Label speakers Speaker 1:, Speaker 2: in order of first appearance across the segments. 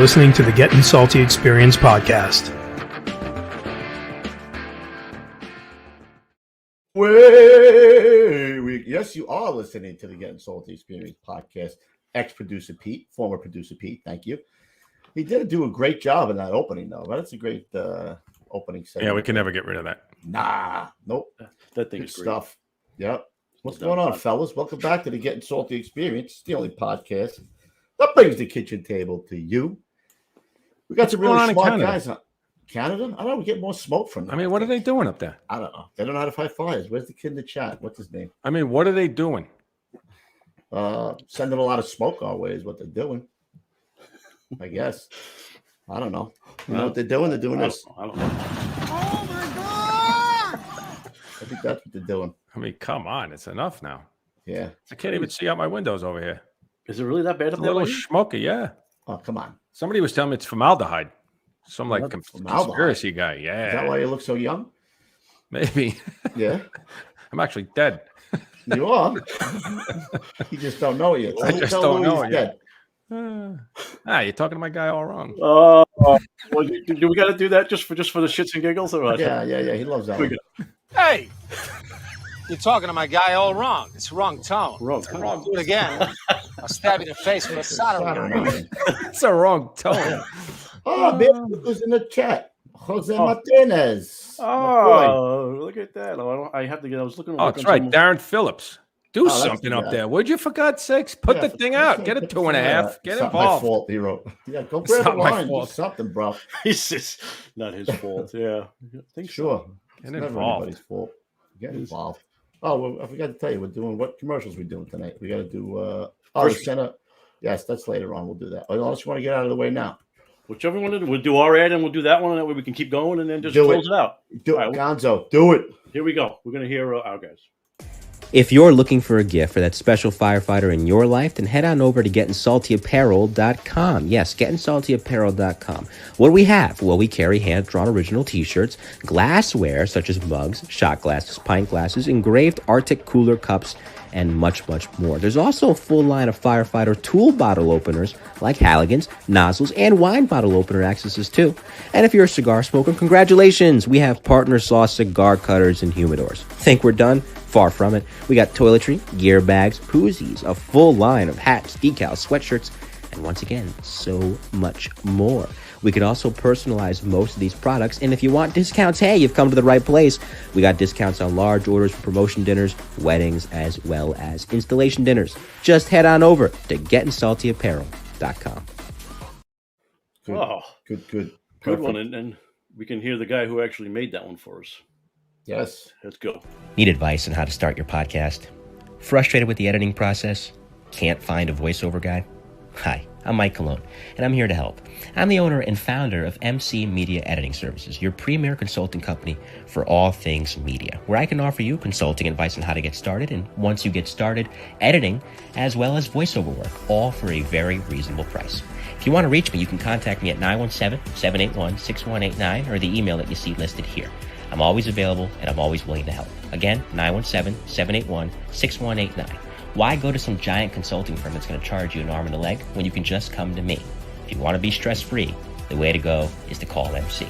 Speaker 1: listening to the Getting Salty Experience podcast.
Speaker 2: Yes, you are listening to the Getting Salty Experience podcast. Ex-producer Pete, former producer Pete, thank you. He did do a great job in that opening, though. That's a great opening segment.
Speaker 3: Yeah, we can never get rid of that.
Speaker 2: Nah, nope.
Speaker 4: That thing
Speaker 2: Good
Speaker 4: is great.
Speaker 2: stuff. Yep. What's going on, fellas? Welcome back to the Getting Salty Experience. It's the only podcast that brings the kitchen table to you. We got some really smart guys on Canada. I don't know. We get more smoke from them.
Speaker 3: I mean, what are they doing up there?
Speaker 2: I don't know. They don't know how to fight fires. Where's the kid in the chat? What's his name?
Speaker 3: I mean, what are they doing?
Speaker 2: Sending a lot of smoke our way is what they're doing. I guess. I don't know. You know what they're doing? They're doing this.
Speaker 4: I don't know.
Speaker 5: Oh my God!
Speaker 2: I think that's what they're doing.
Speaker 3: I mean, come on. It's enough now.
Speaker 2: Yeah.
Speaker 3: I can't even see out my windows over here.
Speaker 4: Is it really that bad
Speaker 3: It's
Speaker 4: up
Speaker 3: a
Speaker 4: there?
Speaker 3: little smoky, yeah.
Speaker 2: Oh, come on.
Speaker 3: Somebody was telling me it's formaldehyde. Some like
Speaker 2: Formaldehyde?
Speaker 3: conspiracy guy. Yeah.
Speaker 2: Is that why you look so young?
Speaker 3: Maybe.
Speaker 2: Yeah.
Speaker 3: I'm actually dead.
Speaker 2: You are. You just don't know it yet.
Speaker 3: I just don't know it yet. You're talking to my guy all wrong.
Speaker 4: Well, do we got to do that just for the shits and giggles? Or what?
Speaker 2: Yeah. He loves that one.
Speaker 5: Hey! You're talking to my guy all wrong. It's wrong tone.
Speaker 4: Wrong tone.
Speaker 5: Do it again. I'll stab you in the face with a soldering.
Speaker 3: It's a wrong tone.
Speaker 2: Oh, man, who's in the chat? Jose Martinez.
Speaker 4: Oh, look at that. I have to get. I was looking.
Speaker 3: Oh, that's right. Darren Phillips. Do something up there. Would you, for God's sakes? Put the thing out. Get a 2.5. Get involved.
Speaker 2: Not my fault, he wrote. Yeah, go grab a line. Do something, bro.
Speaker 4: It's just not his fault. Yeah. I think
Speaker 2: sure.
Speaker 3: Get
Speaker 2: it's
Speaker 3: involved.
Speaker 2: Never anybody's fault. Get involved. Oh, well, I forgot to tell you, we're doing what commercials we doing tonight. We got to do. Center. Yes, that's later on. We'll do that. Unless you want to get out of the way now.
Speaker 4: Whichever one to do. We'll do our ad and we'll do that one, and that way we can keep going and then just close it out.
Speaker 2: Do it, Gonzo. Do it.
Speaker 4: Here we go. We're gonna hear our guys.
Speaker 6: If you're looking for a gift for that special firefighter in your life, then head on over to GettingSaltyApparel.com. Yes, GettingSaltyApparel.com. What do we have? Well, we carry hand-drawn original t-shirts, glassware such as mugs, shot glasses, pint glasses, engraved Arctic cooler cups, and much, much more. There's also a full line of firefighter tool bottle openers like Halligan's, nozzles, and wine bottle opener accesses too. And if you're a cigar smoker, congratulations! We have partner sauce cigar cutters and humidors. Think we're done? Far from it. We got toiletry, gear bags, koozies, a full line of hats, decals, sweatshirts, and once again, so much more. We can also personalize most of these products, and if you want discounts, hey, you've come to the right place. We got discounts on large orders for promotion dinners, weddings, as well as installation dinners. Just head on over to GettingSaltyApparel.com.
Speaker 2: Good
Speaker 4: one, and we can hear the guy who actually made that one for us.
Speaker 2: Yes.
Speaker 4: Let's go.
Speaker 6: Need advice on how to start your podcast? Frustrated with the editing process? Can't find a voiceover guy? Hi, I'm Mike Colon, and I'm here to help. I'm the owner and founder of MC Media Editing Services, your premier consulting company for all things media, where I can offer you consulting advice on how to get started, and once you get started, editing, as well as voiceover work, all for a very reasonable price. If you want to reach me, you can contact me at 917-781-6189 or the email that you see listed here. I'm always available, and I'm always willing to help. Again, 917-781-6189. Why go to some giant consulting firm that's going to charge you an arm and a leg when you can just come to me? If you want to be stress-free, the way to go is to call MC.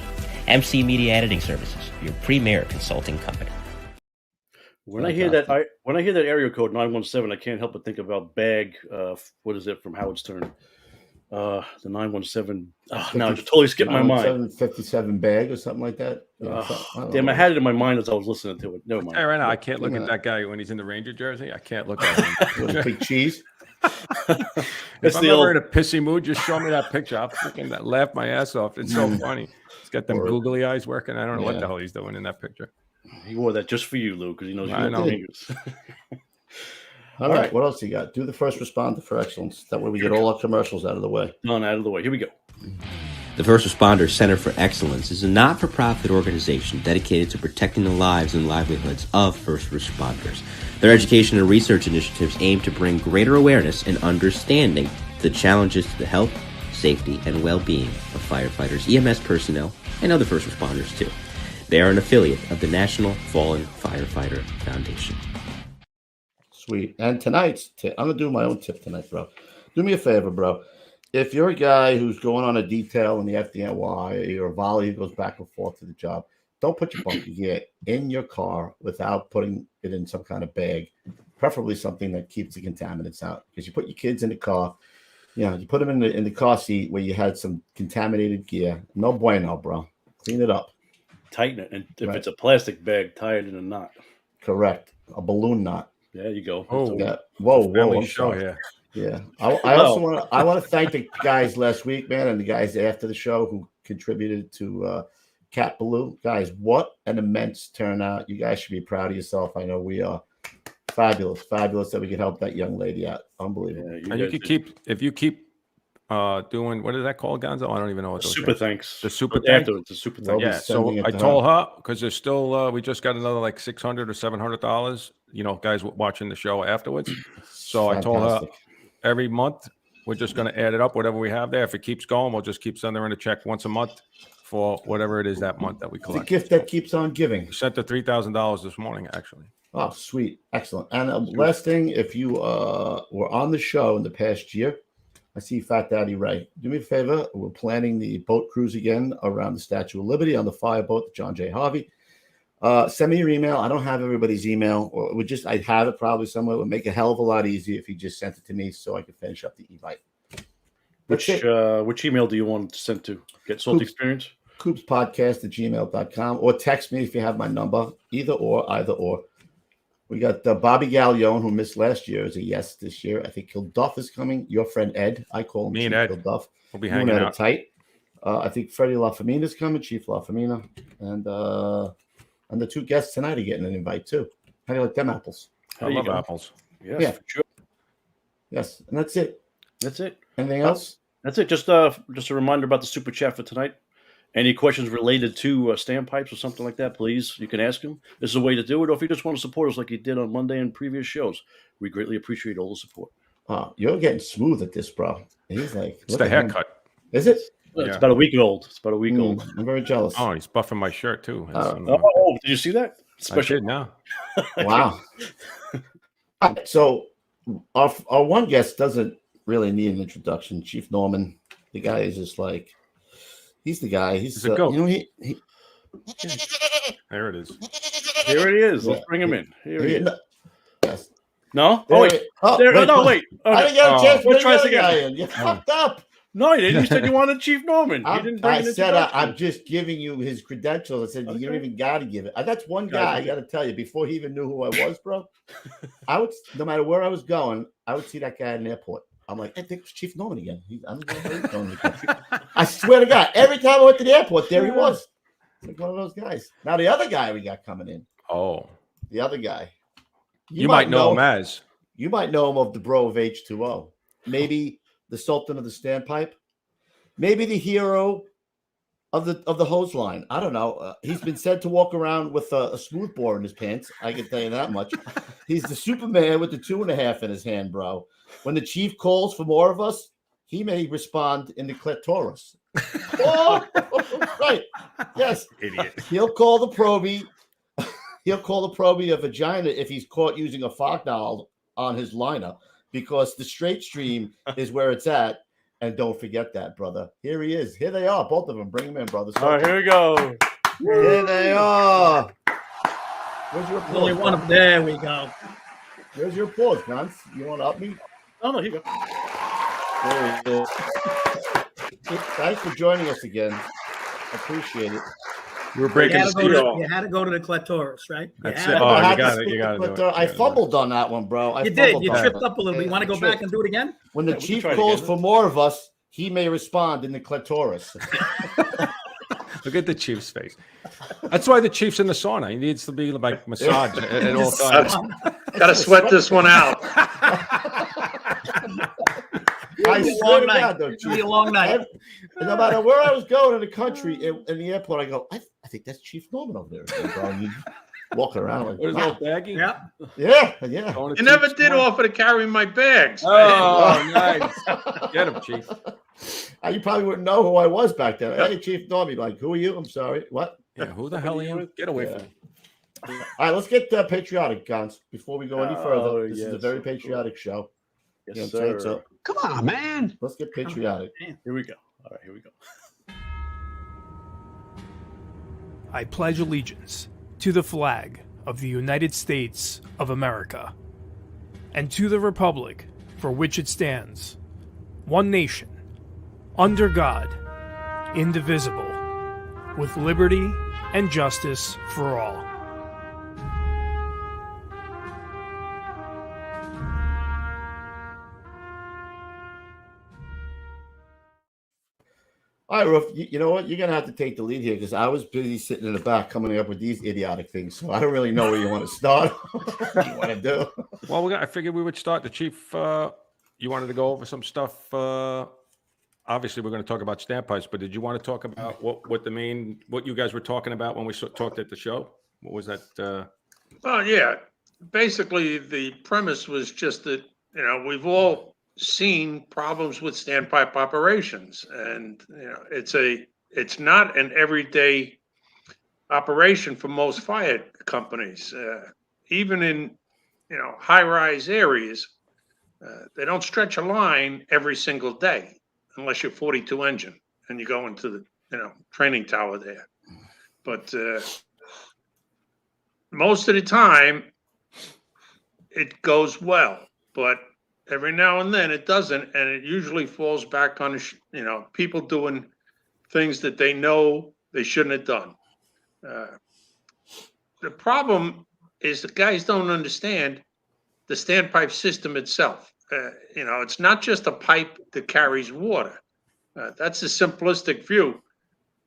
Speaker 6: MC Media Editing Services, your premier consulting company.
Speaker 4: When I hear that area code 917, I can't help but think about Bag. What is it from Howard Stern? The 917. Now I just totally skipped my mind.
Speaker 2: 757 Bag or something like that.
Speaker 4: Damn, I had it in my mind as I was listening to it. Never mind.
Speaker 3: Hey, right now, I can't look at that guy when he's in the Ranger jersey. I can't look at him.
Speaker 2: With a big cheese.
Speaker 3: If I'm ever in a pissy mood, just show me that picture. I'll fucking laugh my ass off. It's so funny. He's got them googly eyes working. I don't know what the hell he's doing in that picture.
Speaker 4: He wore that just for you, Lou, because he knows you
Speaker 3: know.
Speaker 4: fingers.
Speaker 2: All right, what else you got? Do the first responder for excellence. That way we get all our commercials out of the way.
Speaker 4: None out of the way. Here we go.
Speaker 6: The First Responders Center for Excellence is a not-for-profit organization dedicated to protecting the lives and livelihoods of first responders. Their education and research initiatives aim to bring greater awareness and understanding to the challenges to the health, safety, and well-being of firefighters, EMS personnel, and other first responders, too. They are an affiliate of the National Fallen Firefighter Foundation.
Speaker 2: Sweet. And tonight's tip, I'm going to do my own tip tonight, bro. Do me a favor, bro. if you're a guy who's going on a detail in the FDNY or a volley who goes back and forth to the job, don't put your bunker gear in your car without putting it in some kind of bag, preferably something that keeps the contaminants out. Because you put your kids in the car, you put them in the car seat where you had some contaminated gear. No bueno, bro. Clean it up.
Speaker 4: Tighten it. And if it's a plastic bag, tie it in a knot.
Speaker 2: Correct. A balloon knot.
Speaker 4: There you go.
Speaker 2: Oh, yeah. Whoa. I'm sorry.
Speaker 3: Here.
Speaker 2: Yeah. I also want to thank the guys last week, man, and the guys after the show who contributed to Cat Baloo. Guys, what an immense turnout. You guys should be proud of yourself. I know we are. Fabulous that we could help that young lady out. Unbelievable.
Speaker 3: Yeah, and you could keep doing, what is that called, Gonzo? I don't even know what those
Speaker 4: super thanks.
Speaker 3: The super thanks.
Speaker 4: The super thanks.
Speaker 3: Yeah. So I told her because there's still we just got another like $600 or $700. Guys watching the show afterwards. So I told her every month we're just going to add it up, whatever we have there. If it keeps going, we'll just keep sending her in a check once a month for whatever it is that month that we collect.
Speaker 2: It's a gift that keeps on giving.
Speaker 3: We sent her $3,000 this morning, actually.
Speaker 2: Oh, sweet. Excellent. And last thing, if you were on the show in the past year, I see Fat Daddy Ray. Do me a favor. We're planning the boat cruise again around the Statue of Liberty on the fireboat, the John J. Harvey. Send me your email. I don't have everybody's email. Or I'd have it probably somewhere. It would make a hell of a lot easier if you just sent it to me so I could finish up the e-bike.
Speaker 4: Which email do you want to send to? Get Salty Experience?
Speaker 2: CoopsPodcast@gmail.com or text me if you have my number. Either or. We got Bobby Gallione, who missed last year, is a yes this year. I think Kilduff is coming. Your friend Ed. I call him
Speaker 3: me
Speaker 2: Chief
Speaker 3: and Ed.
Speaker 2: Kilduff.
Speaker 3: We'll be hanging out
Speaker 2: tight. I think Freddie LaFamina is coming, Chief LaFamina. And the two guests tonight are getting an invite, too. How do you like them apples?
Speaker 3: I love apples.
Speaker 4: Yes, yeah, for sure.
Speaker 2: Yes, and that's it. Anything else?
Speaker 4: That's it. Just a reminder about the super chat for tonight. Any questions related to Standpipes or something like that, please, you can ask him. This is a way to do it. Or if you just want to support us like you did on Monday and previous shows, we greatly appreciate all the support.
Speaker 2: Oh, you're getting smooth at this, bro. He's like...
Speaker 3: It's the haircut.
Speaker 2: Is it?
Speaker 4: Yeah. It's about a week old.
Speaker 2: I'm very jealous.
Speaker 3: Oh, he's buffing my shirt, too.
Speaker 4: Did you see that?
Speaker 3: I did now.
Speaker 2: Wow. So our one guest doesn't really need an introduction. Chief Norman, the guy is just like... He's the guy. He's
Speaker 3: a goat.
Speaker 2: He...
Speaker 3: There it is.
Speaker 4: Here it is. Let's bring him in. Here he is.
Speaker 2: Yes.
Speaker 4: No? Oh, wait. Wait.
Speaker 2: I didn't get a chance to bring the guy in. You fucked up.
Speaker 4: No, you didn't. You said you wanted Chief Norman.
Speaker 2: I said I'm just giving you his credentials. I said you don't even got to give it. That's one guy, I got to tell you, before he even knew who I was, bro, no matter where I was going, I would see that guy at an airport. I'm like, I think it's Chief Norman again. I swear to God, every time I went to the airport, there he was. It's like one of those guys. Now, the other guy we got coming in.
Speaker 3: Oh.
Speaker 2: The other guy.
Speaker 3: You might know him as.
Speaker 2: You might know him of the bro of H2O. Maybe the Sultan of the Standpipe. Maybe the hero of the hose line. I don't know. He's been said to walk around with a smoothbore in his pants. I can tell you that much. He's the Superman with the 2.5 in his hand, bro. When the chief calls for more of us, he may respond in the clitoris. Oh, right. Yes.
Speaker 3: Idiot.
Speaker 2: He'll call the probie. He'll call the probie a vagina if he's caught using a foghorn on his liner, because the straight stream is where it's at. And don't forget that, brother. Here he is. Here they are, both of them. Bring them in, brother.
Speaker 4: All right, here we go.
Speaker 2: Here they are. Where's your applause?
Speaker 7: Only one of them. There we go.
Speaker 2: Where's your applause, Gans? You want to up me?
Speaker 4: Oh, no, here you go.
Speaker 2: There he is. Thanks for joining us again. I appreciate it.
Speaker 3: We were breaking the studio.
Speaker 7: You had to go to the clitoris, right?
Speaker 3: That's it. Oh, you got it.
Speaker 2: I fumbled on that one, bro.
Speaker 7: You did. You tripped up a little bit. You want to go back and do it again?
Speaker 2: When the chief calls for more of us, he may respond in the clitoris.
Speaker 3: Look at the chief's face. That's why the chief's in the sauna. He needs to be like massaged at all times.
Speaker 8: Got to sweat this one out.
Speaker 2: I swear to God, though,
Speaker 7: It's gonna be a long night.
Speaker 2: No matter where I was going in the country, in the airport, I go, I think that's Chief Norman over there. Bro. You walking around like,
Speaker 3: what is that, baggy?
Speaker 2: Yeah.
Speaker 8: You never did offer to carry my bags.
Speaker 3: Oh, nice. Get him, Chief.
Speaker 2: You probably wouldn't know who I was back then. Hey, Chief Norman, like, who are you? I'm sorry. What?
Speaker 3: Yeah, who the hell are you? Get away from him.
Speaker 2: All right, let's get patriotic, Gans, before we go any further. This is a very patriotic show.
Speaker 4: Yes,
Speaker 2: You know what I'm saying?
Speaker 4: sir.
Speaker 2: So
Speaker 5: Come on, man.
Speaker 2: let's get patriotic.
Speaker 4: Here we go. All right, here we go.
Speaker 1: I pledge allegiance to the flag of the United States of America and to the republic for which it stands, one nation, under God, indivisible, with liberty and justice for all.
Speaker 2: All right, Roof, you know what? You're going to have to take the lead here because I was busy sitting in the back coming up with these idiotic things. So I don't really know where you want to start. What you want to do?
Speaker 3: Well, I figured we would start. The chief, you wanted to go over some stuff. Obviously, we're going to talk about standpipes, but did you want to talk about what you guys were talking about when we talked at the show? What was that?
Speaker 8: Well, yeah. Basically, the premise was just that, we've all seen problems with standpipe operations, and it's not an everyday operation for most fire companies. Even in high-rise areas, they don't stretch a line every single day unless you're 42 engine and you go into the training tower there. But most of the time it goes well, but every now and then it doesn't, and it usually falls back on people doing things that they know they shouldn't have done. The problem is the guys don't understand the standpipe system itself. It's not just a pipe that carries water. That's a simplistic view,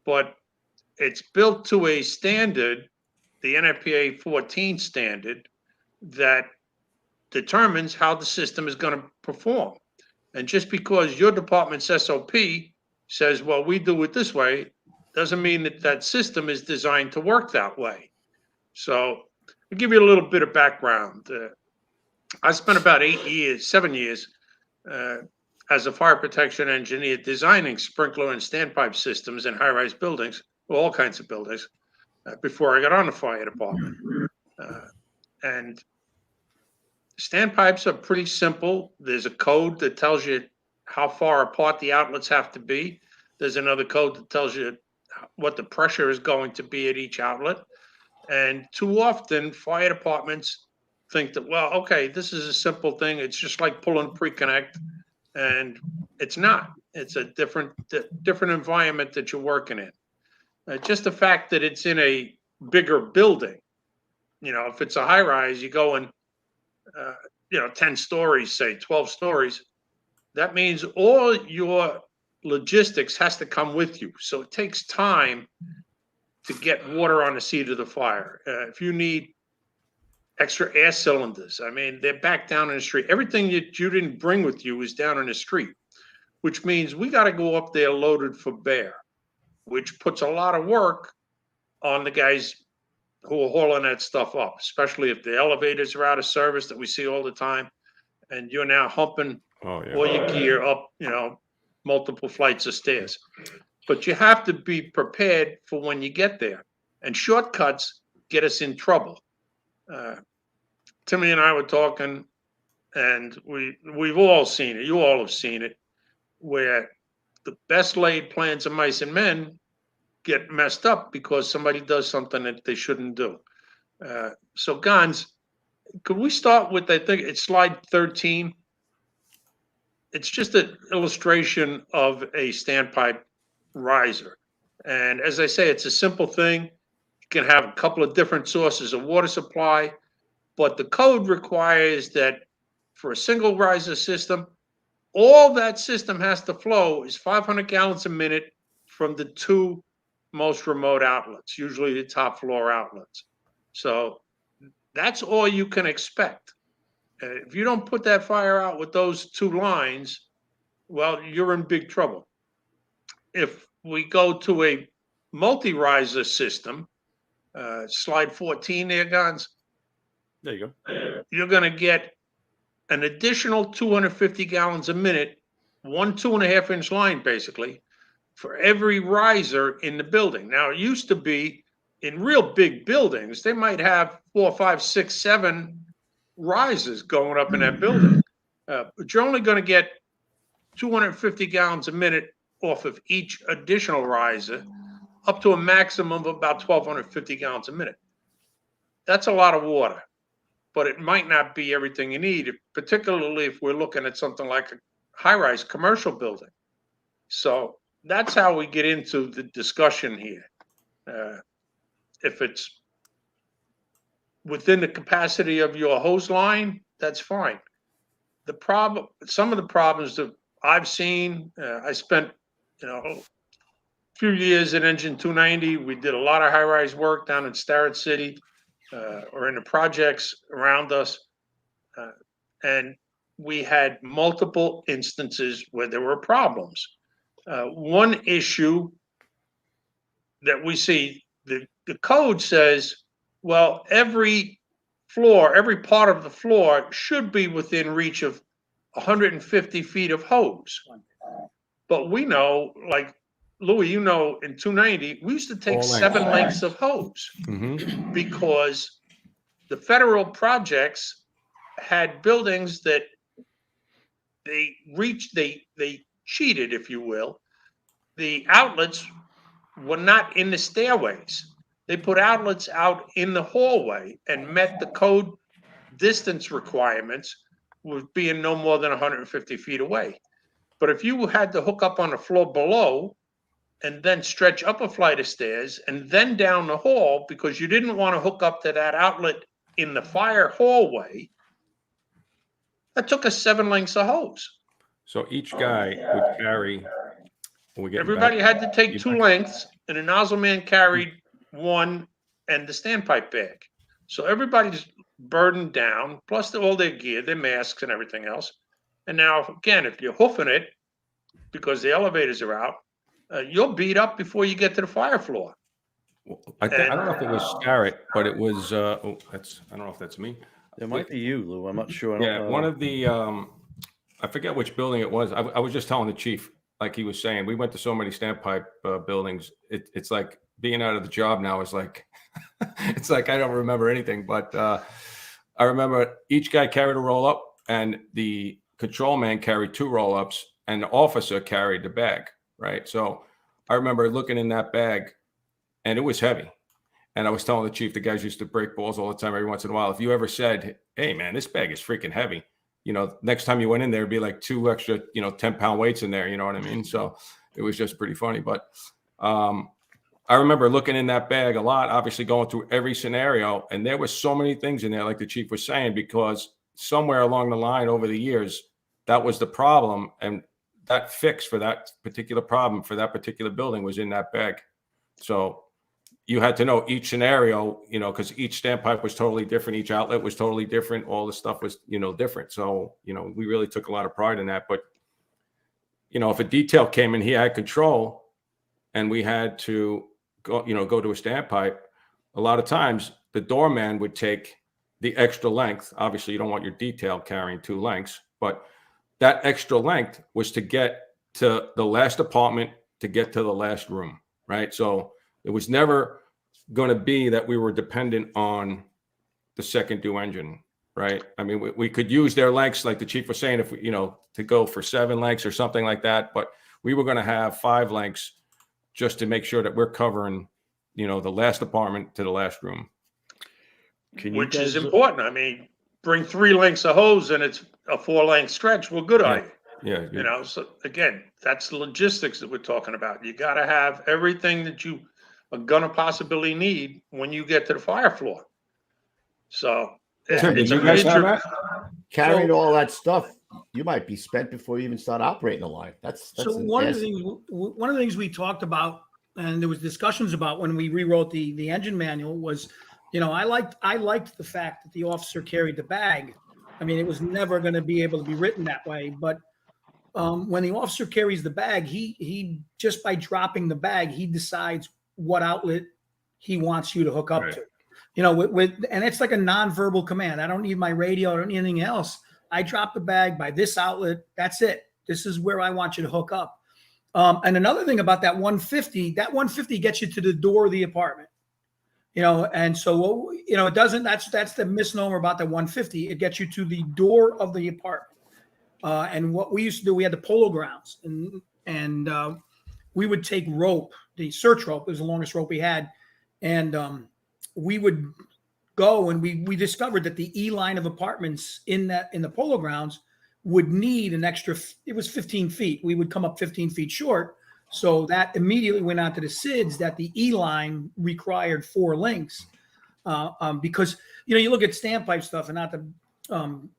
Speaker 8: but it's built to a standard, the NFPA 14 standard, that determines how the system is going to perform. And just because your department's SOP says, well, we do it this way, doesn't mean that system is designed to work that way. So I'll give you a little bit of background. I spent about 7 years as a fire protection engineer designing sprinkler and standpipe systems in high-rise buildings, all kinds of buildings, before I got on the fire department. And standpipes are pretty simple. There's a code that tells you how far apart the outlets have to be. There's another code that tells you what the pressure is going to be at each outlet. And too often, fire departments think that, well, okay, this is a simple thing. It's just like pulling pre-connect, and it's not. It's a different environment that you're working in. Just the fact that it's in a bigger building, if it's a high rise, you go in, 10 stories, say 12 stories. That means all your logistics has to come with you. So it takes time to get water on the seat of the fire. If you need extra air cylinders, they're back down in the street. Everything that you didn't bring with you is down in the street, which means we got to go up there loaded for bear, which puts a lot of work on the guys who are hauling that stuff up, especially if the elevators are out of service that we see all the time, and you're now humping all your gear up, multiple flights of stairs. But you have to be prepared for when you get there, and shortcuts get us in trouble. Timmy and I were talking, and we've all seen it. You all have seen it, where the best laid plans of mice and men get messed up because somebody does something that they shouldn't do. So, Gons, could we start with, I think it's slide 13. It's just an illustration of a standpipe riser. And as I say, it's a simple thing. You can have a couple of different sources of water supply, but the code requires that for a single riser system, all that system has to flow is 500 gallons a minute from the two most remote outlets, usually the top floor outlets. So that's all you can expect. If you don't put that fire out with those two lines, well, you're in big trouble. If we go to a multi-riser system, slide 14 there, Gons.
Speaker 4: There you go.
Speaker 8: You're going to get an additional 250 gallons a minute, 1 2.5 inch line, basically, for every riser in the building. Now, it used to be in real big buildings, they might have 4, 5, 6, 7 risers going up in that building. But you're only going to get 250 gallons a minute off of each additional riser, up to a maximum of about 1,250 gallons a minute. That's a lot of water, but it might not be everything you need, particularly if we're looking at something like a high-rise commercial building. So that's how we get into the discussion here. If it's within the capacity of your hose line, that's fine. Some of the problems that I've seen, I spent, a few years at Engine 290. We did a lot of high-rise work down in Starrett City, or in the projects around us. And we had multiple instances where there were problems. One issue that we see, the code says, well, every part of the floor should be within reach of 150 feet of hose. But we know, like Louis, in 290, we used to take 7 lengths of hose because the federal projects had buildings that they cheated, if you will. The outlets were not in the stairways. They put outlets out in the hallway and met the code distance requirements with being no more than 150 feet away. But if you had to hook up on the floor below and then stretch up a flight of stairs and then down the hall because you didn't want to hook up to that outlet in the fire hallway, that took us 7 lengths of hose.
Speaker 3: So each guy would carry.
Speaker 8: Everybody had to take 2 lengths, and the nozzle man carried 1 and the standpipe bag. So everybody's burdened down, plus all their gear, their masks and everything else. And now, again, if you're hoofing it because the elevators are out, you'll beat up before you get to the fire floor.
Speaker 3: I don't know if it was Starrett, but it was. I don't know if that's me.
Speaker 4: It might be you, Lou. I'm not sure.
Speaker 3: Yeah, one of the. I forget which building it was. I was just telling the chief, like he was saying, we went to so many Standpipe buildings. It's like being out of the job now is like, it's like I don't remember anything. But I remember each guy carried a roll up, and the control man carried 2 roll ups, and the officer carried the bag. Right. So I remember looking in that bag, and it was heavy. And I was telling the chief, the guys used to break balls all the time every once in a while. If you ever said, hey, man, this bag is freaking heavy, next time you went in there, it'd be like 2 extra, 10-pound weights in there. You know what I mean? So it was just pretty funny. But I remember looking in that bag a lot, obviously going through every scenario. And there were so many things in there, like the chief was saying, because somewhere along the line over the years, that was the problem. And that fix for that particular problem for that particular building was in that bag. So you had to know each scenario, because each standpipe was totally different. Each outlet was totally different. All the stuff was, different. So, we really took a lot of pride in that. But, if a detail came in, he had control and we had to go to a standpipe. A lot of times the doorman would take the extra length. Obviously, you don't want your detail carrying 2 lengths, but that extra length was to get to the last apartment, to get to the last room, right? So it was never going to be that we were dependent on the second due engine, right? I mean, we could use their lengths, like the chief was saying, if we, to go for 7 lengths or something like that, but we were going to have 5 lengths just to make sure that we're covering, the last apartment to the last room.
Speaker 8: Which is important. I mean, bring 3 lengths of hose and it's a 4-length stretch. Well, good on you.
Speaker 3: Yeah.
Speaker 8: So again, that's the logistics that we're talking about. You got to have everything that you are going to possibly need when you get to the fire floor. So
Speaker 3: Tim, did you guys have that?
Speaker 2: Carrying all that stuff, you might be spent before you even start operating the line. That's
Speaker 7: so one of the things we talked about, and there was discussions about when we rewrote the engine manual was, I liked the fact that the officer carried the bag. I mean, it was never going to be able to be written that way. But when the officer carries the bag, he just by dropping the bag, he decides what outlet he wants you to hook up to. And it's like a nonverbal command. I don't need my radio. I don't need anything else. I drop the bag by this outlet. That's it. This is where I want you to hook up. And another thing about that 150 gets you to the door of the apartment. And so, it doesn't, that's the misnomer about the 150. It gets you to the door of the apartment. And what we used to do, we had the polo grounds, and we would take rope, the search rope was the longest rope we had, and we would go, and we discovered that the E line of apartments in the polo grounds would need an extra. It was 15 feet. We would come up 15 feet short. So that immediately went out to the SIDS that the E line required 4 links, because you look at standpipe stuff, and not to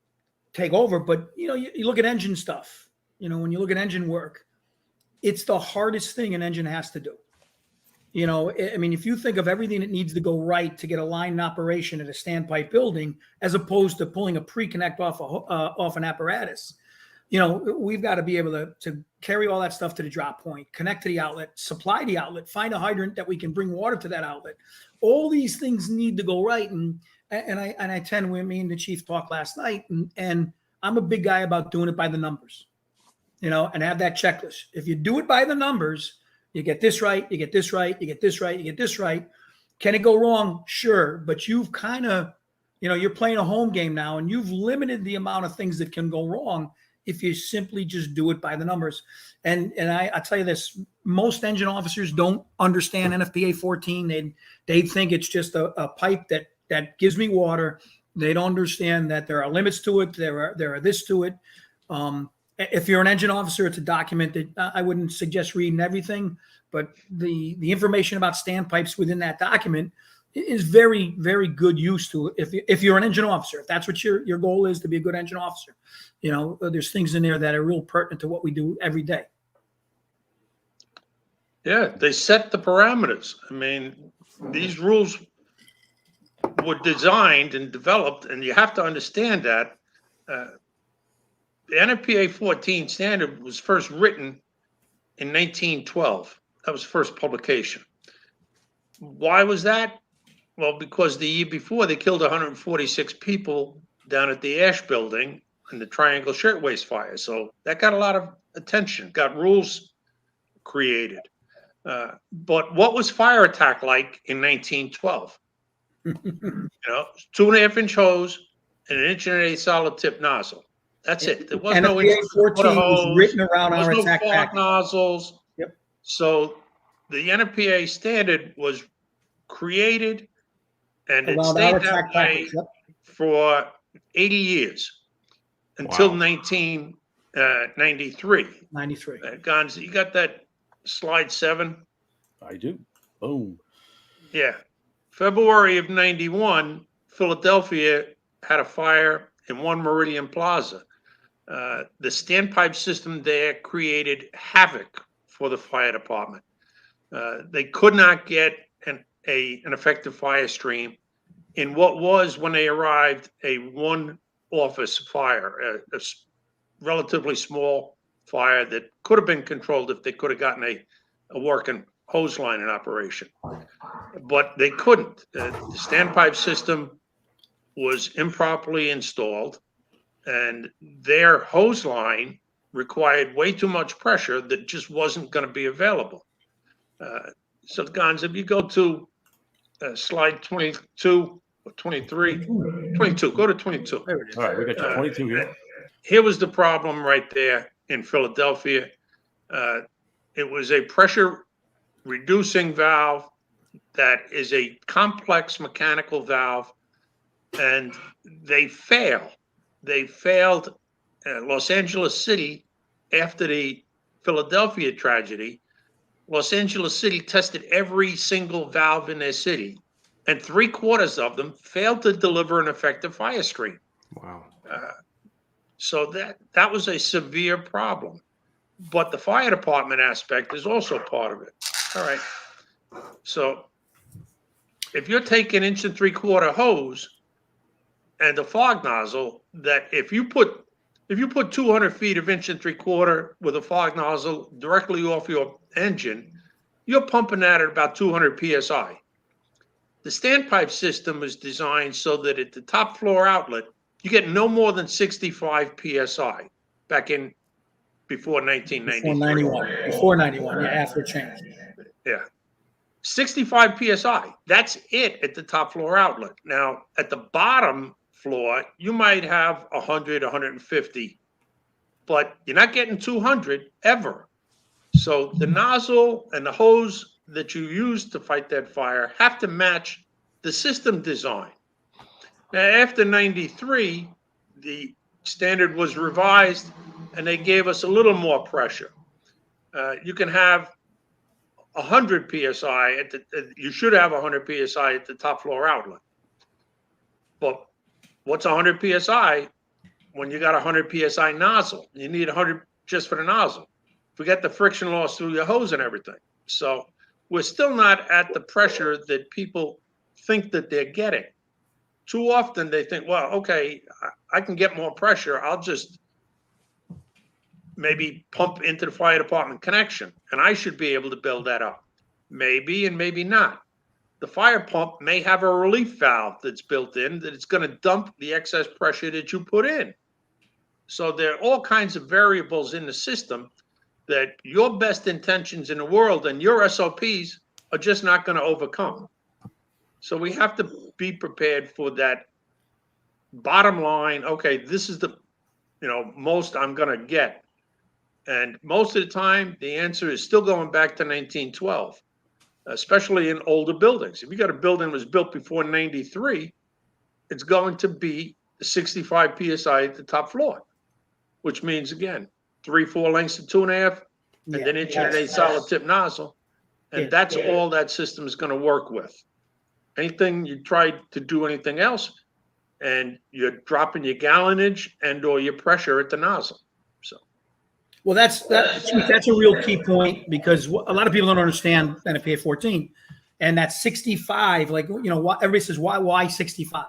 Speaker 7: take over, but you look at engine stuff. When you look at engine work, it's the hardest thing an engine has to do. I mean, if you think of everything that needs to go right to get a line in operation at a standpipe building, as opposed to pulling a pre-connect off an apparatus, we've got to be able to carry all that stuff to the drop point, connect to the outlet, supply the outlet, find a hydrant that we can bring water to that outlet. All these things need to go right. And I tend, me and the chief talked last night, and I'm a big guy about doing it by the numbers, and have that checklist. If you do it by the numbers, you get this right, you get this right, you get this right, you get this right. Can it go wrong? Sure. But you've kind of, you're playing a home game now, and you've limited the amount of things that can go wrong if you simply just do it by the numbers. And I tell you this, most engine officers don't understand NFPA 14. They think it's just a pipe that gives me water. They don't understand that there are limits to it. There are this to it. If you're an engine officer, it's a document that I wouldn't suggest reading everything, but the information about standpipes within that document is very, very good use to it. If you're an engine officer, if that's what your goal is, to be a good engine officer, there's things in there that are real pertinent to what we do every day.
Speaker 8: Yeah, they set the parameters. I mean, these rules were designed and developed, and you have to understand that the NFPA 14 standard was first written in 1912. That was first publication. Why was that? Well, because the year before they killed 146 people down at the Ash Building in the Triangle Shirtwaist Fire. So that got a lot of attention, got rules created. But what was fire attack like in 1912? 2.5-inch hose and an 1.8-inch solid tip nozzle. That's it. There was no
Speaker 7: NFPA 14 was written around our attack
Speaker 8: fog
Speaker 7: package.
Speaker 8: nozzles.
Speaker 7: Yep.
Speaker 8: So the NFPA standard was created and it stayed that way for 80 years until 1993.
Speaker 7: 93.
Speaker 8: Gonz, you got that slide 7?
Speaker 4: I do. Boom.
Speaker 8: Yeah. February of 91, Philadelphia had a fire in One Meridian Plaza. The standpipe system there created havoc for the fire department. They could not get an effective fire stream in what was, when they arrived, a one-office fire, a relatively small fire that could have been controlled if they could have gotten a working hose line in operation. But they couldn't. The standpipe system was improperly installed, and their hose line required way too much pressure that just wasn't going to be available. So, Gonz, if you go to slide 22 or 23, 22, go to 22.
Speaker 4: All right, we got 22 here.
Speaker 8: Here was the problem right there in Philadelphia. It was a pressure reducing valve that is a complex mechanical valve, and they failed. They failed Los Angeles City after the Philadelphia tragedy. Los Angeles City tested every single valve in their city, and 3/4 of them failed to deliver an effective fire stream.
Speaker 3: Wow.
Speaker 8: So that was a severe problem. But the fire department aspect is also part of it. All right. So if you're taking 1 3/4 hose and a fog nozzle, that if you put 200 feet of 1 3/4 with a fog nozzle directly off your engine, you're pumping that at about 200 psi. The standpipe system is designed so that at the top floor outlet, you get no more than 65 psi. Back in before 1993.
Speaker 7: Before 91, yeah, after change.
Speaker 8: Yeah. 65 psi. That's it at the top floor outlet. Now, at the bottom floor, you might have 100, 150 but you're not getting 200 ever. So the nozzle and the hose that you use to fight that fire have to match the system design. Now, after 93, the standard was revised and they gave us a little more pressure. You can have 100 PSI you should have 100 PSI at the top floor outlet. But what's 100 PSI when you got 100 PSI nozzle? You need 100 just for the nozzle. Forget the friction loss through your hose and everything. So we're still not at the pressure that people think that they're getting. Too often they think, well, okay, I can get more pressure. I'll just maybe pump into the fire department connection, and I should be able to build that up. Maybe and maybe not. The fire pump may have a relief valve that's built in that it's going to dump the excess pressure that you put in. So there are all kinds of variables in the system that your best intentions in the world and your SOPs are just not going to overcome. So we have to be prepared for that bottom line. Okay, this is the most I'm going to get. And most of the time, the answer is still going back to 1912, especially in older buildings. If you got a building that was built before 93, it's going to be 65 PSI at the top floor, which means, again, 3/4 lengths to 2.5, and then inch and 1/8 solid tip nozzle. And that's all that system is going to work with. Anything you try to do anything else, and you're dropping your gallonage and or your pressure at the nozzle. So.
Speaker 7: Well, that's a real key point, because a lot of people don't understand NFPA 14, and that's 65. Like, everybody says, why 65?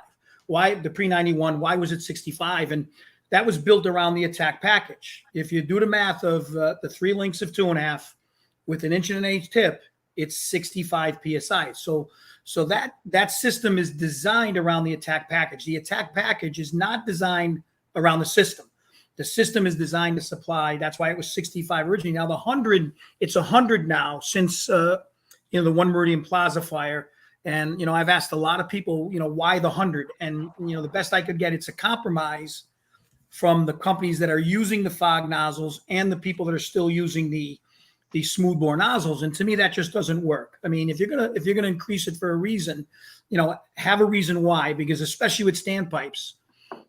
Speaker 7: Why the pre-91? Why was it 65? And that was built around the attack package. If you do the math of the 3 lengths of 2.5 with an 1 1/8 tip, it's 65 PSI. So that system is designed around the attack package. The attack package is not designed around the system. The system is designed to supply. That's why it was 65 originally. Now the 100, it's 100 now since the One Meridian Plaza fire. And I've asked a lot of people, why the 100? And the best I could get, it's a compromise from the companies that are using the fog nozzles and the people that are still using the smoothbore nozzles. And to me, that just doesn't work. I mean, if you're gonna increase it for a reason, have a reason why. Because especially with standpipes,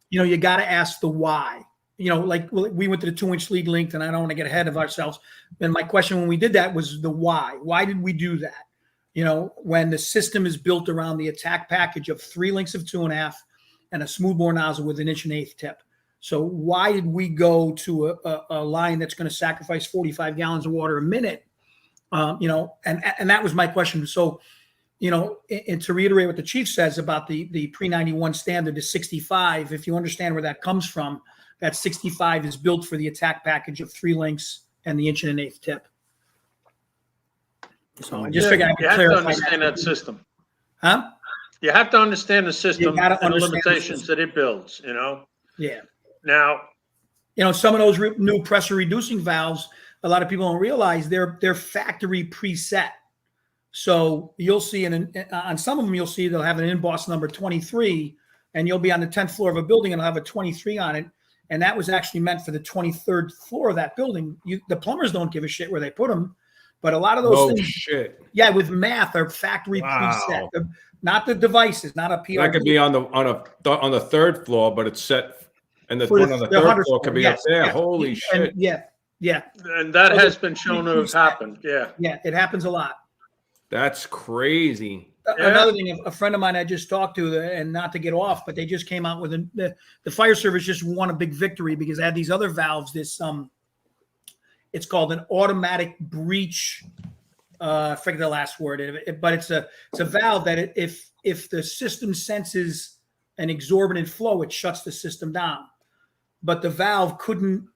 Speaker 7: you got to ask the why. Like we went to the 2-inch lead length, and I don't want to get ahead of ourselves. And my question when we did that was the why. Why did we do that? When the system is built around the attack package of 3 lengths of 2.5 and a smoothbore nozzle with an 1 1/8 tip. So why did we go to a line that's going to sacrifice 45 gallons of water a minute? And that was my question. So, and to reiterate what the chief says about the pre-91 standard is 65. If you understand where that comes from, that 65 is built for the attack package of 3 lengths and the 1 1/8 tip. So I just figured I could clarify.
Speaker 8: You have to understand that system.
Speaker 7: Huh?
Speaker 8: You have to understand the system and the
Speaker 7: understand
Speaker 8: limitations that it builds,
Speaker 7: Yeah.
Speaker 8: Now,
Speaker 7: some of those new pressure reducing valves, a lot of people don't realize they're factory preset. So you'll see on some of them, you'll see they'll have an emboss number 23, and you'll be on the 10th floor of a building and it'll have a 23 on it. And that was actually meant for the 23rd floor of that building. The plumbers don't give a shit where they put them, but a lot of those things,
Speaker 3: shit.
Speaker 7: Yeah, with math, are factory preset. They're not the devices, not a PRD.
Speaker 3: That could be on the 3rd floor, but it's set. And the one on the 3rd floor could be up there.
Speaker 7: Yeah.
Speaker 3: Holy shit.
Speaker 7: And, yeah.
Speaker 8: And that has been shown to have happened. Yeah.
Speaker 7: Yeah, it happens a lot.
Speaker 3: That's crazy.
Speaker 7: Another thing, a friend of mine I just talked to, and not to get off, but they just came out with the fire service just won a big victory because they had these other valves. It's called an automatic breach. I forget the last word, but it's a valve that if the system senses an exorbitant flow, it shuts the system down. But the valve couldn't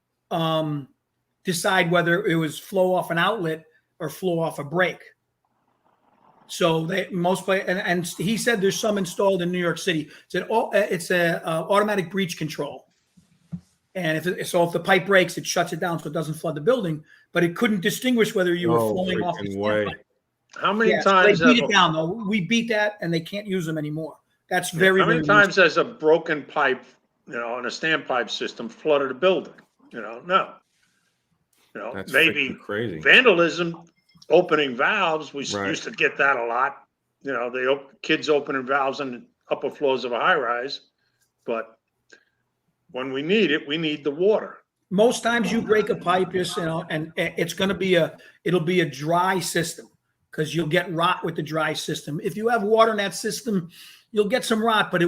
Speaker 7: decide whether it was flow off an outlet or flow off a break. So and he said there's some installed in New York City. It's a automatic breach control, and if the pipe breaks, it shuts it down so it doesn't flood the building. But it couldn't distinguish whether you were flowing off the standpipe.
Speaker 8: How many times?
Speaker 7: So they beat it down though. We beat that, and they can't use them anymore. That's very.
Speaker 8: How many times has a broken pipe, on a standpipe system flooded a building? No.
Speaker 3: That's
Speaker 8: Maybe
Speaker 3: freaking crazy.
Speaker 8: vandalism, opening valves. We
Speaker 3: Right.
Speaker 8: used to get that a lot. Kids opening valves on the upper floors of a high rise. But when we need it, we need the water.
Speaker 7: Most times you break a pipe, and it's going to be it'll be a dry system because you'll get rot with the dry system. If you have water in that system, you'll get some rot, but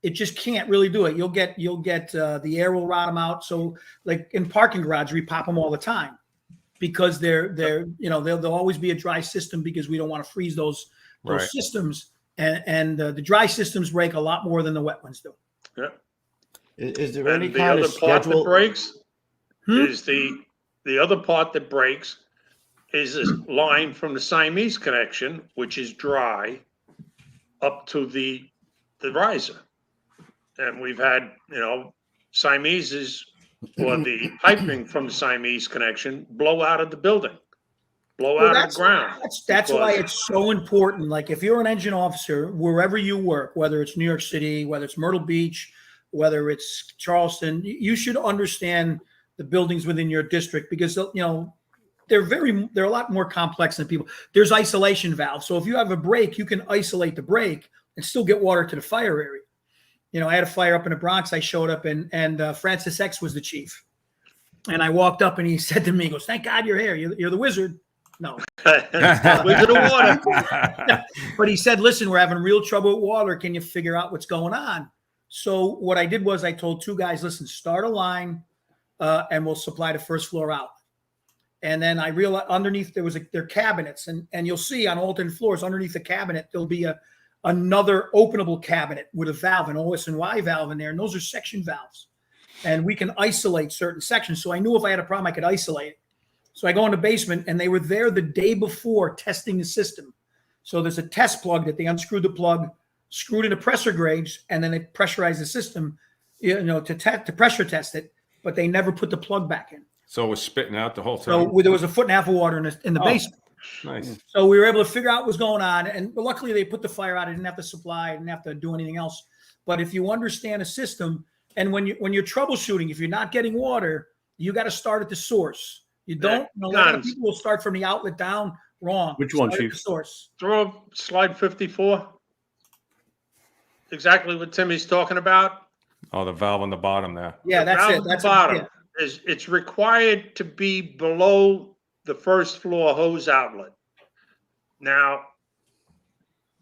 Speaker 7: it just can't really do it. You'll get the air will rot them out. So like in parking garage, we pop them all the time because there'll always be a dry system because we don't want to freeze those
Speaker 3: Right.
Speaker 7: systems. And the dry systems break a lot more than the wet ones do.
Speaker 8: Yeah.
Speaker 2: Is there any
Speaker 8: And the
Speaker 2: kind
Speaker 8: other
Speaker 2: of
Speaker 8: part
Speaker 2: schedule?
Speaker 8: that breaks is the other part that breaks is this line from the Siamese connection, which is dry, up to the riser. And we've had, Siameses or the piping from the Siamese connection blow out of the building, blow out of the ground.
Speaker 7: That's why it's so important. Like if you're an engine officer, wherever you work, whether it's New York City, whether it's Myrtle Beach, whether it's Charleston, you should understand the buildings within your district because, they're a lot more complex than people. There's isolation valves. So if you have a break, you can isolate the break and still get water to the fire area. I had a fire up in the Bronx. I showed up and Francis X was the chief. And I walked up and he said to me, he goes, "Thank God you're here. You're the wizard." No.
Speaker 8: Wizard of water.
Speaker 7: But he said, "Listen, we're having real trouble with water. Can you figure out what's going on?" So what I did was I told two guys, "Listen, start a line and we'll supply the first floor out." And then I realized underneath there cabinets and you'll see on alternate floors underneath the cabinet, there'll be another openable cabinet with a valve, an OS&Y valve in there. And those are section valves. And we can isolate certain sections. So I knew if I had a problem, I could isolate it. So I go in the basement and they were there the day before testing the system. So there's a test plug that they unscrewed the plug, screwed in the pressure gauge, and then they pressurized the system, to pressure test it, but they never put the plug back in.
Speaker 3: So it was spitting out the whole time.
Speaker 7: So there was a foot and a half of water in the basement.
Speaker 3: Nice.
Speaker 7: So we were able to figure out what was going on. And luckily they put the fire out. I didn't have to supply. I didn't have to do anything else. But if you understand a system, and when you're troubleshooting, if you're not getting water, you got to start at the source. You don't. A lot of people will start from the outlet down. Wrong.
Speaker 4: Which one,
Speaker 7: Start at
Speaker 4: Chief?
Speaker 7: the source.
Speaker 8: Throw up slide 54. Exactly what Timmy's talking about.
Speaker 3: Oh, the valve on the bottom there.
Speaker 7: Yeah, that's
Speaker 8: Valve
Speaker 7: it.
Speaker 8: at
Speaker 7: That's
Speaker 8: the bottom.
Speaker 7: yeah.
Speaker 8: It's required to be below the first floor hose outlet. Now,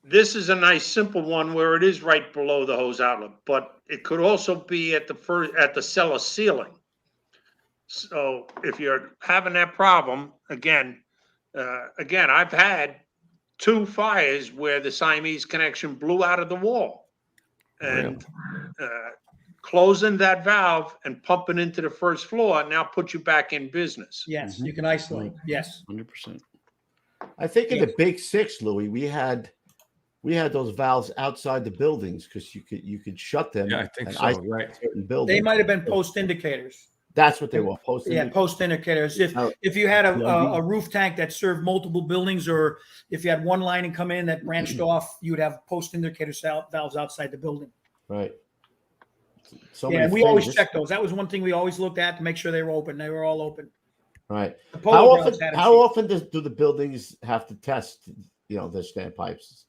Speaker 8: this is a nice simple one where it is right below the hose outlet, but it could also be at the cellar ceiling. So if you're having that problem, again, I've had 2 fires where the Siamese connection blew out of the wall, and closing that valve and pumping into the first floor now puts you back in business.
Speaker 7: Yes, you can isolate. Yes.
Speaker 4: 100%.
Speaker 2: I think in the Big Six, Louis, we had those valves outside the buildings because you could shut them.
Speaker 3: Yeah, I think
Speaker 2: and
Speaker 3: so.
Speaker 2: isolate
Speaker 3: Right.
Speaker 2: certain buildings.
Speaker 7: They might have been post indicators.
Speaker 2: That's what they were. Post
Speaker 7: indicators. If you had a roof tank that served multiple buildings, or if you had one line and come in that branched off, you would have post indicator valves outside the building.
Speaker 2: Right.
Speaker 7: And we always checked those. That was one thing we always looked at to make sure they were open. They were all open.
Speaker 2: Right.
Speaker 7: The
Speaker 2: How often do the buildings have to test, their standpipes?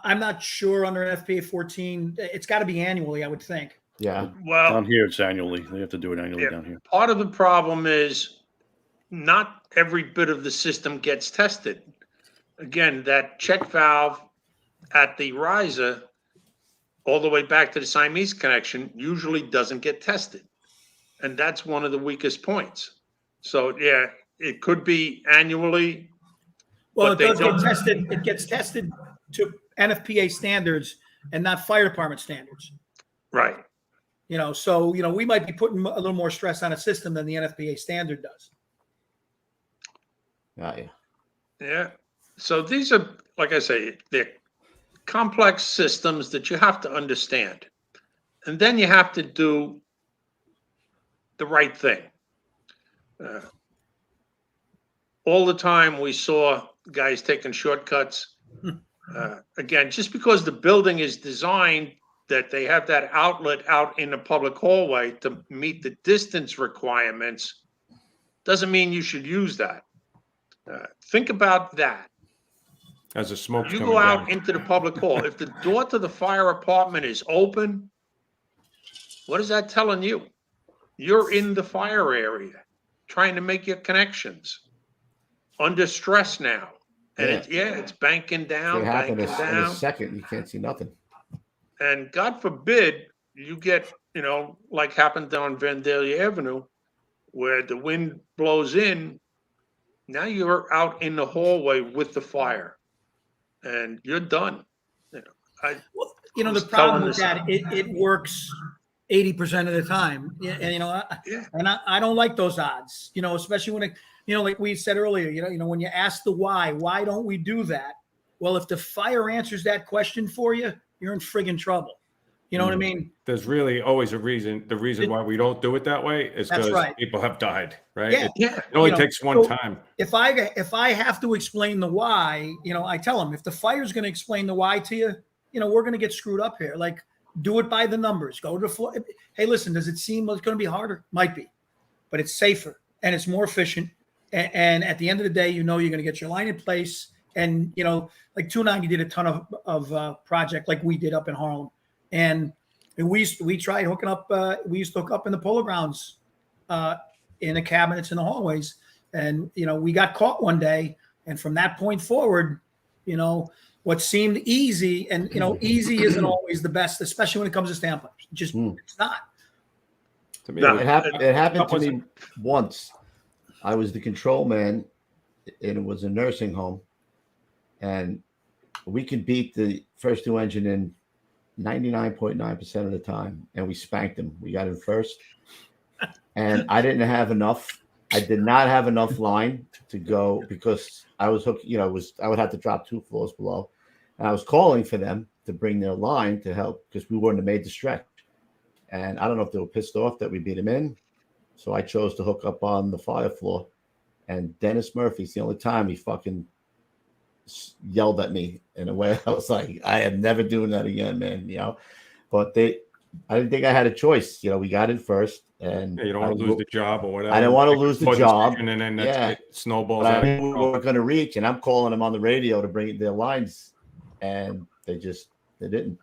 Speaker 7: I'm not sure under FPA 14. It's got to be annually, I would think.
Speaker 2: Yeah.
Speaker 8: Well,
Speaker 4: Down here, it's annually. They have to do it annually down here.
Speaker 8: Part of the problem is not every bit of the system gets tested. Again, that check valve at the riser all the way back to the Siamese connection usually doesn't get tested. And that's one of the weakest points. So, yeah, it could be annually.
Speaker 7: Well, it does get tested. It gets tested to NFPA standards and not fire department standards.
Speaker 8: Right.
Speaker 7: So, we might be putting a little more stress on a system than the NFPA standard does.
Speaker 8: Yeah. So these are, like I say, they're complex systems that you have to understand. And then you have to do the right thing. All the time we saw guys taking shortcuts. Again, just because the building is designed that they have that outlet out in the public hallway to meet the distance requirements doesn't mean you should use that. Think about that.
Speaker 3: As the smoke's
Speaker 8: You
Speaker 3: coming
Speaker 8: go out
Speaker 3: down.
Speaker 8: into the public hall. If the door to the fire apartment is open, what is that telling you? You're in the fire area trying to make your connections under stress now. And it's banking down,
Speaker 2: It happened
Speaker 8: banking
Speaker 2: in a
Speaker 8: down.
Speaker 2: second. You can't see nothing.
Speaker 8: And God forbid you get, like happened on Vandalia Avenue, where the wind blows in. Now you're out in the hallway with the fire, and you're done.
Speaker 7: The problem with that, it works 80% of the time, and I don't like those odds. Especially when like we said earlier, when you ask the why don't we do that? Well, if the fire answers that question for you, you're in friggin' trouble. You know what I mean?
Speaker 3: There's really always a reason. The reason why we don't do it that way is because people have died, right?
Speaker 7: Yeah.
Speaker 3: It only takes one time.
Speaker 7: If I have to explain the why, I tell them, if the fire's going to explain the why to you, we're going to get screwed up here. Like, do it by the numbers. Go to the floor. Hey, listen, does it seem it's going to be harder? Might be, but it's safer and it's more efficient. And at the end of the day, you're going to get your line in place. And, like 290 did a ton of project like we did up in Harlem. And we tried hooking up. We used to hook up in the polo grounds, in the cabinets in the hallways, and we got caught one day. And from that point forward, what seemed easy, and easy isn't always the best, especially when it comes to Standpipes. It's not.
Speaker 3: To me,
Speaker 2: It happened to me once. I was the control man, and it was a nursing home, and we could beat the first two engine in 99.9% of the time, and we spanked them. We got in first, and I didn't have enough. I did not have enough line to go because I was hooked. I would have to drop 2 floors below, and I was calling for them to bring their line to help because we wouldn't have made the stretch. And I don't know if they were pissed off that we beat them in, so I chose to hook up on the fire floor. And Dennis Murphy's the only time he fucking yelled at me in a way. I was like, I am never doing that again, man. But I didn't think I had a choice. We got in first, and
Speaker 3: you don't want to lose the job or whatever.
Speaker 2: I didn't want to lose the job,
Speaker 3: and then it snowballs.
Speaker 2: But I knew we weren't going to reach, and I'm calling them on the radio to bring their lines, and they didn't.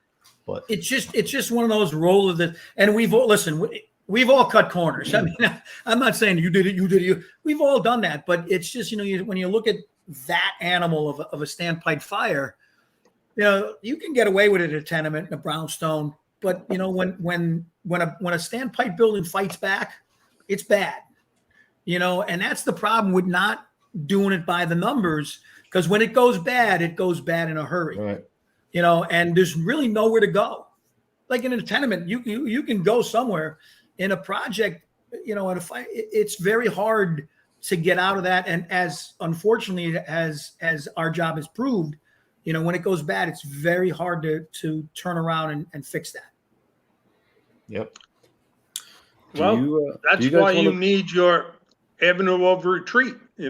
Speaker 2: But
Speaker 7: it's just one of those roll of the. And we've all cut corners. I mean, I'm not saying you did it. We've all done that, but it's just when you look at that animal of a standpipe fire, you can get away with it at a tenement in a brownstone, but when a standpipe building fights back, it's bad, and that's the problem with not doing it by the numbers, because when it goes bad in a hurry,
Speaker 2: right.
Speaker 7: And there's really nowhere to go. Like in a tenement, you can go somewhere. In a project, in a fight, it's very hard to get out of that. And as unfortunately as our job has proved, when it goes bad, it's very hard to turn around and fix that.
Speaker 2: Yep.
Speaker 8: Well, that's why you need your avenue of retreat. In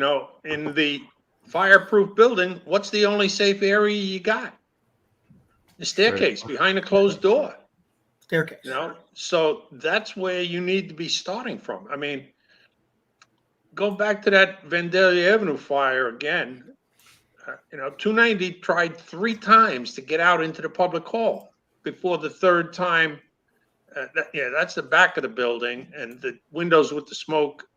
Speaker 8: the fireproof building, what's the only safe area you got? The staircase behind a closed door.
Speaker 7: Staircase.
Speaker 8: So that's where you need to be starting from. I mean, go back to that Vandalia Avenue fire again. 290 tried 3 times to get out into the public hall before the third time. That's the back of the building, and the windows with the smoke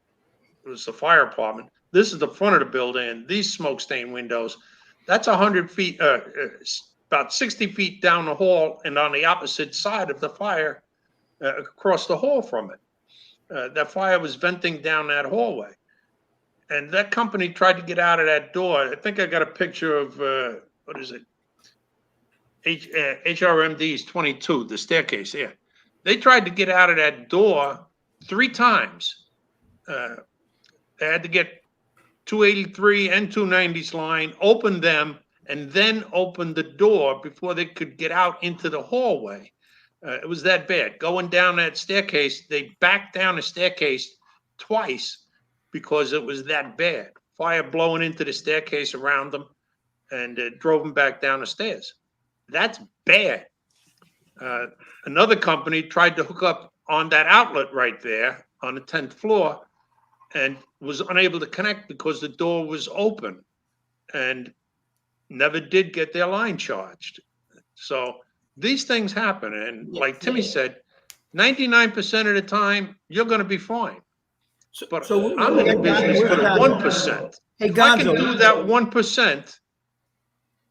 Speaker 8: was the fire apartment. This is the front of the building, and these smoke stained windows. That's 100 feet, about 60 feet down the hall, and on the opposite side of the fire, across the hall from it. That fire was venting down that hallway. And that company tried to get out of that door. I think I got a picture of, what is it? HRMD's 22, the staircase, yeah. They tried to get out of that door 3 times. They had to get 283 and 290's line, open them, and then open the door before they could get out into the hallway. It was that bad. Going down that staircase, they backed down the staircase twice because it was that bad. Fire blowing into the staircase around them, and it drove them back down the stairs. That's bad. Another company tried to hook up on that outlet right there on the 10th floor and was unable to connect because the door was open and never did get their line charged. So these things happen. And like Timmy said, 99% of the time, you're going to be fine. But I'm in the business for the 1%.
Speaker 7: Hey,
Speaker 8: If I can
Speaker 7: Gonzo,
Speaker 8: do that 1%,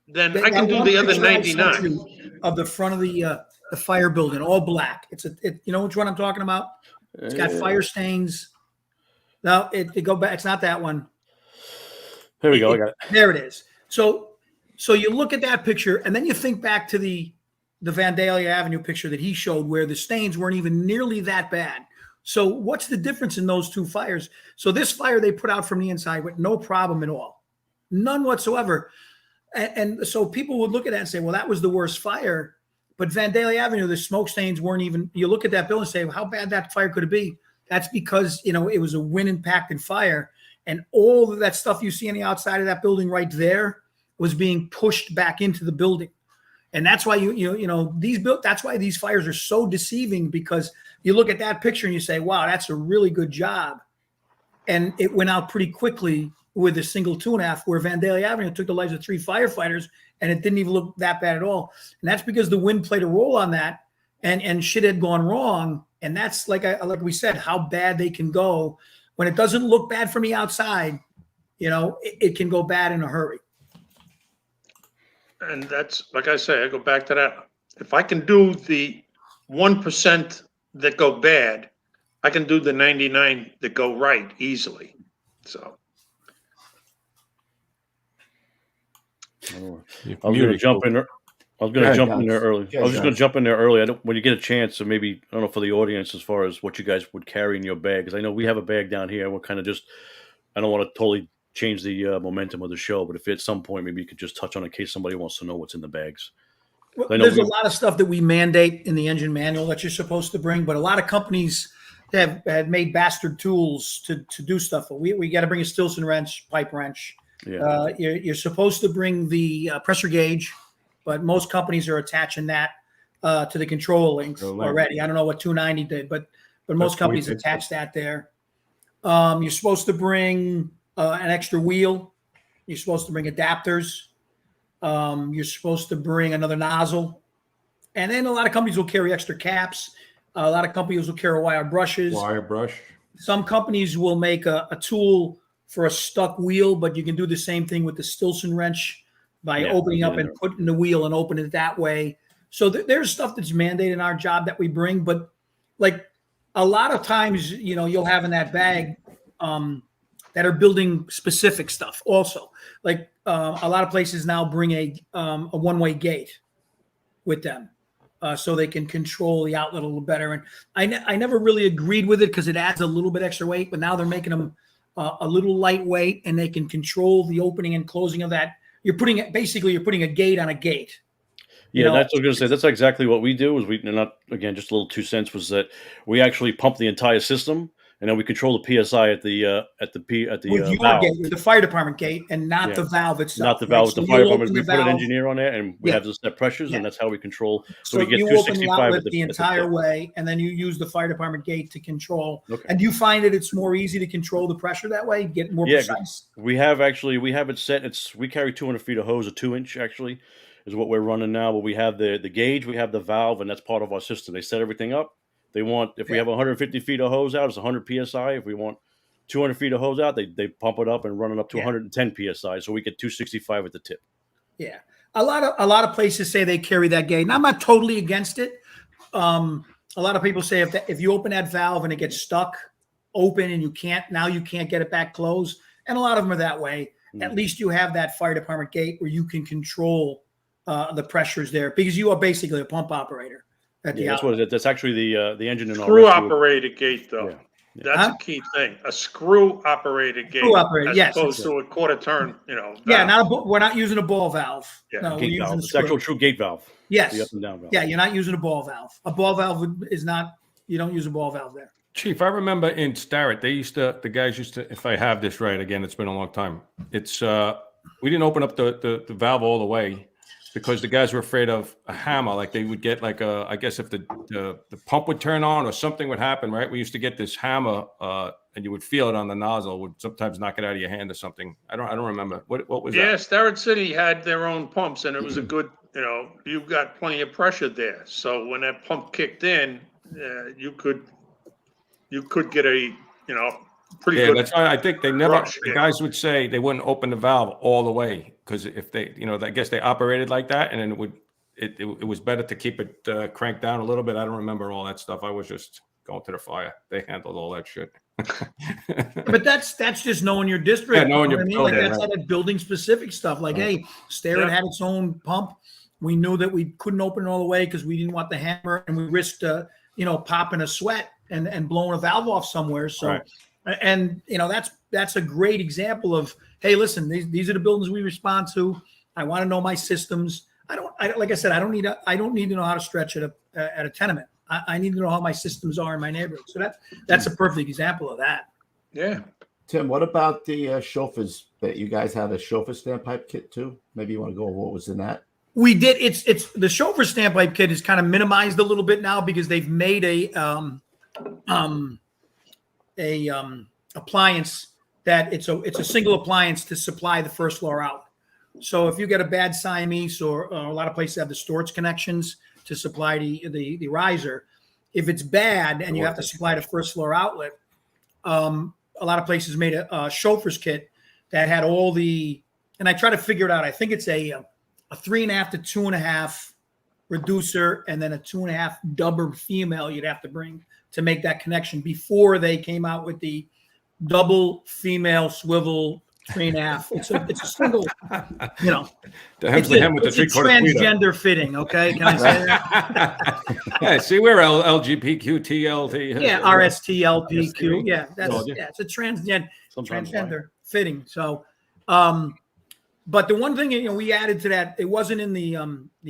Speaker 8: then I can do the other 99.
Speaker 7: Of the front of the fire building, all black. You know which one I'm talking about? It's got fire stains. No, it go back. It's not that one.
Speaker 4: Here we go. I got it.
Speaker 7: There it is. So you look at that picture, and then you think back to the Vandalia Avenue picture that he showed, where the stains weren't even nearly that bad. So what's the difference in those two fires? So this fire they put out from the inside with no problem at all, none whatsoever. And so people would look at that and say, well, that was the worst fire. But Vandalia Avenue, the smoke stains weren't even, you look at that building and say, well, how bad that fire could it be? That's because, it was a wind impacted fire. And all of that stuff you see on the outside of that building right there was being pushed back into the building. And that's why that's why these fires are so deceiving, because you look at that picture and you say, wow, that's a really good job. And it went out pretty quickly with a single 2.5, where Vandalia Avenue took the lives of 3 firefighters and it didn't even look that bad at all. And that's because the wind played a role on that, and shit had gone wrong. And that's like we said, how bad they can go when it doesn't look bad from the outside. It can go bad in a hurry.
Speaker 8: And that's, like I say, I go back to that. If I can do the 1% that go bad, I can do the 99 that go right easily. So.
Speaker 4: I was going to jump in there. I was going to jump in there early. I was just going to jump in there early. When you get a chance, so maybe, I don't know, for the audience, as far as what you guys would carry in your bag, because I know we have a bag down here. We're kind of just, I don't want to totally change the momentum of the show, but if at some point maybe you could just touch on it in case somebody wants to know what's in the bags.
Speaker 7: Well, there's a lot of stuff that we mandate in the engine manual that you're supposed to bring, but a lot of companies have made bastard tools to do stuff. But we got to bring a Stilson wrench, pipe wrench. Yeah. You're supposed to bring the pressure gauge, but most companies are attaching that to the control links already. I don't know what 290 did, but most companies attach that there. You're supposed to bring an extra wheel. You're supposed to bring adapters. You're supposed to bring another nozzle. And then a lot of companies will carry extra caps. A lot of companies will carry wire brushes.
Speaker 3: Wire brush.
Speaker 7: Some companies will make a tool for a stuck wheel, but you can do the same thing with the Stilson wrench by opening up and putting the wheel and open it that way. So there's stuff that's mandated in our job that we bring, but like a lot of times, you'll have in that bag that are building specific stuff also. Like a lot of places now bring a one-way gate with them so they can control the outlet a little better. And I never really agreed with it because it adds a little bit extra weight, but now they're making them a little lightweight, and they can control the opening and closing of that. You're putting a gate on a gate.
Speaker 4: Yeah, that's what I was going to say. That's exactly what we do. Just a little 2 cents, was that we actually pump the entire system, and then we control the PSI at the valve.
Speaker 7: Gate, with the fire department gate, and not the valve itself.
Speaker 4: Not the valve. So the fire department. We put an engineer on there, and we have the set pressures, and that's how we control. So we get 265
Speaker 7: the entire way, and then you use the fire department gate to control. Okay. And do you find it's more easy to control the pressure that way? Get more precise.
Speaker 4: We have it set. We carry 200 feet of hose, a 2-inch actually is what we're running now. But we have the gauge, we have the valve, and that's part of our system. They set everything up. They want, if we have 150 feet of hose out, it's 100 PSI. If we want 200 feet of hose out, they pump it up and run it up to 110 PSI. So we get 265 at the tip.
Speaker 7: Yeah. A lot of places say they carry that gauge. And I'm not totally against it. A lot of people say if you open that valve and it gets stuck open and you can't get it back closed. And a lot of them are that way. At least you have that fire department gate where you can control the pressures there, because you are basically a pump operator.
Speaker 4: That's what it is. That's actually the engine and
Speaker 8: screw operated gate, though. Yeah. That's a key thing. A screw operated gate, as opposed to a quarter turn. Valve.
Speaker 7: Yeah, we're not using a ball valve.
Speaker 4: Yeah, no, we're using it's actual true gate valve.
Speaker 7: Yes.
Speaker 4: The up and down valve.
Speaker 7: Yeah, you're not using a ball valve. A ball valve is not. You don't use a ball valve there.
Speaker 3: Chief, I remember in Starrett, the guys used to, if I have this right, again, it's been a long time. It's we didn't open up the valve all the way. because the guys were afraid of a hammer. Like they would get like I guess if the pump would turn on or something would happen, right? We used to get this hammer and you would feel it on the nozzle, would sometimes knock it out of your hand or something. I don't remember. What was that?
Speaker 8: Yeah, Starrett City had their own pumps, and it was a good, you got plenty of pressure there. So when that pump kicked in, you could get a, pretty good.
Speaker 3: That's why I think they never.
Speaker 8: rush,
Speaker 3: the guys would say they wouldn't open the valve all the way because if they, I guess they operated like that, and then it was better to keep it cranked down a little bit. I don't remember all that stuff. I was just going to the fire. They handled all that shit.
Speaker 7: But that's just knowing your district.
Speaker 3: Yeah, knowing your
Speaker 7: building,
Speaker 3: building,
Speaker 7: that's
Speaker 3: right.
Speaker 7: like building specific stuff. Like, hey, Starrett had its own pump. We knew that we couldn't open it all the way because we didn't want the hammer, and we risked, popping a sweat and blowing a valve off somewhere. So,
Speaker 3: Right.
Speaker 7: and that's a great example of, hey, listen, these are the buildings we respond to. I want to know my systems. Like I said, I don't need to know how to stretch at a tenement. I need to know how my systems are in my neighborhood. So that's a perfect example of that.
Speaker 8: Yeah.
Speaker 2: Tim, what about the chauffeurs? That you guys had a chauffeur standpipe kit too? Maybe you want to go over what was in that?
Speaker 7: We did. It's the Chauffeur standpipe kit is kind of minimized a little bit now because they've made a appliance that it's a single appliance to supply the first floor outlet. So if you get a bad Siamese or a lot of places have the storage connections to supply the riser, if it's bad and you have to supply the first floor outlet, a lot of places made a chauffeur's kit that had all the, and I try to figure it out. I think it's a 3.5 to 2.5 reducer and then a 2.5 dubber female you'd have to bring to make that connection before they came out with the double female swivel 3.5. It's a single, it's a transgender fitting. Okay, can I say that?
Speaker 3: Yeah, see, we're LGBTQ, TLT.
Speaker 7: Yeah, RSTLPQ. Yeah, it's a transgender fitting. So, but the one thing we added to that, it wasn't in the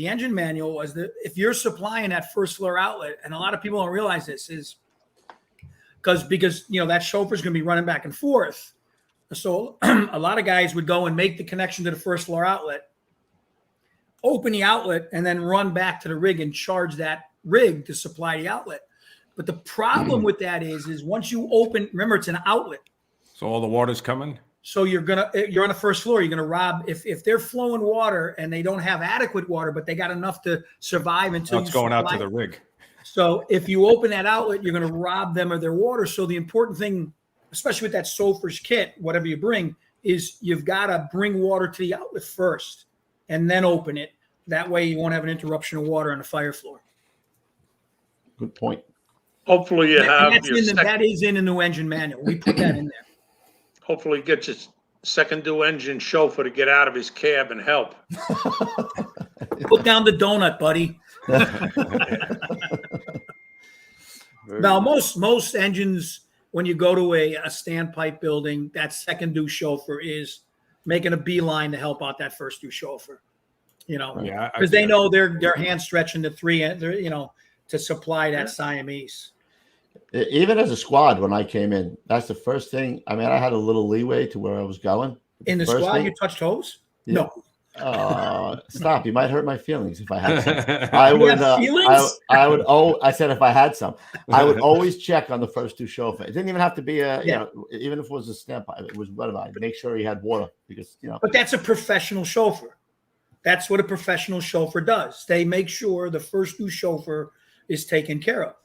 Speaker 7: engine manual, was that if you're supplying that first floor outlet, and a lot of people don't realize this, is because that chauffeur's going to be running back and forth. So a lot of guys would go and make the connection to the first floor outlet, open the outlet, and then run back to the rig and charge that rig to supply the outlet. But the problem with that is once you open, remember it's an outlet.
Speaker 3: So all the water's coming?
Speaker 7: So you're on the first floor, you're gonna rob if they're flowing water and they don't have adequate water, but they got enough to survive until
Speaker 3: it's going out to the rig.
Speaker 7: So if you open that outlet, you're gonna rob them of their water. So the important thing, especially with that chauffeur's kit, whatever you bring, is you've got to bring water to the outlet first and then open it. That way you won't have an interruption of water on the fire floor.
Speaker 2: Good point.
Speaker 8: Hopefully you have
Speaker 7: that is in the new engine manual. We put that in there.
Speaker 8: Hopefully get your second due engine chauffeur to get out of his cab and help.
Speaker 7: Put down the donut, buddy. Now, most engines, when you go to a standpipe building, that second due chauffeur is making a beeline to help out that first due chauffeur. Because they know they're hand stretching the three, to supply that Siamese.
Speaker 2: Even as a squad, when I came in, that's the first thing. I mean, I had a little leeway to where I was going.
Speaker 7: In the squad, you touched hose? Yeah. No.
Speaker 2: Stop! You might hurt my feelings if I had some. I would. I would. Oh, I said if I had some, I would always check on the first two chauffeur. It didn't even have to be even if it was a standpipe, it was whatever. I'd make sure he had water because
Speaker 7: But that's a professional chauffeur. That's what a professional chauffeur does. They make sure the first due chauffeur is taken care of.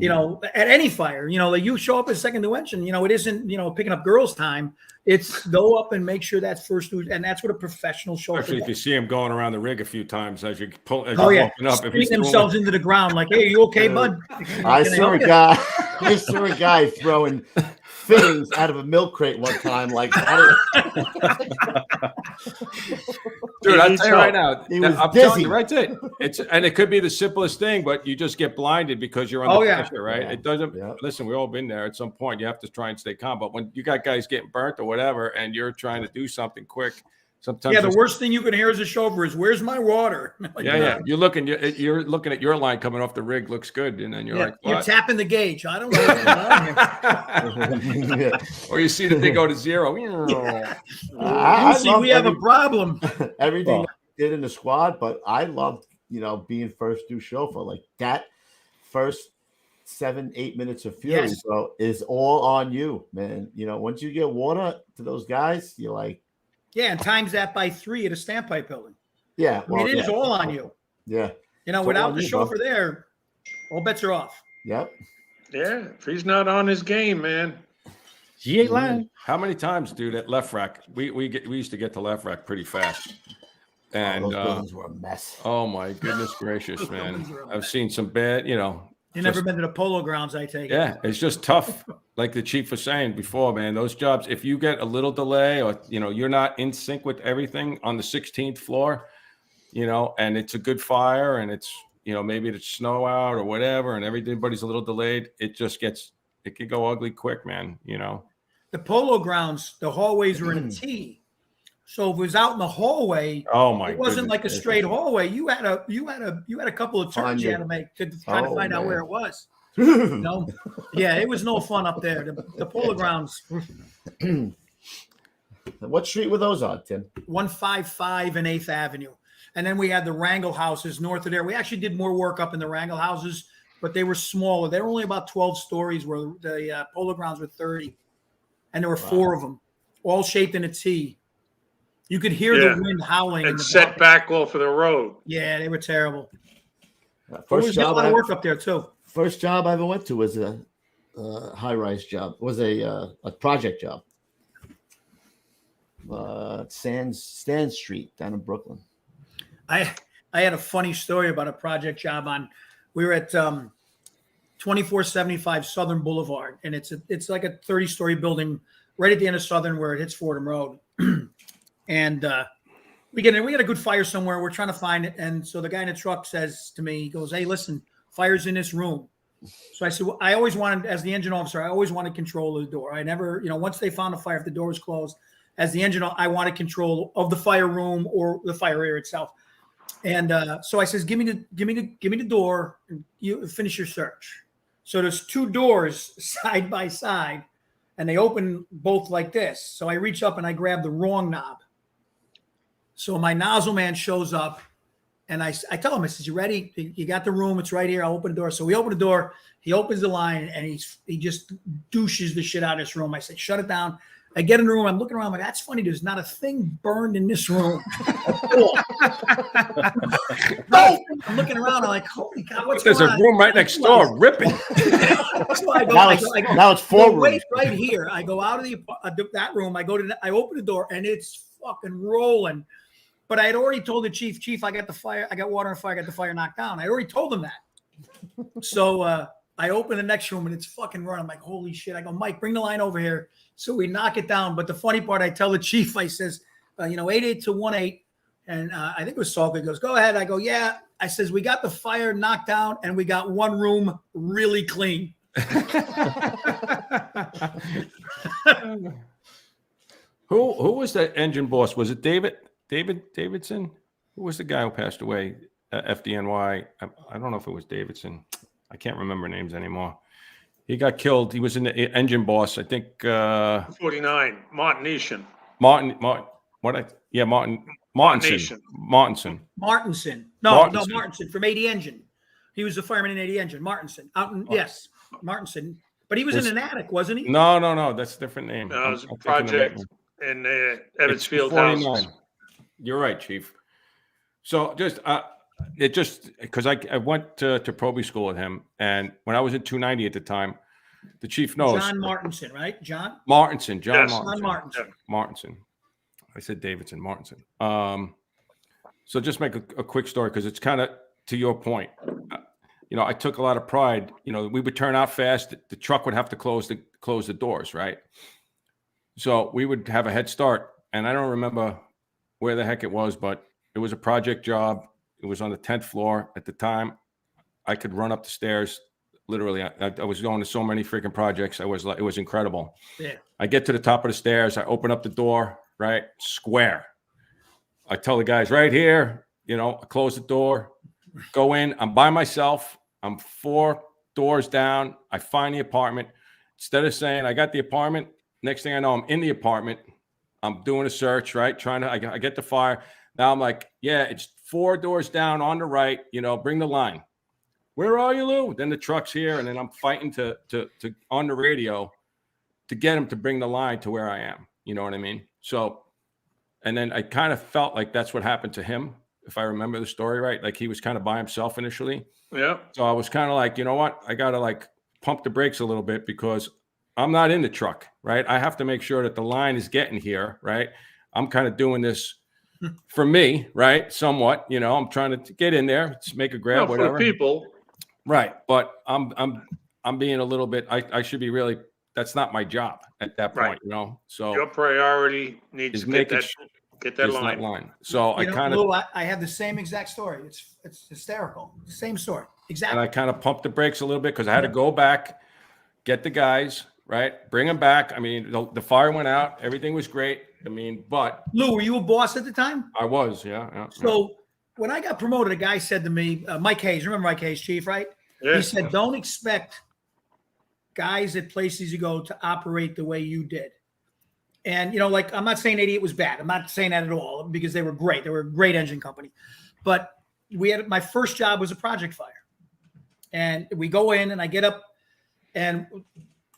Speaker 7: At any fire, you show up as second due engine, it isn't, picking up girls' time. It's go up and make sure that's first due, and that's what a professional chauffeur
Speaker 3: Actually,
Speaker 7: does.
Speaker 3: if you see him going around the rig a few times as you pull,
Speaker 7: walking up, spinning themselves into the ground, like, hey, are you okay, bud?
Speaker 2: I saw a guy throwing fittings out of a milk crate one time. Like,
Speaker 3: dude, I'll tell you right now,
Speaker 2: I'm telling you,
Speaker 3: right? And it could be the simplest thing, but you just get blinded because you're under pressure, right?
Speaker 2: Yeah.
Speaker 3: It doesn't. Yeah. Listen, we've all been there. At some point, you have to try and stay calm. But when you got guys getting burnt or whatever, and you're trying to do something quick, sometimes
Speaker 7: the worst thing you can hear as a chauffeur is, "Where's my water?"
Speaker 3: You're looking at your line coming off the rig, looks good, and then you're like, what?
Speaker 7: You're tapping the gauge. I don't know.
Speaker 3: Or you see the thing go to zero.
Speaker 7: We have a problem.
Speaker 2: Everything did in the squad, but I loved, being first through Chauffeur. Like that first 7-8 minutes of fury,
Speaker 7: Yes.
Speaker 2: bro, is all on you, man. Once you get water to those guys, you're like,
Speaker 7: Yeah, and times that by 3 at a Standpipe building.
Speaker 2: yeah.
Speaker 7: I mean, it is all on you.
Speaker 2: Yeah.
Speaker 7: Without the chauffeur there, all bets are off.
Speaker 2: Yep.
Speaker 8: Yeah, if he's not on his game, man.
Speaker 4: He ain't lying.
Speaker 3: How many times, dude, at left rack? We used to get to left rack pretty fast. And
Speaker 2: those buildings were a mess.
Speaker 3: Oh my goodness gracious, man! I've seen some bad,
Speaker 7: You never been to the polo grounds, I take it.
Speaker 3: Yeah, it's just tough. Like the chief was saying before, man, those jobs, if you get a little delay or, you're not in sync with everything on the 16th floor, and it's a good fire and it's, maybe it's snow out or whatever and everybody's a little delayed, it could go ugly quick, man,
Speaker 7: The polo grounds, the hallways were in a T. So if it was out in the hallway, it wasn't like a straight hallway. You had a couple of turns you had to make to kind of find out where it was. Yeah, it was no fun up there. The polo grounds.
Speaker 2: What street were those on, Tim?
Speaker 7: 155 and 8th Avenue. And then we had the Wrangle houses north of there. We actually did more work up in the Wrangle houses, but they were smaller. They were only about 12 stories, where the polo grounds were 30. And there were 4 of them, all shaped in a T. You could hear the wind howling.
Speaker 8: And set back off of the road.
Speaker 7: Yeah, they were terrible.
Speaker 2: First job,
Speaker 7: a lot of work up there too.
Speaker 2: First job I ever went to was a high-rise job. It was a project job. Stan Street down in Brooklyn.
Speaker 7: I had a funny story about a project job we were at 2475 Southern Boulevard, and it's like a 30-story building right at the end of Southern where it hits Fordham Road. And we get a good fire somewhere. We're trying to find it. And so the guy in the truck says to me, he goes, "Hey, listen, fire's in this room." So I said, well, I always wanted, as the engine officer, I always wanted control of the door. I never, once they found a fire, if the door was closed, as the engine, I wanted control of the fire room or the fire area itself. And so I says, give me the door and you finish your search. So there's 2 doors side by side and they open both like this. So I reach up and I grab the wrong knob. So my nozzle man shows up and I tell him, I says, "You ready? You got the room. It's right here. I'll open the door." So we open the door. He opens the line and he just douches the shit out of this room. I said, "Shut it down." I get in the room. I'm looking around. I'm like, "That's funny. There's not a thing burned in this room." I'm looking around. I'm like, "Holy God, what's going on?"
Speaker 3: There's a room right next door ripping.
Speaker 7: So I go,
Speaker 2: now it's 4 rooms.
Speaker 7: Wait, right here. I go out of that room. I open the door and it's fucking rolling. But I had already told the chief, I got water on fire, I got the fire knocked down. I already told him that. So I open the next room and it's fucking running. I'm like, holy shit. I go, "Mike, bring the line over here." So we knock it down. But the funny part, I tell the chief, I says, 88 to 18. And I think it was Salk. He goes, "Go ahead." I go, "Yeah." I says, "We got the fire knocked down and we got one room really clean."
Speaker 3: Who was that engine boss? Was it Davidson? Who was the guy who passed away at FDNY? I don't know if it was Davidson. I can't remember names anymore. He got killed. He was in the engine boss. I think
Speaker 8: 49, Martinson.
Speaker 3: Martinson.
Speaker 7: Martinson from 80 Engine. He was a fireman in 80 Engine. Martinson. Yes, Martinson. But he was in an attic, wasn't he?
Speaker 3: No. That's a different name.
Speaker 8: No, it was a project in Ebbets Field House.
Speaker 3: You're right, Chief. So just because I went to Proby school with him, and when I was at 290 at the time, the chief knows.
Speaker 7: John Martinson, right? John
Speaker 3: Martinson.
Speaker 7: Yes.
Speaker 3: Martinson. Martinson. I said Davidson. Martinson. So just make a quick story because it's kind of to your point. I took a lot of pride. We would turn out fast. The truck would have to close the doors, right? So we would have a head start, and I don't remember where the heck it was, but it was a project job. It was on the 10th floor at the time. I could run up the stairs. Literally, I was going to so many freaking projects. It was incredible.
Speaker 7: Yeah.
Speaker 3: I get to the top of the stairs. I open up the door, right? Square. I tell the guys right here, I close the door, go in. I'm by myself. I'm 4 doors down. I find the apartment. Instead of saying I got the apartment, next thing I know, I'm in the apartment. I'm doing a search, right? I get the fire. Now I'm like, yeah, it's 4 doors down on the right, bring the line. Where are you, Lou? Then the truck's here. And then I'm fighting to on the radio to get him to bring the line to where I am. You know what I mean? So, and then I kind of felt like that's what happened to him. If I remember the story right, like he was kind of by himself initially.
Speaker 8: Yeah.
Speaker 3: So I was kind of like, you know what? I got to like pump the brakes a little bit because I'm not in the truck, right? I have to make sure that the line is getting here, right? I'm kind of doing this for me, right? Somewhat, I'm trying to get in there, make a grab, whatever.
Speaker 8: For the people.
Speaker 3: Right. But I'm being a little bit, I should be really, that's not my job at that point, So
Speaker 8: your priority needs to get that
Speaker 3: line. So I kind of,
Speaker 7: Lou, I have the same exact story. It's hysterical. Same story. Exactly.
Speaker 3: And I kind of pumped the brakes a little bit because I had to go back, get the guys, right? Bring them back. I mean, the fire went out. Everything was great. I mean, but
Speaker 7: Lou, were you a boss at the time?
Speaker 3: I was, yeah.
Speaker 7: So when I got promoted, a guy said to me, Mike Hayes, remember Mike Hayes, chief, right?
Speaker 8: Yeah.
Speaker 7: He said, don't expect guys at places you go to operate the way you did. And, like, I'm not saying 88 was bad. I'm not saying that at all because they were great. They were a great engine company. But my first job was a project fire. And we go in and I get up and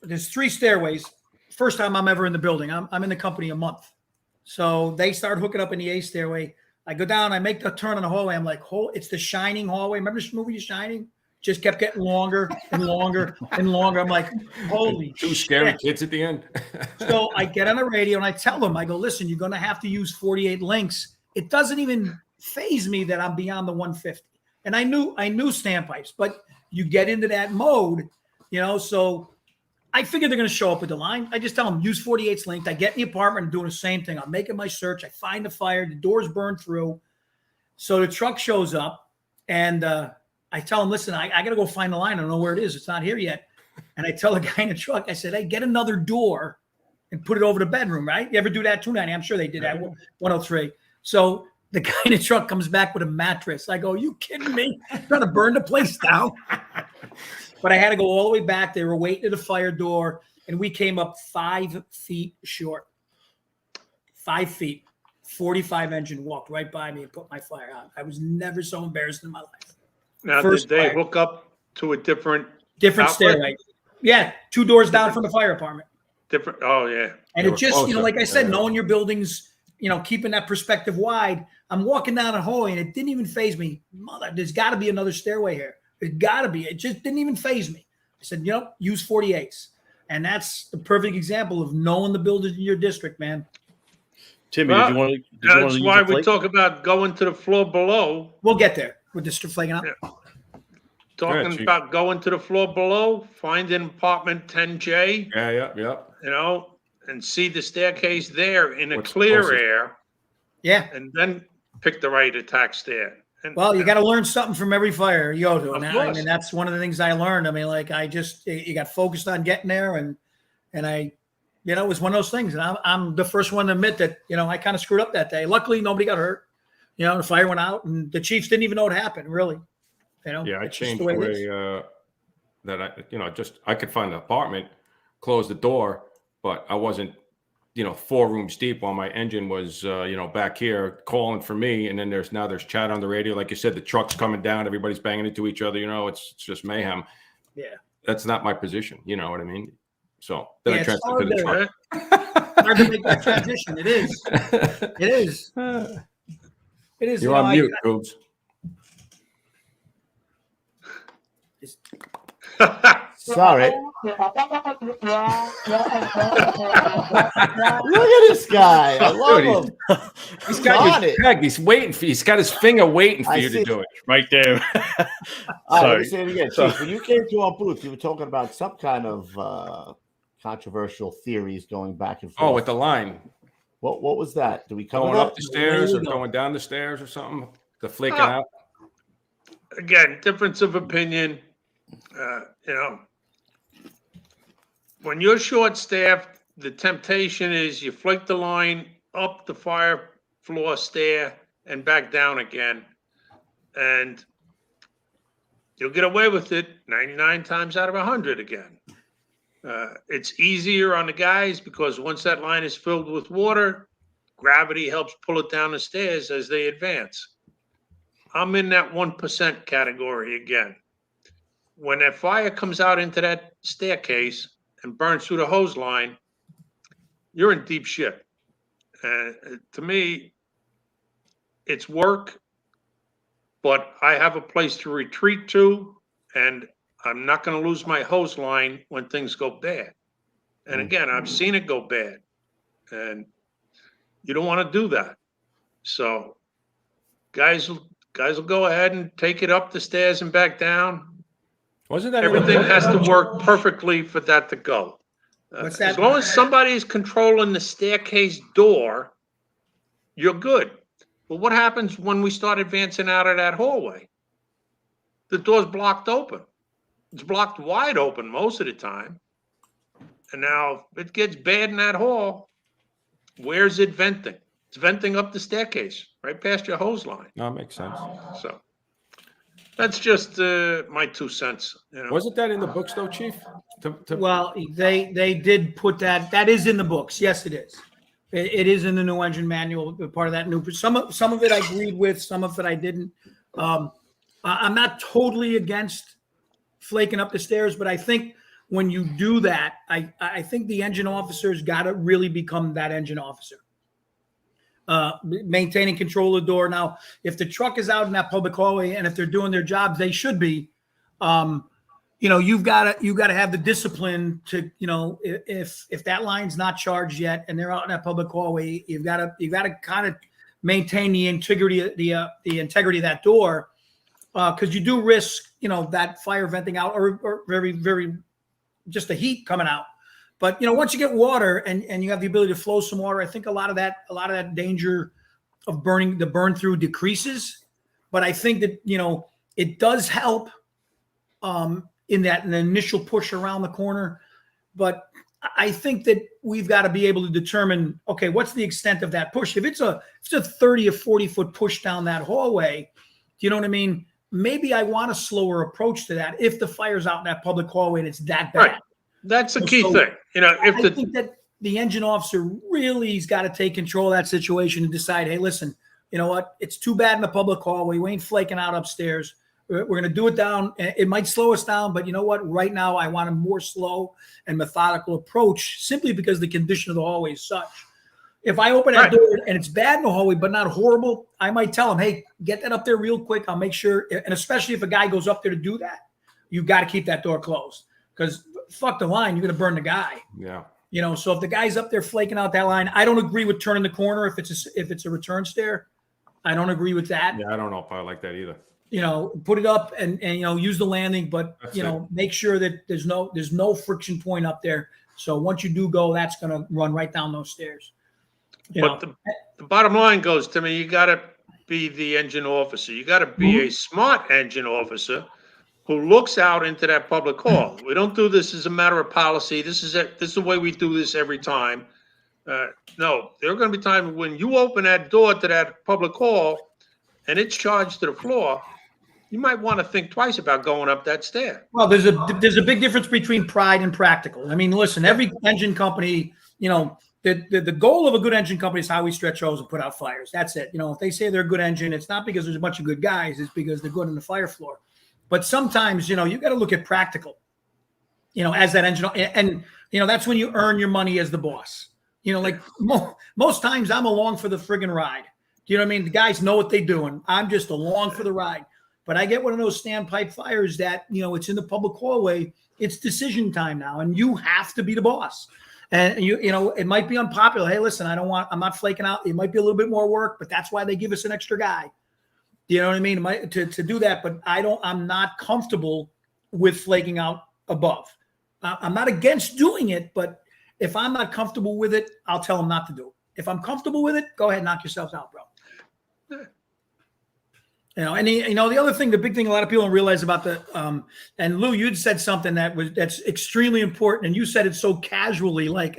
Speaker 7: there's 3 stairways. First time I'm ever in the building. I'm in the company a month. So they start hooking up in the A stairway. I go down, I make the turn on the hallway. I'm like, it's the Shining hallway. Remember this movie, Shining? Just kept getting longer and longer and longer. I'm like, holy
Speaker 3: Two scary kids at the end.
Speaker 7: So I get on the radio and I tell them, I go, listen, you're going to have to use 48 links. It doesn't even faze me that I'm beyond the 150. And I knew Standpipes, but you get into that mode, so I figured they're going to show up with the line. I just tell them, use 48's linked. I get in the apartment and doing the same thing. I'm making my search. I find the fire. The doors burn through. So the truck shows up and I tell him, listen, I got to go find the line. I don't know where it is. It's not here yet. And I tell the guy in the truck, I said, hey, get another door and put it over the bedroom, right? You ever do that, 290? I'm sure they did that, 103. So the guy in the truck comes back with a mattress. I go, you kidding me? I'm trying to burn the place down. But I had to go all the way back. They were waiting at the fire door, and we came up 5 feet short. 5 feet. 45 engine walked right by me and put my fire out. I was never so embarrassed in my life.
Speaker 8: Now, did they hook up to a different
Speaker 7: stairway? Yeah, 2 doors down from the fire department.
Speaker 8: Different. Oh, yeah.
Speaker 7: And it just, like I said, knowing your buildings, keeping that perspective wide. I'm walking down a hallway and it didn't even faze me. Mother, there's got to be another stairway here. There's got to be. It just didn't even faze me. I said, use 48s. And that's the perfect example of knowing the buildings in your district, man.
Speaker 4: Timmy, did you want to?
Speaker 8: That's why we talk about going to the floor below.
Speaker 7: We'll get there with the flaking out.
Speaker 8: Yeah. Talking about going to the floor below, finding apartment 10J.
Speaker 3: Yeah.
Speaker 8: And see the staircase there in a clear air.
Speaker 7: Yeah.
Speaker 8: And then pick the right attack stair. And,
Speaker 7: well, you got to learn something from every fire you go to. And that's one of the things I learned. I mean, like you got focused on getting there and I, it was one of those things. And I'm the first one to admit that, I kind of screwed up that day. Luckily, nobody got hurt. The fire went out and the chiefs didn't even know what happened, really.
Speaker 3: Yeah, I changed the way that I could find the apartment, close the door, but I wasn't, 4 rooms deep while my engine was, back here calling for me. And then there's chat on the radio. Like you said, the truck's coming down, everybody's banging into each other. It's just mayhem.
Speaker 7: Yeah.
Speaker 3: That's not my position. You know what I mean? So then I transferred to the truck.
Speaker 7: Hard to make that transition. It is. It is. It is.
Speaker 3: You're on mute, Coobs.
Speaker 2: Sorry. Look at this guy. I love him.
Speaker 3: He's got his peg. He's waiting for you. He's got his finger waiting for you to do it.
Speaker 4: Right there.
Speaker 2: All right, let me say it again. Chief, when you came to our booth, you were talking about some kind of controversial theories going back and forth.
Speaker 3: Oh, with the line.
Speaker 2: What was that? Do we come
Speaker 3: going up the stairs or going down the stairs or something? The flaking out?
Speaker 8: Again, difference of opinion. When you're short-staffed, the temptation is you flake the line up the fire floor stair and back down again. And you'll get away with it 99 times out of 100 again. It's easier on the guys because once that line is filled with water, gravity helps pull it down the stairs as they advance. I'm in that 1% category again. When that fire comes out into that staircase and burns through the hose line, you're in deep shit. To me, it's work, but I have a place to retreat to, and I'm not going to lose my hose line when things go bad. And again, I've seen it go bad, and you don't want to do that. So guys will go ahead and take it up the stairs and back down.
Speaker 3: Wasn't that
Speaker 8: Everything has to work perfectly for that to go.
Speaker 7: What's that?
Speaker 8: As long as somebody is controlling the staircase door, you're good. But what happens when we start advancing out of that hallway? The door's blocked open. It's blocked wide open most of the time. And now if it gets bad in that hall, where's it venting? It's venting up the staircase, right past your hose line.
Speaker 3: No, it makes sense.
Speaker 8: So that's just my 2 cents. You know?
Speaker 3: Wasn't that in the books though, Chief?
Speaker 7: Well, they did put that. That is in the books. Yes, it is. It is in the new engine manual. Part of that new. Some of it I agreed with. Some of it I didn't. I'm not totally against flaking up the stairs, but I think when you do that, I think the engine officer's got to really become that engine officer. Maintaining control of the door. Now, if the truck is out in that public hallway and if they're doing their jobs, they should be. You've got to have the discipline to, if that line's not charged yet and they're out in that public hallway, you've got to kind of maintain the integrity of that door, because you do risk, that fire venting out or very, very just the heat coming out. But once you get water and you have the ability to flow some water, I think a lot of that danger of the burn through decreases. But I think that it does help in the initial push around the corner. But I think that we've got to be able to determine, okay, what's the extent of that push? If it's a 30 or 40 foot push down that hallway, do you know what I mean? Maybe I want a slower approach to that if the fire's out in that public hallway and it's that bad.
Speaker 8: Right. That's the key thing.
Speaker 7: I think that the engine officer really's got to take control of that situation and decide, hey, listen, you know what? It's too bad in the public hallway. We ain't flaking out upstairs. We're going to do it down. It might slow us down, but you know what? Right now, I want a more slow and methodical approach simply because the condition of the hallway is such. If I open that door and it's bad in the hallway, but not horrible, I might tell him, hey, get that up there real quick. I'll make sure. And especially if a guy goes up there to do that, you've got to keep that door closed because fuck the line. You're going to burn the guy.
Speaker 3: Yeah.
Speaker 7: So if the guy's up there flaking out that line, I don't agree with turning the corner if it's a return stair. I don't agree with that.
Speaker 3: Yeah, I don't know if I like that either.
Speaker 7: Put it up and use the landing, but make sure that there's no friction point up there. So once you do go, that's going to run right down those stairs.
Speaker 8: But the bottom line goes to me, you got to be the engine officer. You got to be a smart engine officer who looks out into that public hall. We don't do this as a matter of policy. This is the way we do this every time. No, there are going to be times when you open that door to that public hall and it's charged to the floor, you might want to think twice about going up that stair.
Speaker 7: Well, there's a big difference between pride and practical. I mean, listen, every engine company, the goal of a good engine company is how we stretch hose and put out fires. That's it. If they say they're a good engine, it's not because there's a bunch of good guys. It's because they're good on the fire floor. But sometimes, you got to look at practical, as that engine. And that's when you earn your money as the boss. Like most times I'm along for the friggin' ride. Do you know what I mean? The guys know what they're doing. I'm just along for the ride. But I get one of those standpipe fires that, it's in the public hallway. It's decision time now, and you have to be the boss. And it might be unpopular. Hey, listen, I'm not flaking out. It might be a little bit more work, but that's why they give us an extra guy. You know what I mean? To do that, but I'm not comfortable with flaking out above. I'm not against doing it, but if I'm not comfortable with it, I'll tell them not to do it. If I'm comfortable with it, go ahead, knock yourselves out, bro. The other thing, the big thing a lot of people don't realize about and Lou, you'd said something that's extremely important, and you said it so casually, like,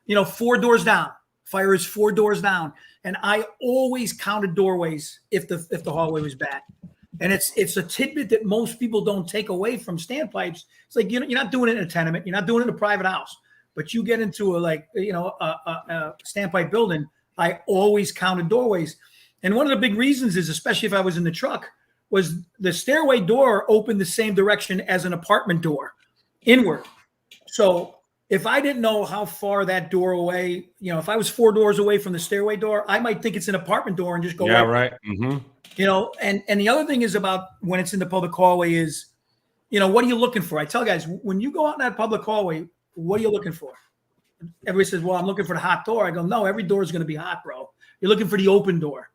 Speaker 7: 4 doors down. Fire is 4 doors down. And I always counted doorways if the hallway was bad. And it's a tidbit that most people don't take away from standpipes. It's like, you're not doing it in a tenement. You're not doing it in a private house. But you get into a standpipe building, I always counted doorways. And one of the big reasons is, especially if I was in the truck, was the stairway door opened the same direction as an apartment door, inward. So if I didn't know how far that door away, if I was 4 doors away from the stairway door, I might think it's an apartment door and just go.
Speaker 3: Yeah, right. Mm-hmm.
Speaker 7: And the other thing is about when it's in the public hallway is, what are you looking for? I tell guys, when you go out in that public hallway, what are you looking for? Everybody says, well, I'm looking for the hot door. I go, no, every door is going to be hot, bro. You're looking for the open door.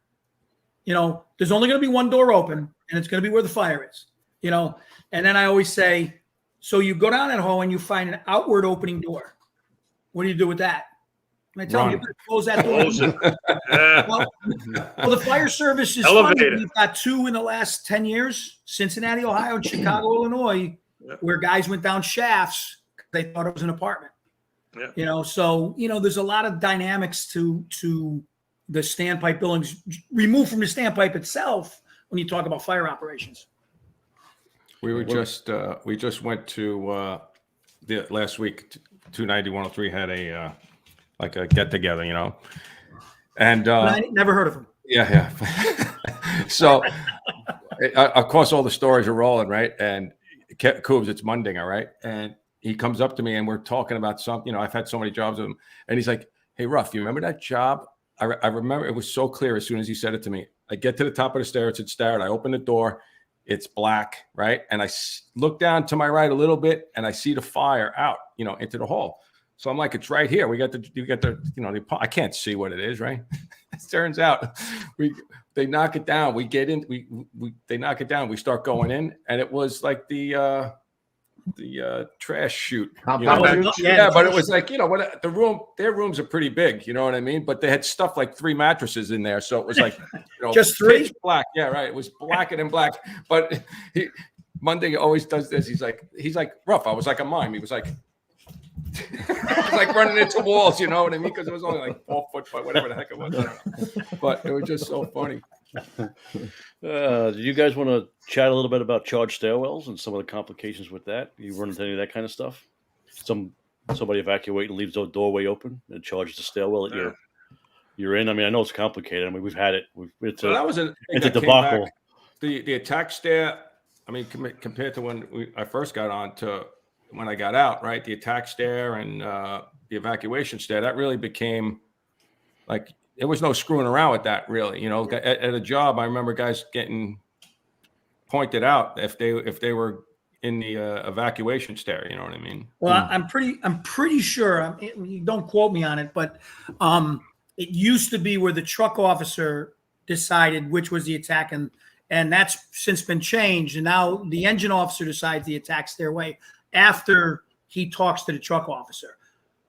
Speaker 7: There's only going to be one door open, and it's going to be where the fire is, and then I always say, so you go down that hall and you find an outward opening door. What do you do with that? And I tell them, you better close that door.
Speaker 8: Close it. Yeah.
Speaker 7: Well, the fire service is funny. We've got 2 in the last 10 years, Cincinnati, Ohio, and Chicago, Illinois, where guys went down shafts because they thought it was an apartment.
Speaker 8: Yeah.
Speaker 7: So, there's a lot of dynamics to the standpipe buildings removed from the standpipe itself when you talk about fire operations.
Speaker 3: We just went to the last week. 290-103 had a like a get together, and
Speaker 7: I never heard of them.
Speaker 3: Yeah. So, of course, all the stories are rolling, right? And Coobs, it's Mundinger, right? And he comes up to me and we're talking about something. I've had so many jobs with him, and he's like, "Hey, Ruff, you remember that job?" I remember it was so clear as soon as he said it to me. I get to the top of the stairs, it's Starrett. I open the door, it's black, right? And I look down to my right a little bit, and I see the fire out, into the hall. So I'm like, it's right here. I can't see what it is, right? It turns out they knock it down. We get in, they knock it down. We start going in, and it was like the trash chute. Yeah, but it was like, their rooms are pretty big, you know what I mean? But they had stuff like 3 mattresses in there. So it was like,
Speaker 7: just 3
Speaker 3: black. Yeah, right. It was blacker than black. But Monday always does this. He's like, Ruff. I was like a mime. He was like, I was like running into walls, you know what I mean? Because it was only like 4 foot by whatever the heck it was. I don't know. But it was just so funny.
Speaker 4: Do you guys want to chat a little bit about charged stairwells and some of the complications with that? You run into any of that kind of stuff? Somebody evacuate and leaves the doorway open and charges the stairwell that you're in. I mean, I know it's complicated. I mean, we've had it.
Speaker 3: That was a
Speaker 4: debacle.
Speaker 3: The attack stair. I mean, compared to when I first got on to when I got out, right? The attack stair and the evacuation stair, that really became like, there was no screwing around with that, really. At a job, I remember guys getting pointed out if they were in the evacuation stair. You know what I mean?
Speaker 7: Well, I'm pretty sure. You don't quote me on it, but it used to be where the truck officer decided which was the attack, and that's since been changed. And now the engine officer decides the attack stairway after he talks to the truck officer.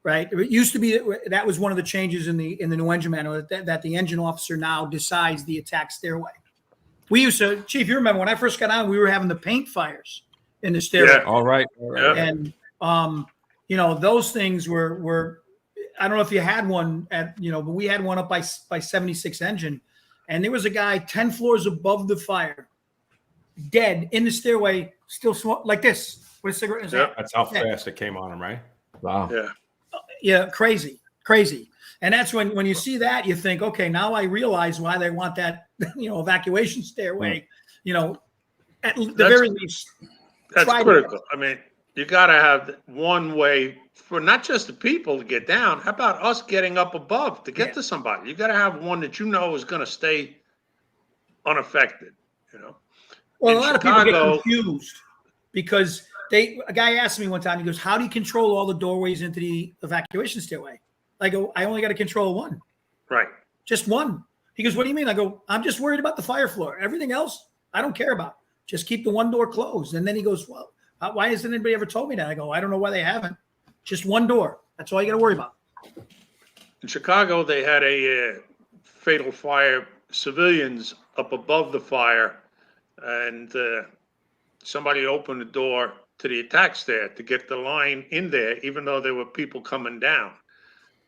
Speaker 7: Right. It used to be that was one of the changes in the new engine manual that the engine officer now decides the attack stairway. We used to, Chief, you remember when I first got on, we were having the paint fires in the stairway.
Speaker 3: Yeah. All right.
Speaker 7: And those things were I don't know if you had one but we had one up by 76 engine, and there was a guy 10 floors above the fire, dead in the stairway, still like this with a cigarette in his hand.
Speaker 3: That's how fast it came on him, right?
Speaker 2: Wow.
Speaker 8: Yeah.
Speaker 7: Yeah, crazy. And that's when you see that, you think, okay, now I realize why they want that, evacuation stairway, at the very least.
Speaker 8: That's critical. I mean, you got to have one way for not just the people to get down. How about us getting up above to get to somebody? You got to have one that is going to stay unaffected,
Speaker 7: Well, a lot of people get confused because a guy asked me one time, he goes, how do you control all the doorways into the evacuation stairway? I go, I only got to control one.
Speaker 8: Right.
Speaker 7: Just one. He goes, what do you mean? I go, I'm just worried about the fire floor. Everything else, I don't care about. Just keep the one door closed. And then he goes, well, why hasn't anybody ever told me that? I go, I don't know why they haven't. Just one door. That's all you got to worry about.
Speaker 8: In Chicago, they had a fatal fire, civilians up above the fire, and somebody opened the door to the attack stair to get the line in there, even though there were people coming down.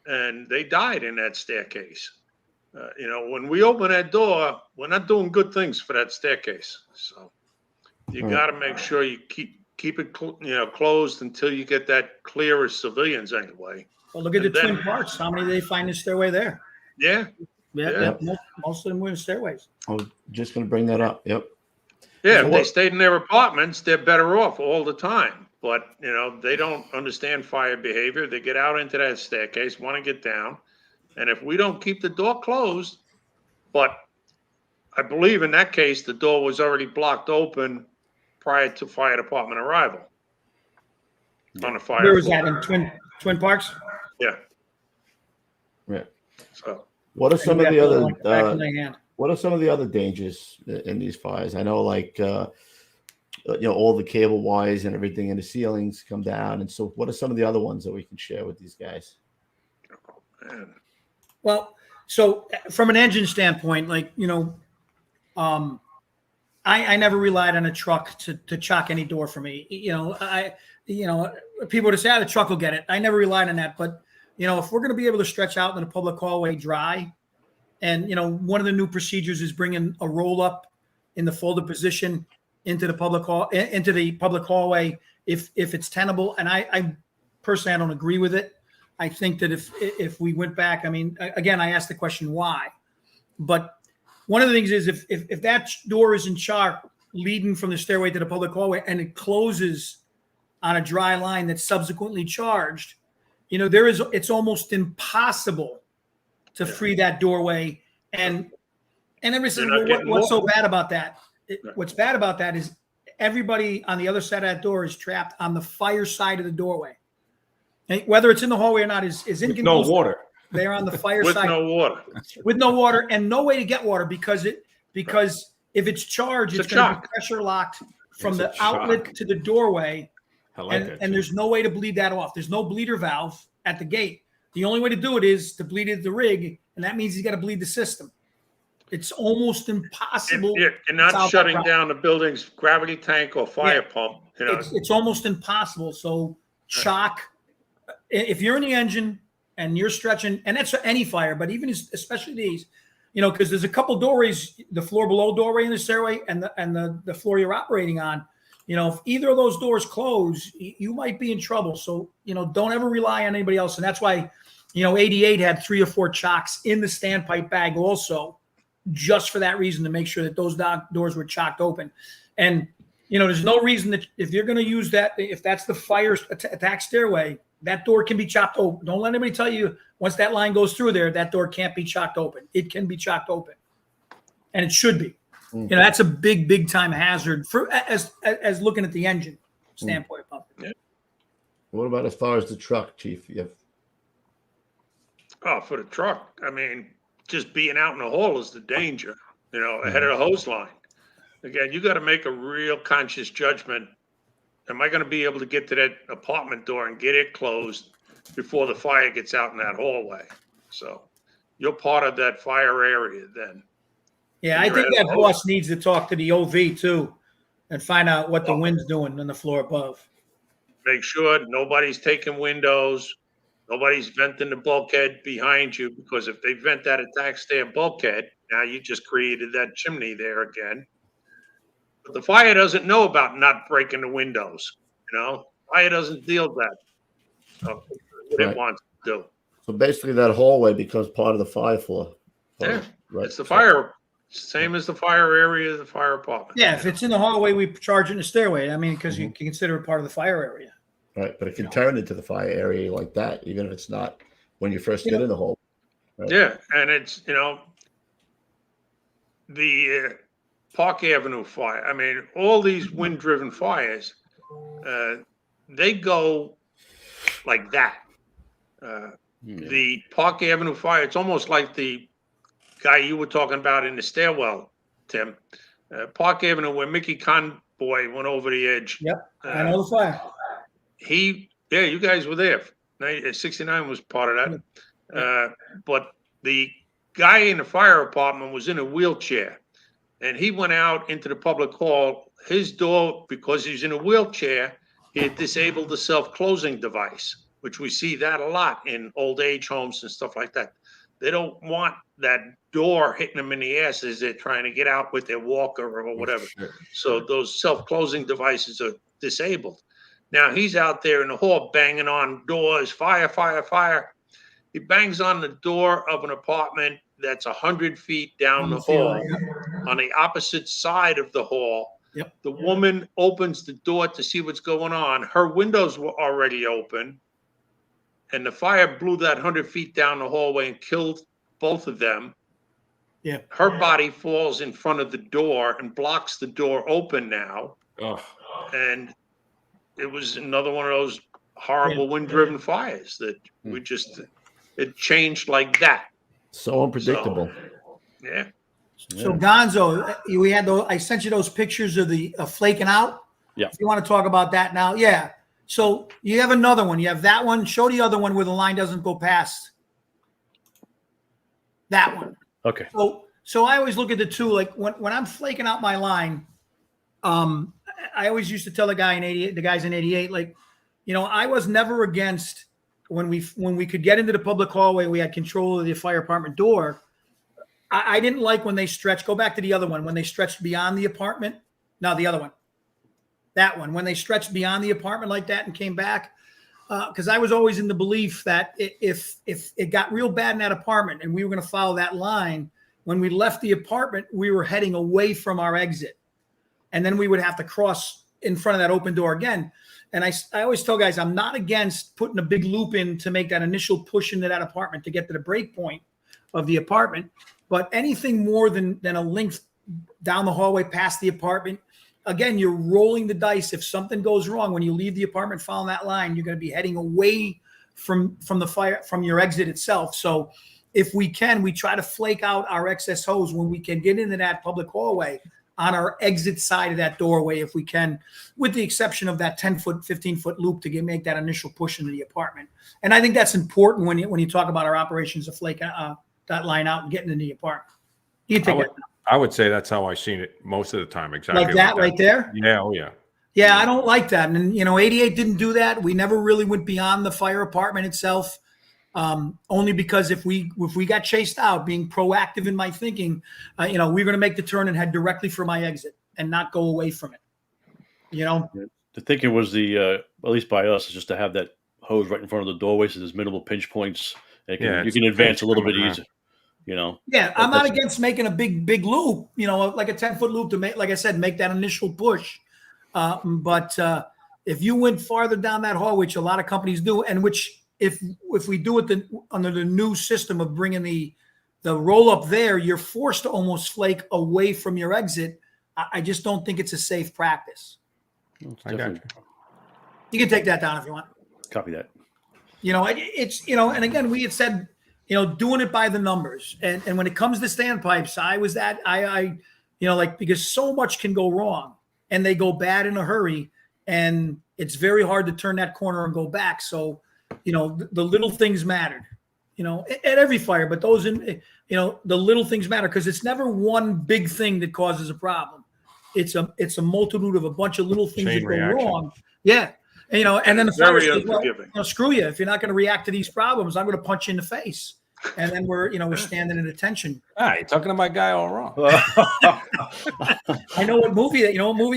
Speaker 8: And they died in that staircase. When we open that door, we're not doing good things for that staircase. So you got to make sure you keep it closed until you get that clear as civilians anyway.
Speaker 7: Well, look at the Twin Parks. How many did they find in the stairway there?
Speaker 8: Yeah.
Speaker 7: Yeah. Most of them were in stairways.
Speaker 2: I was just going to bring that up. Yep.
Speaker 8: Yeah,
Speaker 2: So
Speaker 8: if they stayed in their apartments, they're better off all the time. But, they don't understand fire behavior. They get out into that staircase, want to get down. And if we don't keep the door closed, but I believe in that case, the door was already blocked open prior to fire department arrival on the fire
Speaker 7: Where is
Speaker 8: floor.
Speaker 7: that, in Twin Parks?
Speaker 8: Yeah.
Speaker 2: Yeah.
Speaker 8: So
Speaker 2: What are some of the other
Speaker 7: back in my hand.
Speaker 2: what are some of the other dangers in these fires? I know, like all the cable wires and everything in the ceilings come down, and so what are some of the other ones that we can share with these guys?
Speaker 8: man.
Speaker 7: Well, so from an engine standpoint, I never relied on a truck to chock any door for me. People would say, the truck will get it. I never relied on that. But, if we're going to be able to stretch out in the public hallway dry, and, one of the new procedures is bringing a roll up in the folded position into the public hallway if it's tenable. And I personally, I don't agree with it. I think that if we went back, again, I asked the question why, but one of the things is if that door is in chark leading from the stairway to the public hallway and it closes on a dry line that's subsequently charged, it's almost impossible to free that doorway. And everybody says, well, what's so bad about that? What's bad about that is everybody on the other side of that door is trapped on the fire side of the doorway. And whether it's in the hallway or not is inconceivable.
Speaker 3: No water.
Speaker 7: They're on the fire
Speaker 8: With
Speaker 7: side. With no water and no way to get water because if it's charged, it's going to be pressure locked from the outlet to the doorway. And there's no way to bleed that off. There's no bleeder valve at the gate. The only way to do it is to bleed at the rig, and that means he's got to bleed the system. It's almost impossible.
Speaker 8: You're not shutting down the building's gravity tank or fire pump.
Speaker 7: It's almost impossible. So shock. If you're in the engine and you're stretching, and that's any fire, but especially these, because there's a couple doorways, the floor below doorway in the stairway and the floor you're operating on. If either of those doors close, you might be in trouble. So, don't ever rely on anybody else. And that's why, 88 had 3 or 4 chocks in the standpipe bag also, just for that reason, to make sure that those doors were chocked open. And, there's no reason that if you're going to use that, if that's the fire attack stairway, that door can be chopped open. Don't let anybody tell you once that line goes through there, that door can't be chocked open. It can be chocked open, and it should be.
Speaker 2: Mm-hmm.
Speaker 7: That's a big time hazard for as looking at the engine standpoint.
Speaker 2: Yeah. What about as far as the truck, Chief?
Speaker 8: For the truck, just being out in the hall is the danger. Ahead of the hose line. Again, you got to make a real conscious judgment. Am I going to be able to get to that apartment door and get it closed before the fire gets out in that hallway? So you're part of that fire area then.
Speaker 7: Yeah, I think that boss needs to talk to the OV too and find out what the wind's doing on the floor above.
Speaker 8: Make sure nobody's taking windows, nobody's venting the bulkhead behind you, because if they vent that attack stair bulkhead, now you just created that chimney there again. But the fire doesn't know about not breaking the windows. Fire doesn't deal with that. So what it wants to do.
Speaker 2: So basically, that hallway becomes part of the fire floor.
Speaker 8: Yeah,
Speaker 2: right.
Speaker 8: It's the fire, same as the fire area of the fire apartment.
Speaker 7: Yeah, if it's in the hallway, we charge it in the stairway. Because you can consider it part of the fire area.
Speaker 2: Right, but it can turn into the fire area like that, even if it's not when you first get in the hole. Right?
Speaker 8: Yeah, and it's the Park Avenue fire. All these wind-driven fires, they go like that. The Park Avenue fire, it's almost like the guy you were talking about in the stairwell, Tim. Park Avenue, where Mickey Conboy went over the edge.
Speaker 7: Yep, I know the fire.
Speaker 8: You guys were there. 69 was part of that. But the guy in the fire apartment was in a wheelchair. And he went out into the public hall. His door, because he's in a wheelchair, he had disabled the self-closing device, which we see that a lot in old age homes and stuff like that. They don't want that door hitting them in the ass as they're trying to get out with their walker or whatever. Sure. So those self-closing devices are disabled. Now he's out there in the hall banging on doors, fire, fire, fire. He bangs on the door of an apartment that's 100 feet down the hall. On the opposite side of the hall, the woman opens the door to see what's going on. Her windows were already open, and the fire blew that 100 feet down the hallway and killed both of them.
Speaker 7: Yeah.
Speaker 8: Her body falls in front of the door and blocks the door open now.
Speaker 3: Oh.
Speaker 8: And it was another one of those horrible wind-driven fires that it changed like that.
Speaker 2: So unpredictable.
Speaker 8: Yeah.
Speaker 7: So Gonzo, we had those. I sent you those pictures of the flaking out.
Speaker 4: Yeah.
Speaker 7: If you want to talk about that now, yeah. So you have another one. You have that one. Show the other one where the line doesn't go past. That one.
Speaker 4: Okay.
Speaker 7: So I always look at the two. Like when I'm flaking out my line, I always used to tell the guys in 88, like, I was never against when we could get into the public hallway, we had control of the fire department door. I didn't like when they stretched. Go back to the other one when they stretched beyond the apartment. No, the other one. That one when they stretched beyond the apartment like that and came back. Because I was always in the belief that if it got real bad in that apartment and we were going to follow that line, when we left the apartment, we were heading away from our exit. And then we would have to cross in front of that open door again. And I always tell guys, I'm not against putting a big loop in to make that initial push into that apartment to get to the break point of the apartment. But anything more than a length down the hallway past the apartment, again, you're rolling the dice. If something goes wrong when you leave the apartment following that line, you're going to be heading away from the fire, from your exit itself. So if we can, we try to flake out our excess hose when we can get into that public hallway on our exit side of that doorway, if we can, with the exception of that 10-foot, 15-foot loop to make that initial push into the apartment. And I think that's important when you talk about our operations of flake that line out and getting into the apartment. You take it.
Speaker 3: I would say that's how I've seen it most of the time. Exactly
Speaker 7: like that right there.
Speaker 3: Yeah. Oh yeah.
Speaker 7: Yeah, I don't like that. And 88 didn't do that. We never really went beyond the fire apartment itself. Only because if we got chased out, being proactive in my thinking, we're going to make the turn and head directly for my exit and not go away from it.
Speaker 4: The thinking was at least by us, is just to have that hose right in front of the doorway, so there's minimal pinch points. You can advance a little bit easier.
Speaker 7: Yeah, I'm not against making a big loop. Like a 10-foot loop to make, like I said, make that initial push. But if you went farther down that hall, which a lot of companies do, and which if we do it under the new system of bringing the roll up there, you're forced to almost flake away from your exit. I just don't think it's a safe practice.
Speaker 3: I got you.
Speaker 7: You can take that down if you want.
Speaker 4: Copy that.
Speaker 7: It's and again, we had said, doing it by the numbers. And when it comes to standpipes, because so much can go wrong and they go bad in a hurry, and it's very hard to turn that corner and go back. So, the little things mattered, at every fire, but those the little things matter because it's never one big thing that causes a problem. It's a multitude of a bunch of little things that go wrong. Yeah. And then the fire says, well, screw you. If you're not going to react to these problems, I'm going to punch you in the face. And then we're standing at attention.
Speaker 3: You're talking to my guy all wrong.
Speaker 7: I know what movie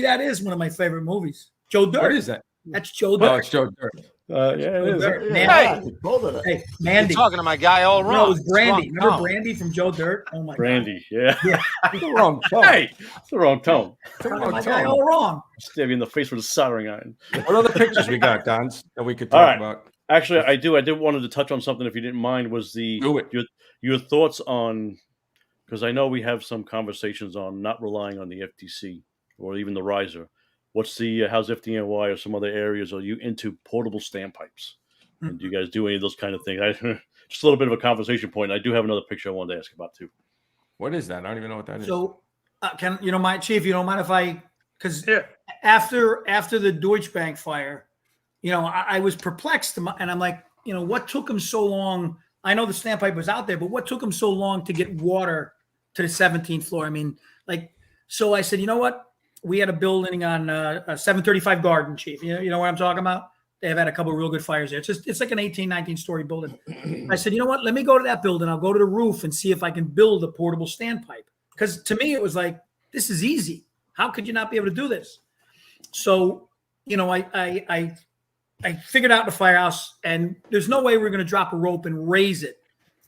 Speaker 7: that is. One of my favorite movies. Joe Dirt.
Speaker 3: What is that?
Speaker 7: That's Joe Dirt.
Speaker 3: Oh, it's Joe Dirt.
Speaker 4: Yeah, it is.
Speaker 7: Hey, Mandy.
Speaker 5: You're talking to my guy all wrong.
Speaker 7: No, it was Brandy. Remember Brandy from Joe Dirt? Oh my
Speaker 4: Brandy,
Speaker 7: God.
Speaker 4: Yeah.
Speaker 3: It's the wrong tone.
Speaker 4: Hey, it's the wrong tone.
Speaker 7: My guy all wrong.
Speaker 4: Stab you in the face with a soldering iron.
Speaker 3: What other pictures we got, Dons, that we could talk about?
Speaker 4: Actually, I did wanted to touch on something, if you didn't mind, was your thoughts on, because I know we have some conversations on not relying on the FTC or even the riser. How's FDNY or some other areas? Are you into portable standpipes? And do you guys do any of those kind of things? Just a little bit of a conversation point. I do have another picture I wanted to ask about too.
Speaker 3: What is that? I don't even know what that is.
Speaker 7: So, my chief, you don't mind if because after the Deutsche Bank fire, I was perplexed, and I'm like, what took them so long? I know the standpipe was out there, but what took them so long to get water to the 17th floor? I mean, so I said, you know what? We had a building on 735 Garden, Chief. You know what I'm talking about? They've had a couple of real good fires there. It's like an 18, 19-story building. I said, you know what? Let me go to that building. I'll go to the roof and see if I can build a portable standpipe. Because to me, it was like, this is easy. How could you not be able to do this? So, I I figured out the firehouse, and there's no way we're going to drop a rope and raise it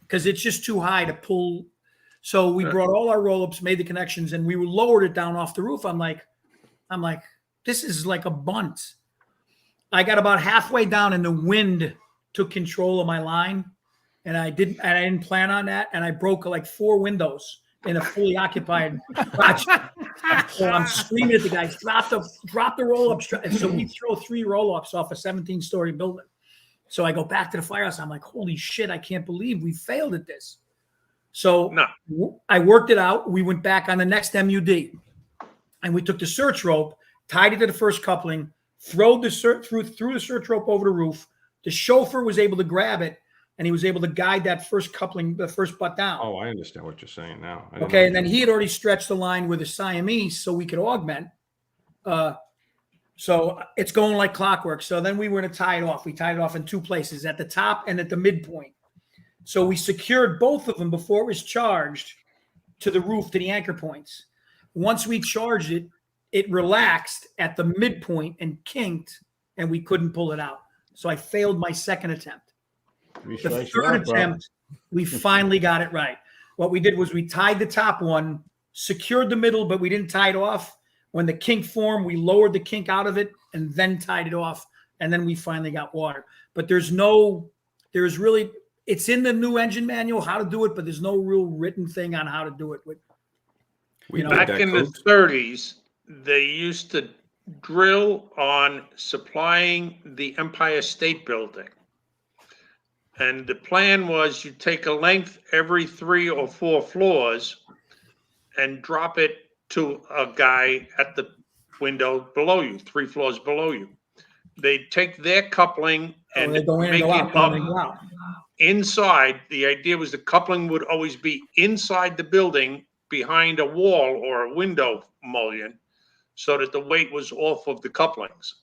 Speaker 7: because it's just too high to pull. So we brought all our roll-ups, made the connections, and we lowered it down off the roof. I'm like, this is like a bunt. I got about halfway down, and the wind took control of my line, and I didn't plan on that, and I broke like 4 windows in a fully occupied garage. So I'm screaming at the guys, drop the roll-ups. And so we throw 3 roll-ups off a 17-story building. So I go back to the firehouse. I'm like, holy shit, I can't believe we failed at this. So I worked it out. We went back on the next MUD, and we took the search rope, tied it to the first coupling, threw the search rope over the roof. The chauffeur was able to grab it, and he was able to guide that first coupling, the first butt down.
Speaker 3: Oh, I understand what you're saying now.
Speaker 7: Okay, and then he had already stretched the line with a Siamese so we could augment. So it's going like clockwork. So then we were going to tie it off. We tied it off in 2 places, at the top and at the midpoint. So we secured both of them before it was charged to the roof, to the anchor points. Once we charged it, it relaxed at the midpoint and kinked, and we couldn't pull it out. So I failed my second attempt. The third attempt, we finally got it right. What we did was we tied the top one, secured the middle, but we didn't tie it off. When the kink formed, we lowered the kink out of it and then tied it off, and then we finally got water. But it's in the new engine manual how to do it, but there's no real written thing on how to do it.
Speaker 8: Back in the 30s, they used to drill on supplying the Empire State Building. And the plan was you take a length every 3 or 4 floors and drop it to a guy at the window below you, 3 floors below you. They take their coupling and make it up inside. The idea was the coupling would always be inside the building behind a wall or a window mullion so that the weight was off of the couplings.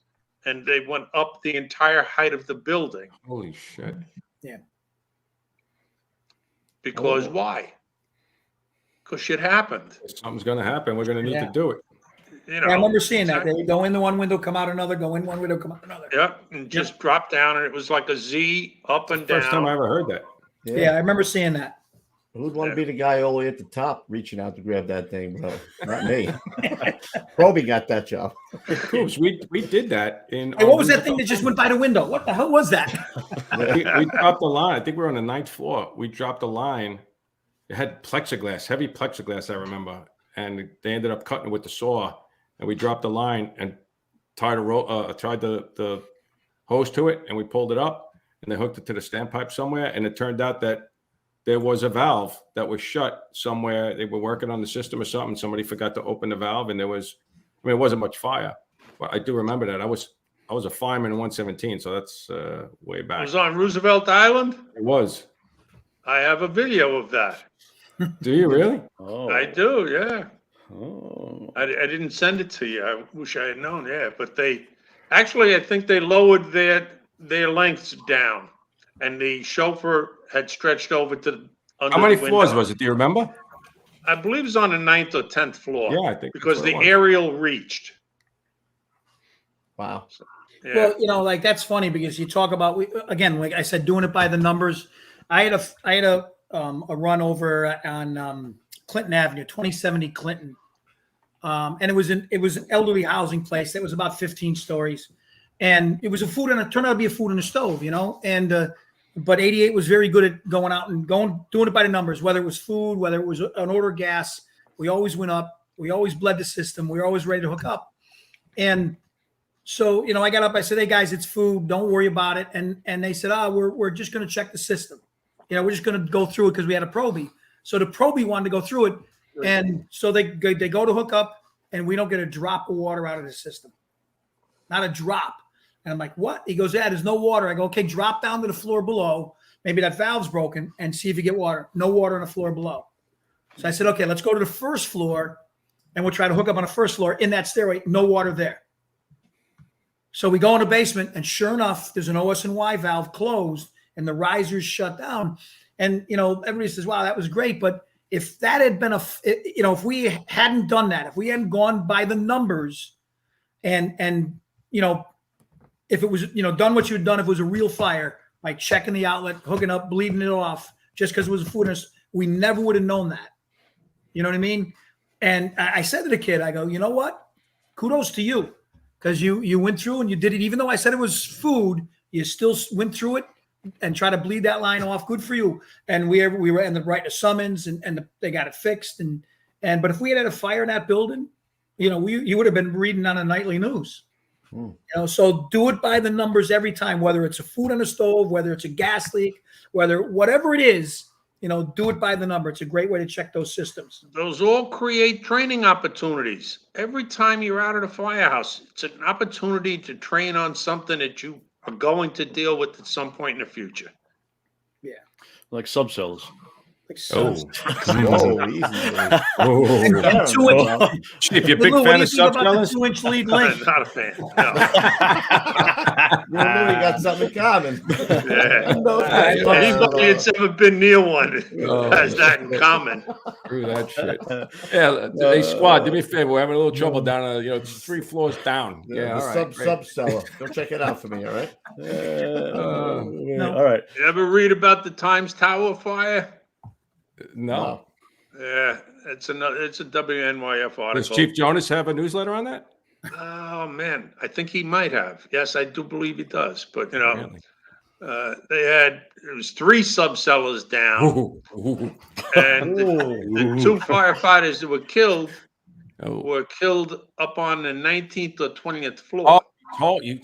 Speaker 8: And they went up the entire height of the building.
Speaker 3: Holy shit.
Speaker 7: Yeah.
Speaker 8: Because why? Because shit happened.
Speaker 3: Something's going to happen. We're going to need to do it.
Speaker 7: I remember seeing that. They go in the one window, come out another, go in one window, come out another.
Speaker 8: Yep, and just drop down, and it was like a Z up and down.
Speaker 3: First time I ever heard that.
Speaker 7: Yeah, I remember seeing that.
Speaker 2: Who'd want to be the guy all the way at the top reaching out to grab that thing, bro? Not me. Proby got that job.
Speaker 3: Coops, we did that.
Speaker 7: Hey, what was that thing that just went by the window? What the hell was that?
Speaker 3: we dropped the line. I think we were on the 9th floor. We dropped the line. It had plexiglass, heavy plexiglass, I remember. And they ended up cutting it with the saw. And we dropped the line and tied the hose to it, and we pulled it up, and they hooked it to the standpipe somewhere. And it turned out that there was a valve that was shut somewhere. They were working on the system or something. Somebody forgot to open the valve, and it wasn't much fire. But I do remember that. I was a fireman in 117, so that's way back.
Speaker 8: It was on Roosevelt Island?
Speaker 3: It was.
Speaker 8: I have a video of that.
Speaker 3: Do you really?
Speaker 4: Oh,
Speaker 8: I do, yeah.
Speaker 4: Oh.
Speaker 8: I didn't send it to you. I wish I had known. Yeah, but I think they lowered their lengths down, and the chauffeur had stretched over to under.
Speaker 3: How many
Speaker 8: the
Speaker 3: floors
Speaker 8: window.
Speaker 3: was it? Do you remember?
Speaker 8: I believe it was on the 9th or 10th floor.
Speaker 3: Yeah, I think
Speaker 8: because the aerial reached.
Speaker 2: Wow.
Speaker 8: So, yeah.
Speaker 7: Well, that's funny because you talk about again, like I said, doing it by the numbers. I had a run over on Clinton Avenue, 2070 Clinton. And it was an elderly housing place that was about 15 stories. And it was it turned out to be a food in a stove, and but 88 was very good at going out and doing it by the numbers, whether it was food, whether it was an order of gas. We always went up. We always bled the system. We were always ready to hook up. And so, I got up, I said, hey guys, it's food. Don't worry about it. And they said, we're just going to check the system. We're just going to go through it because we had a Proby. So the Proby wanted to go through it. And so they go to hook up, and we don't get a drop of water out of the system. Not a drop. And I'm like, what? He goes, yeah, there's no water. I go, okay, drop down to the floor below. Maybe that valve's broken, and see if you get water. No water on the floor below. So I said, okay, let's go to the first floor, and we'll try to hook up on the first floor in that stairway. No water there. So we go in the basement, and sure enough, there's an OS&Y valve closed, and the riser's shut down. And, everybody says, wow, that was great. But if that had been if we hadn't done that, if we hadn't gone by the numbers and if it was, done what you'd done if it was a real fire by checking the outlet, hooking up, bleeding it off, just because it was a food. We never would have known that. You know what I mean? And I said to the kid, I go, you know what? Kudos to you, because you went through and you did it. Even though I said it was food, you still went through it and try to bleed that line off. Good for you. And we were ended up writing a summons, and they got it fixed. But if we had a fire in that building, you would have been reading on a nightly news. So do it by the numbers every time, whether it's a food on the stove, whether it's a gas leak, whatever it is, do it by the number. It's a great way to check those systems.
Speaker 8: Those all create training opportunities. Every time you're out of the firehouse, it's an opportunity to train on something that you are going to deal with at some point in the future.
Speaker 7: Yeah.
Speaker 4: Like subcells.
Speaker 2: Easy.
Speaker 3: If you're a big fan of subcellars,
Speaker 7: 2-inch lead length.
Speaker 8: Not a fan. No.
Speaker 2: We got something in common.
Speaker 8: Anybody that's ever been near one has that in common.
Speaker 3: Screw that shit. Yeah, hey squad, do me a favor. We're having a little trouble down. It's 3 floors down. Yeah, all right.
Speaker 2: Subseller. Go check it out for me. All right.
Speaker 4: All right.
Speaker 8: You ever read about the Times Tower fire?
Speaker 3: No.
Speaker 8: Yeah, it's a WNYF article.
Speaker 3: Does Chief Jonas have a newsletter on that?
Speaker 8: Oh man, I think he might have. Yes, I do believe he does. But
Speaker 3: Really?
Speaker 8: it was 3 subcellars down, and the 2 firefighters that were killed up on the 19th or 20th floor.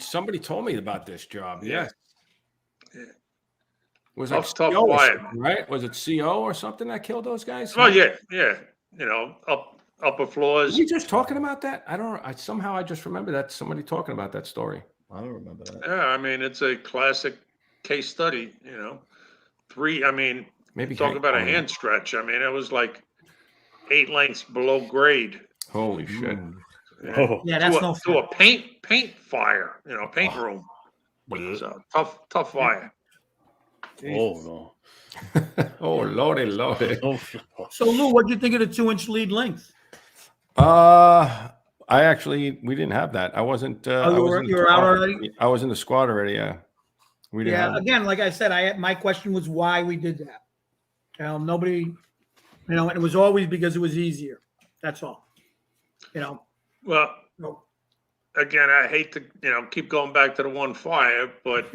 Speaker 3: Somebody told me about this job. Yes.
Speaker 8: Yeah.
Speaker 3: Was
Speaker 8: Tough
Speaker 3: it CO or
Speaker 8: fire.
Speaker 3: something, right? Was it CO or something that killed those guys?
Speaker 8: Oh yeah. Upper floors.
Speaker 3: Were we just talking about that? I just remember that somebody talking about that story.
Speaker 2: I don't remember that.
Speaker 8: Yeah, I mean it's a classic case study. 3. I mean,
Speaker 3: Maybe
Speaker 8: talk about a hand stretch. I mean, it was like 8 lengths below grade.
Speaker 3: Holy shit!
Speaker 7: Yeah, that's
Speaker 8: to a paint fire. Paint room. So tough fire.
Speaker 4: Oh no!
Speaker 3: Oh lordy.
Speaker 7: So Lou, what do you think of the 2-inch lead length?
Speaker 3: We didn't have that. I wasn't.
Speaker 7: You were out already?
Speaker 3: I was in the squad already. Yeah. We didn't.
Speaker 7: Yeah. Again, like I said, my question was why we did that. Nobody, and it was always because it was easier. That's all.
Speaker 8: Well, again, I hate to keep going back to the one fire, but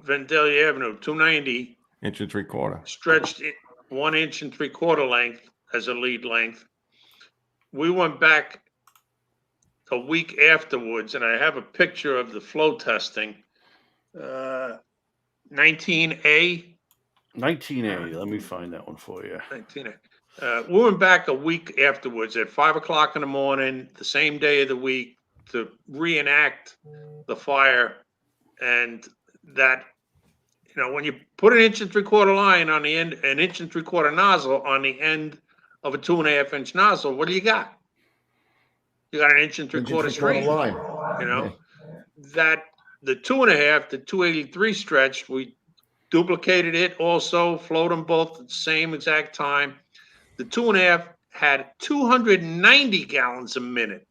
Speaker 8: Vandalia Avenue, 290
Speaker 3: 1 3/4
Speaker 8: stretched 1 3/4 length as a lead length. We went back a week afterwards, and I have a picture of the flow testing. 19A.
Speaker 4: 19A. Let me find that one for you.
Speaker 8: 19A. We went back a week afterwards at 5 o'clock in the morning, the same day of the week, to reenact the fire. And that, when you put an 1 3/4 line on the end, an 1 3/4 nozzle on the end of a 2.5 inch nozzle, what do you got? You got an 1 3/4 string
Speaker 2: line.
Speaker 8: That the 2.5 to 283 stretch, we duplicated it also, flowed them both at the same exact time. The 2.5 had 290 gallons a minute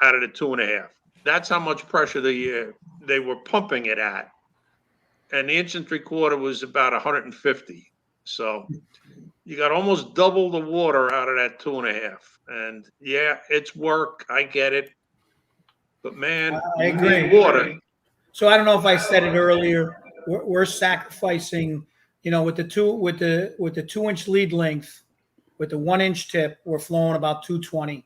Speaker 8: out of the 2.5. That's how much pressure they were pumping it at. And the 1 3/4 was about 150. So you got almost double the water out of that 2.5. And yeah, it's work. I get it. But man,
Speaker 7: I agree.
Speaker 8: Water.
Speaker 7: So I don't know if I said it earlier. We're sacrificing, with the 2-inch lead length, with the 1-inch tip, we're flowing about 220.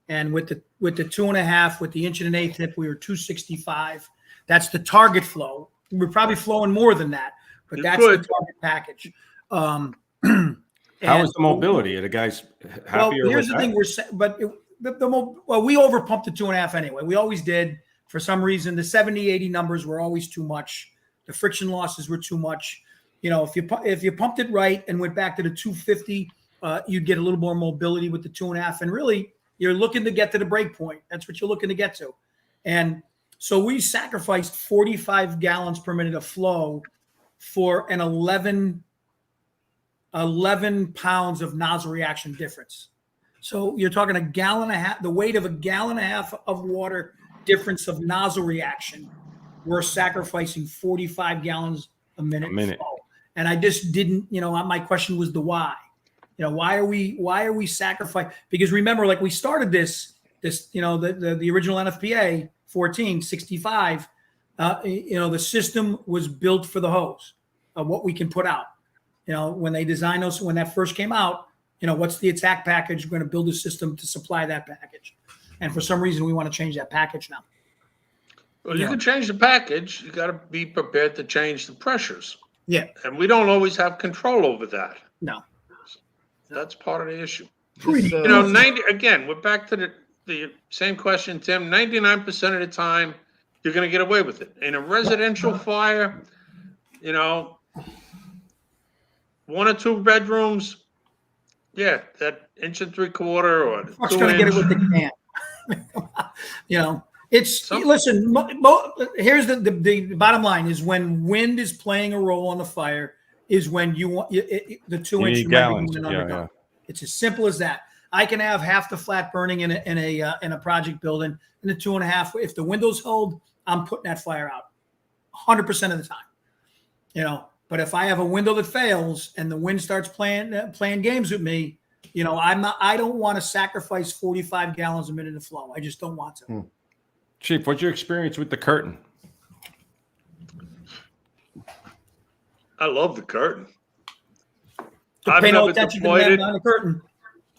Speaker 7: And with the 2.5, with the 1 1/8 tip, we were 265. That's the target flow. We're probably flowing more than that, but that's the target package.
Speaker 3: How is the mobility? Are the guys happier?
Speaker 7: Well, here's the thing: we overpumped the 2.5 anyway. We always did. For some reason, the 70, 80 numbers were always too much. The friction losses were too much. If you pumped it right and went back to the 250, you'd get a little more mobility with the 2.5. And really, you're looking to get to the break point. That's what you're looking to get to. And so we sacrificed 45 gallons per minute of flow for an 11 pounds of nozzle reaction difference. So you're talking a gallon and a half, the weight of a gallon and a half of water difference of nozzle reaction, we're sacrificing 45 gallons a minute. Flow. And I just didn't, my question was the why. Why are we sacrificing? Because remember, like we started this, the original NFPA 1465, the system was built for the hose of what we can put out. When they designed those, when that first came out, what's the attack package? We're going to build a system to supply that package. And for some reason, we want to change that package now.
Speaker 8: Well, you can change the package. You got to be prepared to change the pressures.
Speaker 7: Yeah.
Speaker 8: And we don't always have control over that.
Speaker 7: No.
Speaker 8: That's part of the issue.
Speaker 2: 90
Speaker 8: again, we're back to the same question, Tim. 99% of the time, you're going to get away with it. In a residential fire, 1 or 2 bedrooms, yeah, that 1 3/4 or 2
Speaker 7: Fuck's going to get it with the can. Listen, here's the bottom line is when wind is playing a role on the fire is when you want the 2-inch
Speaker 3: gallons.
Speaker 7: Yeah. It's as simple as that. I can have half the flat burning in a project building and the 2.5. If the windows hold, I'm putting that fire out 100% of the time. But if I have a window that fails and the wind starts playing games with me, I don't want to sacrifice 45 gallons a minute of flow. I just don't want to.
Speaker 3: Chief, what's your experience with the curtain?
Speaker 8: I love the curtain.
Speaker 7: Pay no attention to the man behind the curtain.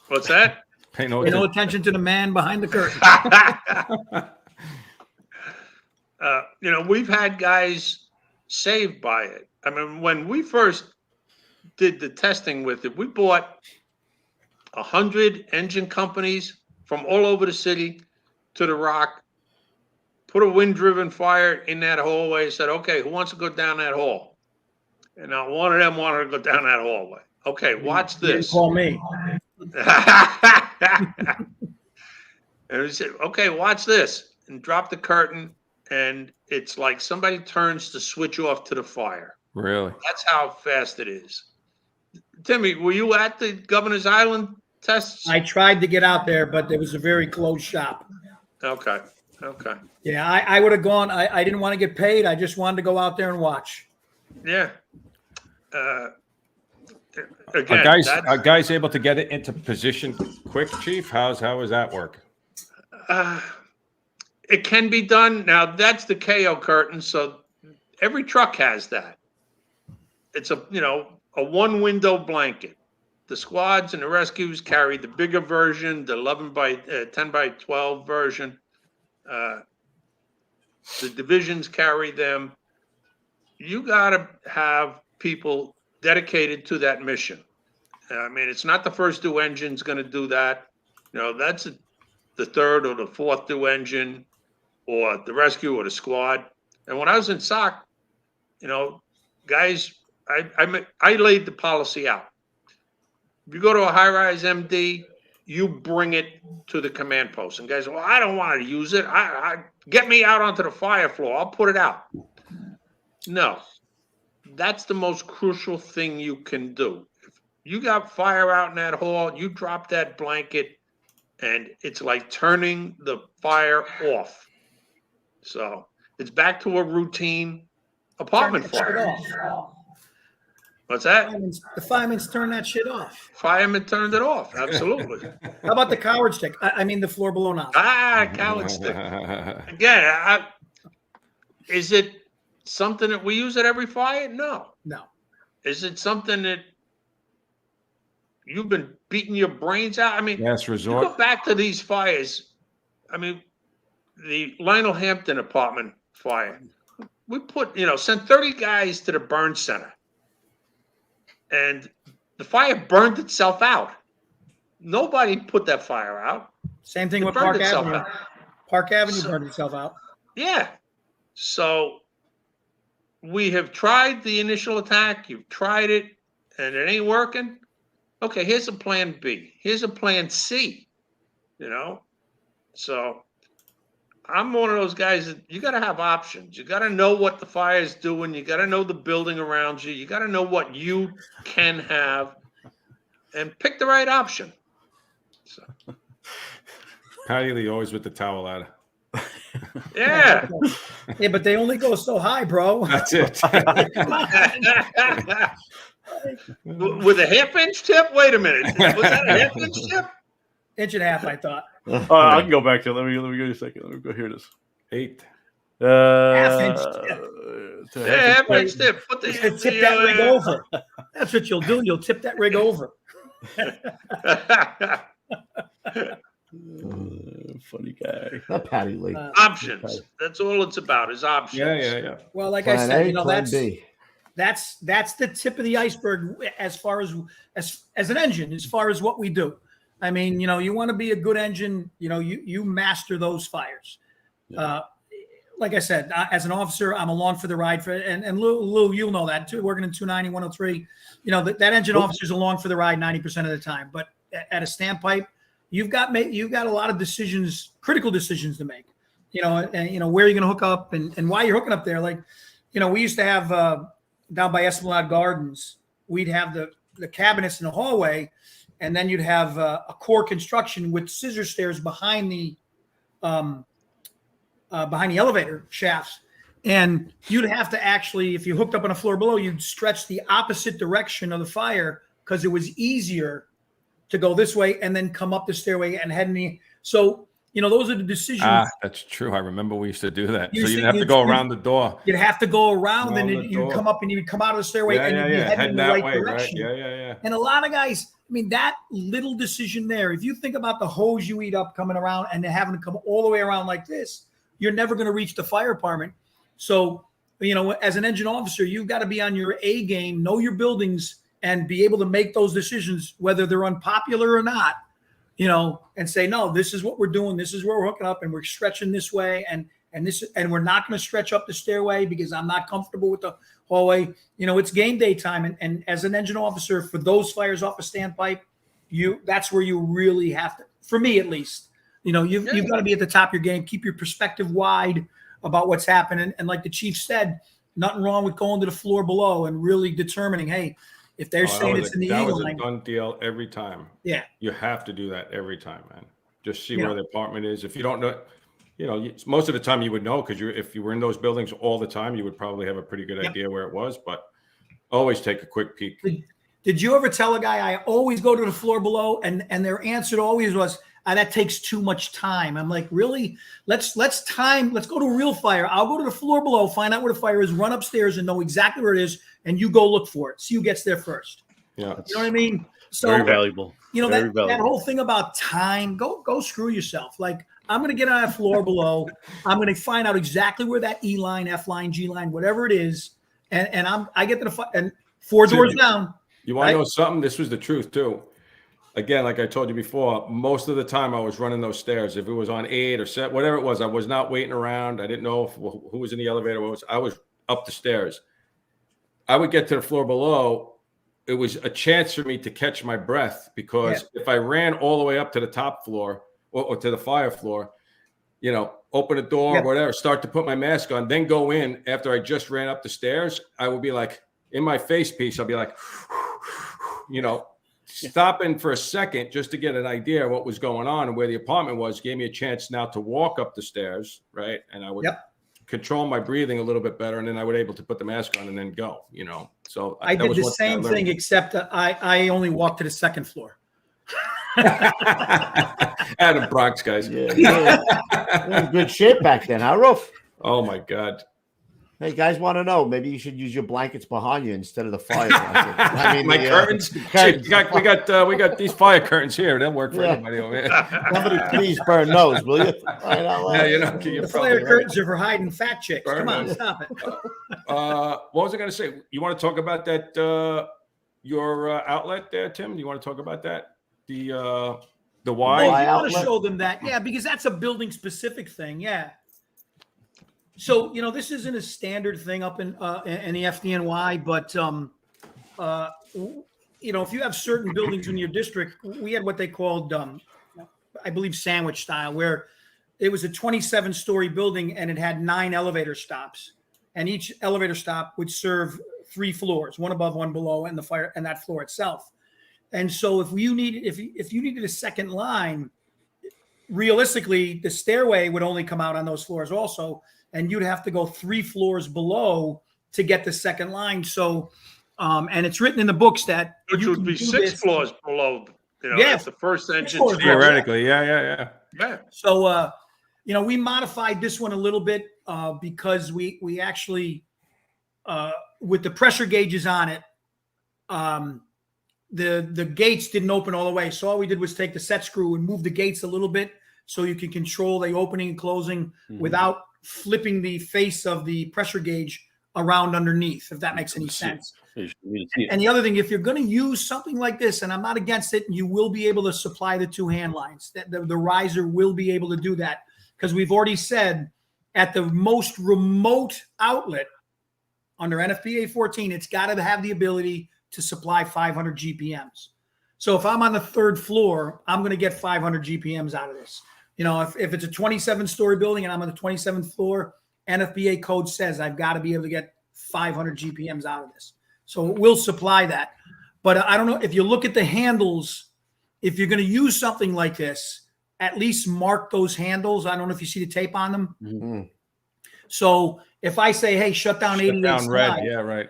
Speaker 8: What's that?
Speaker 3: Pay no
Speaker 7: attention to the man behind the curtain.
Speaker 8: We've had guys saved by it. I mean, when we first did the testing with it, we bought 100 engine companies from all over the city to the Rock, put a wind-driven fire in that hallway, said, okay, who wants to go down that hall? And now one of them wanted to go down that hallway. Okay, watch this.
Speaker 7: Call me.
Speaker 8: And we said, okay, watch this. And drop the curtain, and it's like somebody turns the switch off to the fire.
Speaker 3: Really?
Speaker 8: That's how fast it is. Timmy, were you at the Governor's Island tests?
Speaker 7: I tried to get out there, but it was a very closed shop.
Speaker 8: Okay.
Speaker 7: Yeah, I would have gone. I didn't want to get paid. I just wanted to go out there and watch.
Speaker 8: Yeah. Again,
Speaker 3: are guys able to get it into position quick, Chief? How does that work?
Speaker 8: It can be done. Now, that's the KO curtain, so every truck has that. It's a one window blanket. The squads and the rescues carry the bigger version, the 10 by 12 version. The divisions carry them. You got to have people dedicated to that mission. I mean, it's not the first due engine's going to do that. That's the third or the fourth due engine or the rescue or the squad. And when I was in SOC, guys, I laid the policy out. If you go to a high-rise MD, you bring it to the command post. And guys, well, I don't want to use it. I get me out onto the fire floor. I'll put it out. No, that's the most crucial thing you can do. If you got fire out in that hall, you drop that blanket, and it's like turning the fire off. So it's back to a routine apartment fire. What's that?
Speaker 7: The firemen's turned that shit off.
Speaker 8: Firemen turned it off. Absolutely.
Speaker 7: How about the coward stick? I mean, the floor below nozzle.
Speaker 8: Coward stick. Again, is it something that we use at every fire? No. Is it something that you've been beating your brains out? I mean,
Speaker 3: last resort.
Speaker 8: You go back to these fires. I mean, the Lionel Hampton apartment fire. We sent 30 guys to the burn center. And the fire burned itself out. Nobody put that fire out.
Speaker 7: Same thing with Park Avenue. Park Avenue burned itself out.
Speaker 8: Yeah. So we have tried the initial attack. You've tried it, and it ain't working. Okay, here's a plan B. Here's a plan C. So I'm one of those guys that you got to have options. You got to know what the fire is doing. You got to know the building around you. You got to know what you can have and pick the right option. So.
Speaker 3: Patty Lee always with the towel out.
Speaker 8: Yeah.
Speaker 7: Yeah, but they only go so high, bro.
Speaker 3: That's it.
Speaker 8: With a half-inch tip? Wait a minute. Was that a half-inch tip?
Speaker 7: Inch and a half, I thought.
Speaker 4: I can go back to it. Let me give you a second. Let me go hear this.
Speaker 3: 8.
Speaker 7: Half-inch tip.
Speaker 8: Yeah, half-inch tip. Put the,
Speaker 7: Tip that rig over. That's what you'll do. You'll tip that rig over.
Speaker 4: Funny guy.
Speaker 2: That Patty Lee.
Speaker 8: Options. That's all it's about is options.
Speaker 3: Yeah.
Speaker 7: Well, like
Speaker 2: Plan
Speaker 7: I said,
Speaker 2: A, plan B.
Speaker 7: that's the tip of the iceberg as far as an engine, as far as what we do. I mean, you want to be a good engine, you master those fires.
Speaker 4: Yeah.
Speaker 7: Like I said, as an officer, I'm along for the ride and Lou, you'll know that too, working in 290, 103, that engine officer's along for the ride 90% of the time. But at a Standpipe, you've got a lot of decisions, critical decisions to make, and where you're going to hook up and why you're hooking up there. Like, we used to have down by Esplanade Gardens, we'd have the cabinets in the hallway, and then you'd have a core construction with scissor stairs behind the elevator shafts. And you'd have to actually, if you hooked up on a floor below, you'd stretch the opposite direction of the fire because it was easier to go this way and then come up the stairway and head in the. So, those are the decisions.
Speaker 3: That's true. I remember we used to do that. So you'd have to go around the door.
Speaker 7: You'd have to go around and you'd come up and you'd come out of the stairway and you'd be heading in the right direction.
Speaker 3: Right? Yeah.
Speaker 7: And a lot of guys, that little decision there, if you think about the hose you eat up coming around and then having to come all the way around like this, you're never going to reach the fire department. So, as an engine officer, you've got to be on your A game, know your buildings, and be able to make those decisions, whether they're unpopular or not, and say, no, this is what we're doing. This is where we're hooking up and we're stretching this way. And we're not going to stretch up the stairway because I'm not comfortable with the hallway. It's game day time. And as an engine officer, for those fires off a standpipe, that's where you really have to, for me at least, you've got to be at the top of your game, keep your perspective wide about what's happening. And like the chief said, nothing wrong with going to the floor below and really determining, hey, if they're saying it's in the
Speaker 3: that
Speaker 7: eagle
Speaker 3: was
Speaker 7: line,
Speaker 3: a done deal every time.
Speaker 7: Yeah,
Speaker 3: you have to do that every time, man. Just see where the apartment is. If you don't know, most of the time you would know because if you were in those buildings all the time, you would probably have a pretty good idea where it was. But always take a quick peek.
Speaker 7: Did you ever tell a guy I always go to the floor below, and their answer always was, that takes too much time. I'm like, really? Let's go to a real fire. I'll go to the floor below, find out where the fire is, run upstairs and know exactly where it is, and you go look for it. See who gets there first.
Speaker 3: Yeah.
Speaker 7: You know what I mean? So
Speaker 4: very valuable.
Speaker 7: That whole thing about time, go screw yourself. Like, I'm going to get on that floor below. I'm going to find out exactly where that E line, F line, G line, whatever it is. And I get to and 4 doors down.
Speaker 3: You want to know something? This was the truth too. Again, like I told you before, most of the time I was running those stairs. If it was on 8 or 7, whatever it was, I was not waiting around. I didn't know who was in the elevator. I was up the stairs. I would get to the floor below. It was a chance for me to catch my breath because if I ran all the way up to the top floor or to the fire floor, open the door, whatever, start to put my mask on, then go in after I just ran up the stairs, I would be like, in my face piece, I'll be like, stopping for a second just to get an idea of what was going on and where the apartment was gave me a chance now to walk up the stairs, right? And I would control my breathing a little bit better, and then I would able to put the mask on and then go, So
Speaker 7: I did the same thing, except I only walked to the second floor.
Speaker 3: Adam Bronx, guys.
Speaker 2: Yeah, you're in good shape back then, huh, Roof?
Speaker 3: Oh my God.
Speaker 2: Hey, guys, want to know? Maybe you should use your blankets behind you instead of the fire blanket. I mean,
Speaker 3: my curtains. We got these fire curtains here. They'll work for anybody over here.
Speaker 2: Somebody please burn those, will you?
Speaker 7: The fire curtains are for hiding fat chicks. Come on, stop it.
Speaker 3: What was I going to say? You want to talk about that? Your outlet there, Tim? Do you want to talk about that? The Y.
Speaker 7: I want to show them that, because that's a building specific thing, So, this isn't a standard thing up in the FDNY, but, if you have certain buildings in your district, we had what they called, I believe, sandwich style, where it was a 27-story building and it had 9 elevator stops. And each elevator stop would serve 3 floors, one above, one below, and that floor itself. And so if you needed a second line, realistically, the stairway would only come out on those floors also, and you'd have to go 3 floors below to get the second line. So, and it's written in the books that
Speaker 8: which
Speaker 7: you
Speaker 8: would
Speaker 7: can
Speaker 8: be
Speaker 7: do
Speaker 8: 6
Speaker 7: this.
Speaker 8: floors below.
Speaker 7: Yes.
Speaker 8: If the first engine.
Speaker 7: floors below.
Speaker 3: Theoretically, yeah.
Speaker 7: So, we modified this one a little bit because we actually, with the pressure gauges on it, the gates didn't open all the way. So all we did was take the set screw and move the gates a little bit so you can control the opening and closing without flipping the face of the pressure gauge around underneath, if that makes any sense. And the other thing, if you're going to use something like this, and I'm not against it, you will be able to supply the 2 hand lines. The riser will be able to do that, because we've already said at the most remote outlet under NFPA 14, it's got to have the ability to supply 500 GPMs. So if I'm on the 3rd floor, I'm going to get 500 GPMs out of this. If it's a 27-story building and I'm on the 27th floor, NFPA code says I've got to be able to get 500 GPMs out of this. So it will supply that. But I don't know, if you look at the handles, if you're going to use something like this, at least mark those handles. I don't know if you see the tape on them.
Speaker 2: Mm-hmm.
Speaker 7: So if I say, hey, shut down 88
Speaker 3: down red,
Speaker 7: slide,
Speaker 3: yeah, right.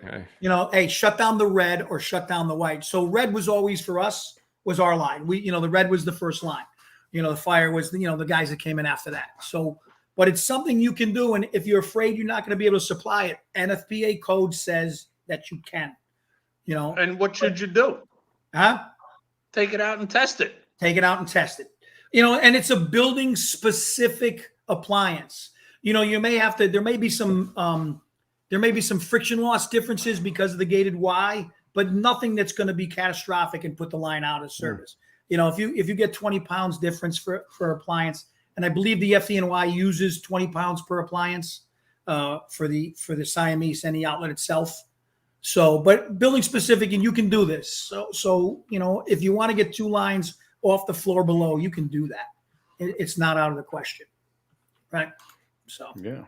Speaker 7: hey, shut down the red or shut down the white. So red was always for us, was our line. The red was the first line. The fire was, the guys that came in after that. So, but it's something you can do. And if you're afraid you're not going to be able to supply it, NFPA code says that you can,
Speaker 8: And what should you do? Take it out and test it.
Speaker 7: Take it out and test it. And it's a building specific appliance. You may have to, there may be some friction loss differences because of the gated Y, but nothing that's going to be catastrophic and put the line out of service. If you get 20 pounds difference for appliance, and I believe the FDNY uses 20 pounds per appliance for the Siamese and the outlet itself. So, but building specific, and you can do this. So if you want to get 2 lines off the floor below, you can do that. It's not out of the question, right? So
Speaker 4: yeah,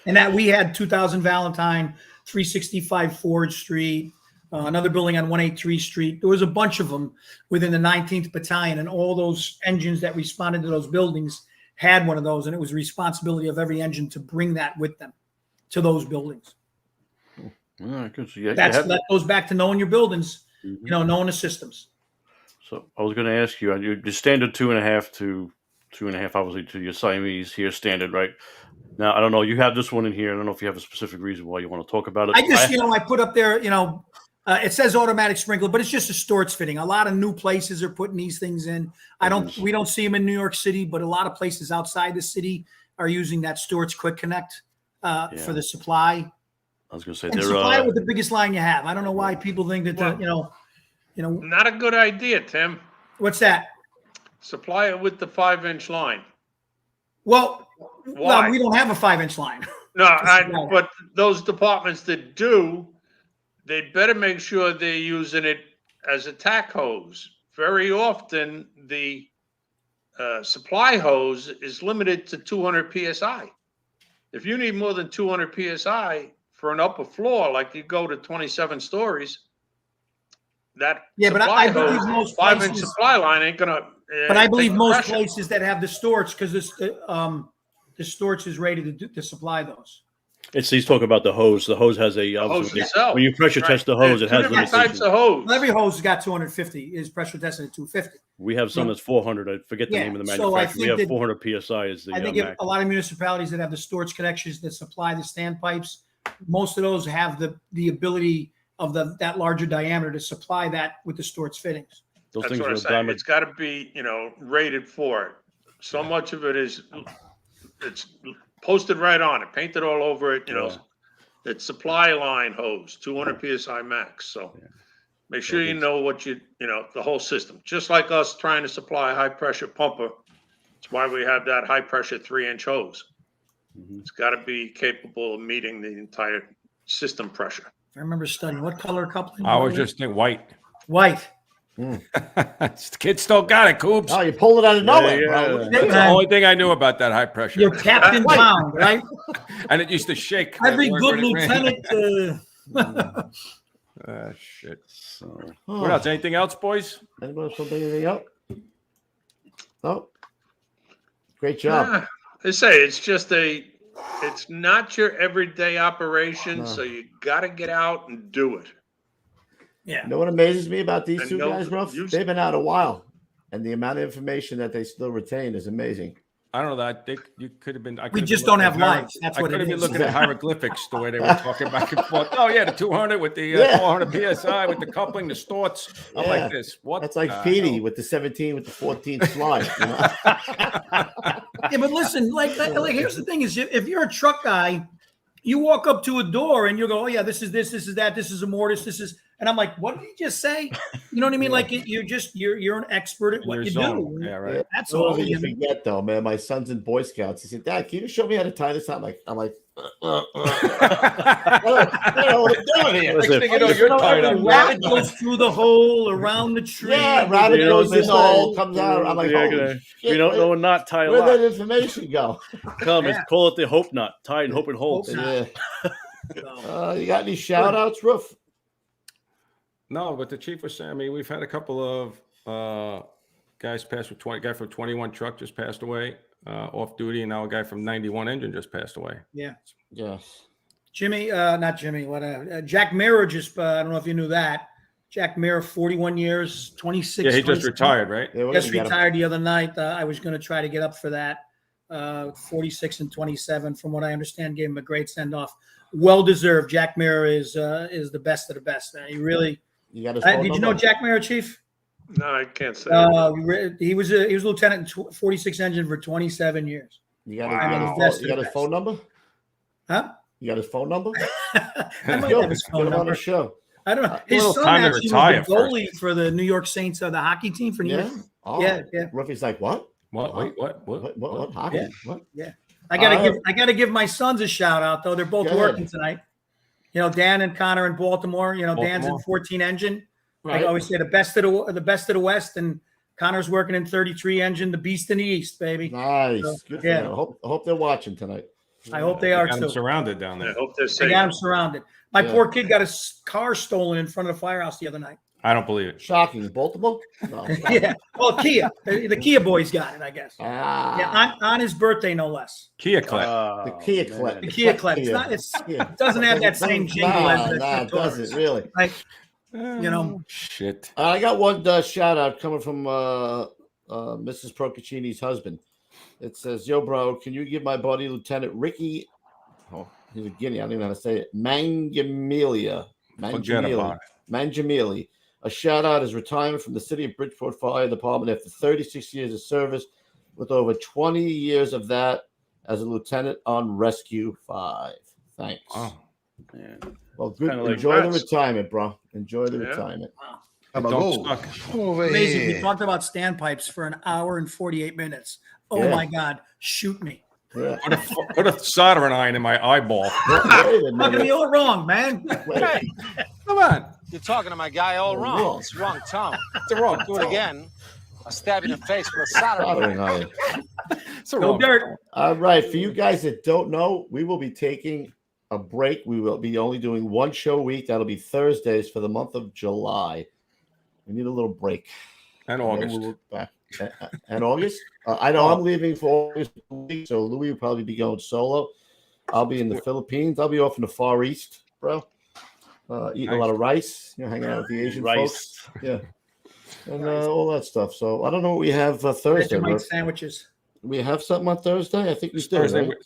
Speaker 7: and that we had 2000 Valentine, 365 Ford Street, another building on 183 Street. There was a bunch of them within the 19th Battalion, and all those engines that responded to those buildings had one of those, and it was the responsibility of every engine to bring that with them to those buildings.
Speaker 4: All right, good. So
Speaker 7: that goes back to knowing your buildings, knowing the systems.
Speaker 4: So I was going to ask you, your standard 2.5 to 2.5, obviously, to your Siamese here, standard, right? Now, I don't know. You have this one in here. I don't know if you have a specific reason why you want to talk about it.
Speaker 7: I just, I put up there, it says automatic sprinkler, but it's just a storage fitting. A lot of new places are putting these things in. We don't see them in New York City, but a lot of places outside the city are using that storage quick connect for the supply.
Speaker 4: I was going to say,
Speaker 7: and supply with the biggest line you have. I don't know why people think that,
Speaker 8: not a good idea, Tim.
Speaker 7: What's that?
Speaker 8: Supply it with the 5-inch line.
Speaker 7: Well, we don't have a 5-inch line.
Speaker 8: No, but those departments that do, they better make sure they're using it as a tack hose. Very often, the supply hose is limited to 200 PSI. If you need more than 200 PSI for an upper floor, like you go to 27 stories, that
Speaker 7: but I believe most
Speaker 8: 5-inch supply line ain't gonna.
Speaker 7: But I believe most places that have the storage, because the storage is ready to supply those.
Speaker 4: He's talking about the hose. The hose has a
Speaker 8: hose itself.
Speaker 4: When you pressure test the hose, it has
Speaker 8: different types of hose.
Speaker 7: Well, every hose has got 250. Is pressure tested at 250.
Speaker 4: We have some that's 400. I forget the name of the manufacturer. We have 400 PSI is the.
Speaker 7: I think a lot of municipalities that have the storage connections that supply the standpipes, most of those have the ability of that larger diameter to supply that with the storage fittings.
Speaker 4: Those
Speaker 8: That's
Speaker 4: things
Speaker 8: what I'm saying. It's got to be, rated for it. So much of it it's posted right on it, painted all over it. It's supply line hose, 200 PSI max. So make sure you know what the whole system. Just like us trying to supply a high pressure pumper, that's why we have that high pressure 3-inch hose. It's got to be capable of meeting the entire system pressure.
Speaker 7: I remember studying what color coupling.
Speaker 3: I was just thinking white.
Speaker 7: White.
Speaker 3: Kids still got it, Coops.
Speaker 2: Oh, you pulled it out of nowhere, bro.
Speaker 3: That's the only thing I knew about that high pressure.
Speaker 7: You're Captain Pound, right?
Speaker 3: And it used to shake.
Speaker 7: Every good lieutenant.
Speaker 3: Shit. So, what else? Anything else, boys?
Speaker 2: Anybody else want to bring anything up? No. Great job.
Speaker 8: I say it's not your everyday operation, so you got to get out and do it.
Speaker 7: Yeah.
Speaker 2: You know what amazes me about these
Speaker 8: And
Speaker 2: two guys, Ruff? They've been out a while, and the amount of information that they still retain is amazing.
Speaker 3: I don't know that. I think you could have been.
Speaker 7: We just don't have lives. That's what it is.
Speaker 3: I could have been looking at hieroglyphics the way they were talking back and forth. Oh yeah, the 200 with the 400 psi with the coupling, the storts. I'm like this. What?
Speaker 2: That's like Petey with the 17 with the 14 slide. You know?
Speaker 7: Yeah, but listen, like here's the thing: is if you're a truck guy, you walk up to a door and you go, "Oh yeah, this is this is that, this is a mortise, this is," and I'm like, "What did he just say?" You know what I mean? Like you're an expert at what you do.
Speaker 3: Yeah, right.
Speaker 7: That's
Speaker 2: all.
Speaker 7: all.
Speaker 2: You forget though, man. My son's in Boy Scouts. He said, "Dad, can you show me how to tie this?" I'm like, I don't know what I'm doing here.
Speaker 3: Next thing you know, you're tied up.
Speaker 7: Rabbit goes through the hole around the tree.
Speaker 2: Yeah, rabbit goes in the hole, comes out. I'm like, holy shit,
Speaker 4: we don't know a knot tie a
Speaker 2: where'd
Speaker 4: lot.
Speaker 2: that information go?
Speaker 4: Call it the hope knot. Tie and hope it holds.
Speaker 2: Yeah. You got any shout outs, Ruff?
Speaker 3: No, but the chief was saying, I mean, we've had a couple of guys pass with 20. Guy from 21 truck just passed away off duty, and now a guy from 91 engine just passed away.
Speaker 7: Yeah.
Speaker 2: Yes.
Speaker 7: Not Jimmy. Jack Mirror just. I don't know if you knew that. Jack Mirror, 41 years, 26.
Speaker 3: Yeah, he just retired, right?
Speaker 2: Yeah,
Speaker 7: Just retired the other night. I was going to try to get up for that. 46 and 27, from what I understand, gave him a great send off. Well deserved. Jack Mirror is the best of the best. He really.
Speaker 2: You got his
Speaker 7: did you know Jack Mirror, Chief?
Speaker 8: No, I can't say.
Speaker 7: He was a lieutenant in 46 engine for 27 years.
Speaker 2: You got his phone number?
Speaker 7: Huh?
Speaker 2: You got his phone number?
Speaker 7: I might have his phone
Speaker 2: Get him on
Speaker 7: number.
Speaker 2: the show.
Speaker 7: I don't know. His son actually was the goalie for the New York Saints, the hockey team for New York.
Speaker 2: Oh,
Speaker 7: yeah.
Speaker 2: Ruffy's like, what?
Speaker 3: What? Wait, what?
Speaker 2: What? Hockey?
Speaker 7: Yeah.
Speaker 2: What?
Speaker 7: Yeah. I gotta give my sons a shout out though. They're both working tonight. You know, Dan and Connor in Baltimore. You know, Dan's in 14 engine.
Speaker 2: Right.
Speaker 7: I always say the best of the West, and Connor's working in 33 engine, the beast in the East, baby.
Speaker 2: Nice.
Speaker 7: So,
Speaker 2: good for them. I hope they're watching tonight.
Speaker 7: I hope they are
Speaker 3: got
Speaker 7: too.
Speaker 3: him surrounded down there.
Speaker 8: I hope they're safe.
Speaker 7: I got him surrounded. My poor kid got his car stolen in front of the firehouse the other night.
Speaker 3: I don't believe it.
Speaker 2: Shocking. Baltimore? No.
Speaker 7: Yeah. Well, Kia. The Kia boys got it, I guess.
Speaker 2: Ah.
Speaker 7: Yeah, on his birthday, no less.
Speaker 3: Kia Klett.
Speaker 2: The Kia Klett.
Speaker 7: The Kia Klett. It doesn't have that same jingle as the
Speaker 2: it doesn't really.
Speaker 7: Like, you know.
Speaker 3: Shit.
Speaker 2: I got one shout out coming from Mrs. Procaccini's husband. It says, "Yo, bro, can you give my buddy Lieutenant Ricky, he's a Guinea, I don't even know how to say it, Mangamili, a shout out his retirement from the City of Bridgeport Fire Department after 36 years of service, with over 20 years of that as a lieutenant on Rescue 5. Thanks."
Speaker 3: Oh.
Speaker 4: Yeah.
Speaker 2: Well, good.
Speaker 4: Like
Speaker 2: Enjoy the retirement, bro. Enjoy the retirement.
Speaker 7: Amazing. We talked about standpipes for an hour and 48 minutes. Oh my God. Shoot me.
Speaker 2: Yeah.
Speaker 3: Put a soldering iron in my eyeball.
Speaker 7: Talking to me all wrong, man.
Speaker 5: Hey,
Speaker 3: Come on.
Speaker 5: you're talking to my guy all wrong. It's wrong tongue.
Speaker 3: It's the wrong.
Speaker 5: Do it again. I'll stab you in the face with a soldering iron.
Speaker 3: It's the
Speaker 7: No
Speaker 3: wrong.
Speaker 7: dirt.
Speaker 2: All right. For you guys that don't know, we will be taking a break. We will be only doing one show a week. That'll be Thursdays for the month of July. We need a little break.
Speaker 3: And
Speaker 2: And
Speaker 3: August.
Speaker 2: then we'll back. And August? I know I'm leaving for August, so Louis will probably be going solo. I'll be in the Philippines. I'll be off in the Far East, bro. Eating a lot of rice, hanging out with the Asian folks. Yeah. And all that stuff. So I don't know what we have Thursday.
Speaker 7: Vegemite sandwiches.
Speaker 2: We have something on Thursday? I think we
Speaker 3: This
Speaker 2: do.
Speaker 3: Thursday,
Speaker 2: Right?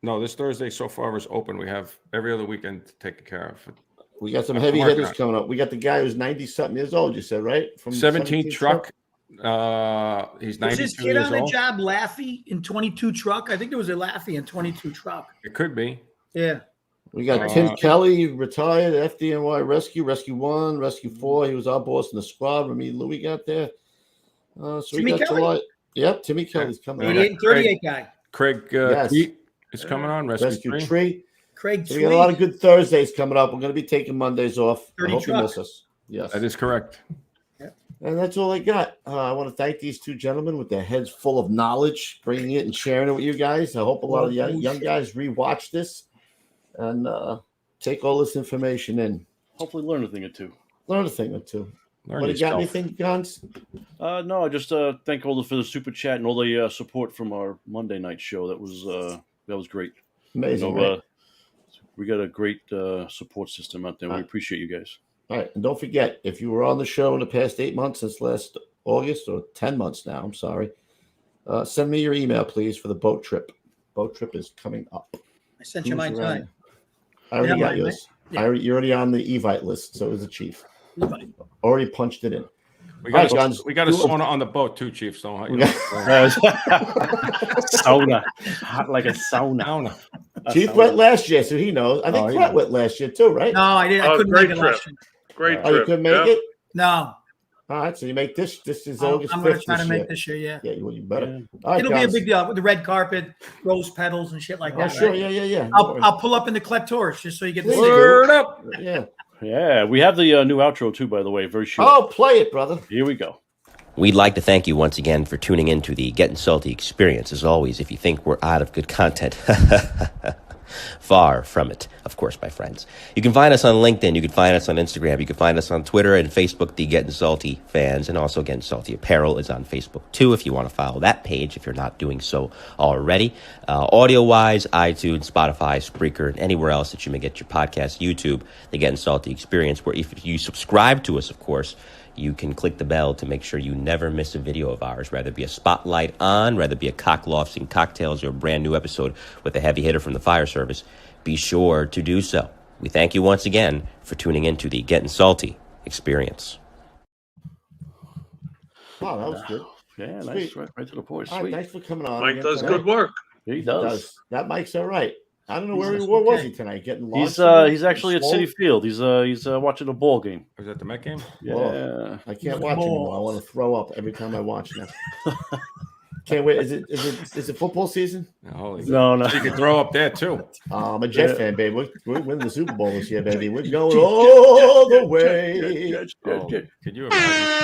Speaker 3: no, this Thursday so far is open. We have every other weekend taken care of.
Speaker 2: We got some heavy hitters coming up. We got the guy who's 90-something years old, you said, right? From
Speaker 3: 17 truck. He's 92
Speaker 7: Was his kid
Speaker 3: years
Speaker 7: on a
Speaker 3: old.
Speaker 7: job Laffy in 22 truck? I think there was a Laffy in 22 truck.
Speaker 3: It could be.
Speaker 7: Yeah.
Speaker 2: We got Tim Kelly, retired, FDNY Rescue 1, Rescue 4. He was our boss in the squad when me and Louis got there. So
Speaker 7: Timmy
Speaker 2: we got
Speaker 7: Kelly?
Speaker 2: July. Yep, Timmy Kelly's coming.
Speaker 7: 88 and 38 guy.
Speaker 3: Craig
Speaker 2: Yes.
Speaker 3: Pete is coming on. Rescue 3.
Speaker 7: Craig
Speaker 2: So we got a lot of good Thursdays coming up. We're going to be taking Mondays off. I
Speaker 7: 30
Speaker 2: hope you
Speaker 7: truck.
Speaker 2: miss us. Yes.
Speaker 3: That is correct.
Speaker 2: And that's all I got. I want to thank these two gentlemen with their heads full of knowledge, bringing it and sharing it with you guys. I hope a lot of young guys rewatch this and take all this information in.
Speaker 4: Hopefully learn a thing or two.
Speaker 2: Learn a thing or two.
Speaker 3: Learn
Speaker 2: What, you got
Speaker 3: yourself.
Speaker 2: anything, Guns?
Speaker 4: No, I just thank all for the super chat and all the support from our Monday night show. That was great.
Speaker 2: Amazing, right?
Speaker 4: We got a great support system out there. We appreciate you guys.
Speaker 2: All right, and don't forget, if you were on the show in the past 8 months since last August, or 10 months now, I'm sorry, send me your email, please, for the boat trip. Boat trip is coming up.
Speaker 7: I sent you mine tonight.
Speaker 2: I already got
Speaker 7: mine,
Speaker 2: yours.
Speaker 7: right? Yeah.
Speaker 2: You're already on the Evite list, so is the chief. Already punched it in.
Speaker 3: We got
Speaker 2: All right, Guns,
Speaker 3: we got a sauna on the boat too, Chief. So
Speaker 4: Sauna, hot like a sauna.
Speaker 2: Chief went last year, so he knows. I think Klett went last year too, right?
Speaker 7: No, I didn't. I couldn't make it last year.
Speaker 8: Great
Speaker 2: Oh, you
Speaker 8: trip.
Speaker 2: couldn't make it?
Speaker 7: No.
Speaker 2: All right, so you make this. This is August 5th.
Speaker 7: I'm going to try to make this year, yeah.
Speaker 2: Yeah, well, you better.
Speaker 4: Yeah.
Speaker 2: All right,
Speaker 7: It'll
Speaker 2: guys.
Speaker 7: be a big deal with the red carpet, rose petals, and shit like
Speaker 2: Oh,
Speaker 7: that.
Speaker 2: sure.
Speaker 7: Right?
Speaker 2: Yeah.
Speaker 7: I'll pull up in the Klett Taurus just so you get the
Speaker 2: Word
Speaker 3: up.
Speaker 2: Yeah.
Speaker 4: Yeah, we have the new outro too, by the way. Very short.
Speaker 2: Oh, play it, brother.
Speaker 4: Here we go.
Speaker 6: We'd like to thank you once again for tuning in to the Getting Salty experience. As always, if you think we're out of good content, far from it, of course, my friends. You can find us on LinkedIn. You can find us on Instagram. You can find us on Twitter and Facebook, the Getting Salty fans. And also Getting Salty Apparel is on Facebook, too, if you want to follow that page, if you're not doing so already. Audio-wise, iTunes, Spotify, Spreaker, and anywhere else that you may get your podcast, YouTube, the Getting Salty experience, where if you subscribe to us, of course, you can click the bell to make sure you never miss a video of ours, whether it be a spotlight on, whether it be a cock lofts and cocktails or a brand new episode with a heavy hitter from the fire service. Be sure to do so. We thank you once again for tuning in to the Getting Salty experience.
Speaker 2: Wow, that was good.
Speaker 4: Yeah,
Speaker 2: Sweet.
Speaker 4: nice. Right to the point.
Speaker 2: All right,
Speaker 4: Sweet.
Speaker 2: thanks for coming on.
Speaker 8: Mike
Speaker 2: again
Speaker 8: does
Speaker 2: tonight.
Speaker 8: good work.
Speaker 4: He does.
Speaker 2: That Mike's all right. I don't know where
Speaker 7: He's
Speaker 2: was
Speaker 7: okay.
Speaker 2: he tonight? Getting
Speaker 4: He's
Speaker 2: launched?
Speaker 4: he's actually at City Field. He's watching a ball game.
Speaker 3: Was that the Met game?
Speaker 4: Yeah.
Speaker 2: I can't watch anymore. I want to throw up every time I watch now. Can't wait. Is it football season?
Speaker 3: Holy
Speaker 4: No.
Speaker 3: You could throw up there too.
Speaker 2: I'm a Jet fan, baby. We're winning the Super Bowl this year, baby. We're going all the way.
Speaker 3: Oh, can you imagine?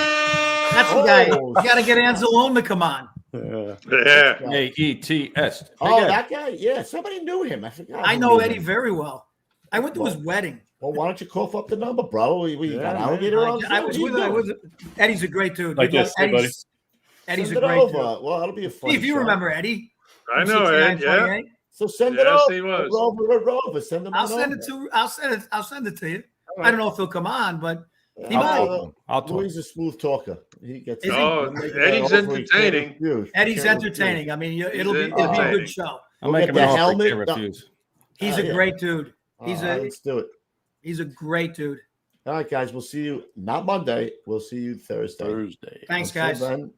Speaker 7: That's the guy. You got to get Anzalone to come on.
Speaker 8: Yeah.
Speaker 3: AETS.
Speaker 2: Oh, that guy? Yeah, somebody knew him. I forgot.
Speaker 7: I
Speaker 2: who
Speaker 7: know
Speaker 2: knew
Speaker 7: Eddie
Speaker 2: him.
Speaker 7: very well. I went to his wedding.
Speaker 2: Well, why don't you cough up the number, bro? We got
Speaker 4: Yeah,
Speaker 2: alligator on.
Speaker 7: I was with him. Eddie's a great dude.
Speaker 4: Like this, hey, buddy.
Speaker 7: Eddie's
Speaker 2: Send
Speaker 7: a
Speaker 2: it
Speaker 7: great
Speaker 2: over.
Speaker 7: dude.
Speaker 2: Well, that'll be a fun.
Speaker 7: Steve, you
Speaker 2: show.
Speaker 7: remember Eddie?
Speaker 8: I know Ed. Yeah.
Speaker 2: So send it
Speaker 8: Yes,
Speaker 2: over.
Speaker 8: he was.
Speaker 2: Rover. Send them.
Speaker 7: I'll
Speaker 2: on
Speaker 7: send
Speaker 2: over.
Speaker 7: I'll send it to you.
Speaker 2: All
Speaker 7: I don't know if he'll come on, but he
Speaker 3: I'll
Speaker 7: might.
Speaker 3: talk. I'll talk.
Speaker 2: Louis is a smooth talker. He gets.
Speaker 7: Is he?
Speaker 8: Oh,
Speaker 2: He'll make
Speaker 8: Eddie's
Speaker 2: that over. He can't
Speaker 8: entertaining.
Speaker 2: refuse.
Speaker 7: Eddie's
Speaker 2: Can't
Speaker 7: entertaining. I mean, it'll be a
Speaker 8: entertaining.
Speaker 7: good show.
Speaker 3: I'll
Speaker 2: We'll
Speaker 3: make
Speaker 2: get
Speaker 3: him
Speaker 2: the
Speaker 3: an offer.
Speaker 2: helmet.
Speaker 3: Can't refuse.
Speaker 7: He's a
Speaker 2: yeah.
Speaker 7: great dude.
Speaker 2: Refuse. Let's do it.
Speaker 7: He's a great dude.
Speaker 2: All right, guys. We'll see you not Monday. We'll see you Thursday.
Speaker 7: Thanks,
Speaker 2: Until
Speaker 7: guys.
Speaker 2: then,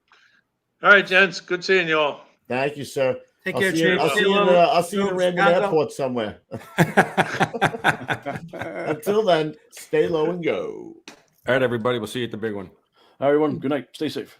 Speaker 8: All right, gents. Good seeing you all.
Speaker 2: thank you, sir.
Speaker 7: Take
Speaker 2: I'll
Speaker 7: care,
Speaker 2: see you-
Speaker 7: Chief.
Speaker 2: I'll see you in a random
Speaker 7: Chicago.
Speaker 2: airport somewhere. Until then, stay low and go.
Speaker 3: All right, everybody. We'll see you at the big one.
Speaker 4: Everyone, good night. Stay safe.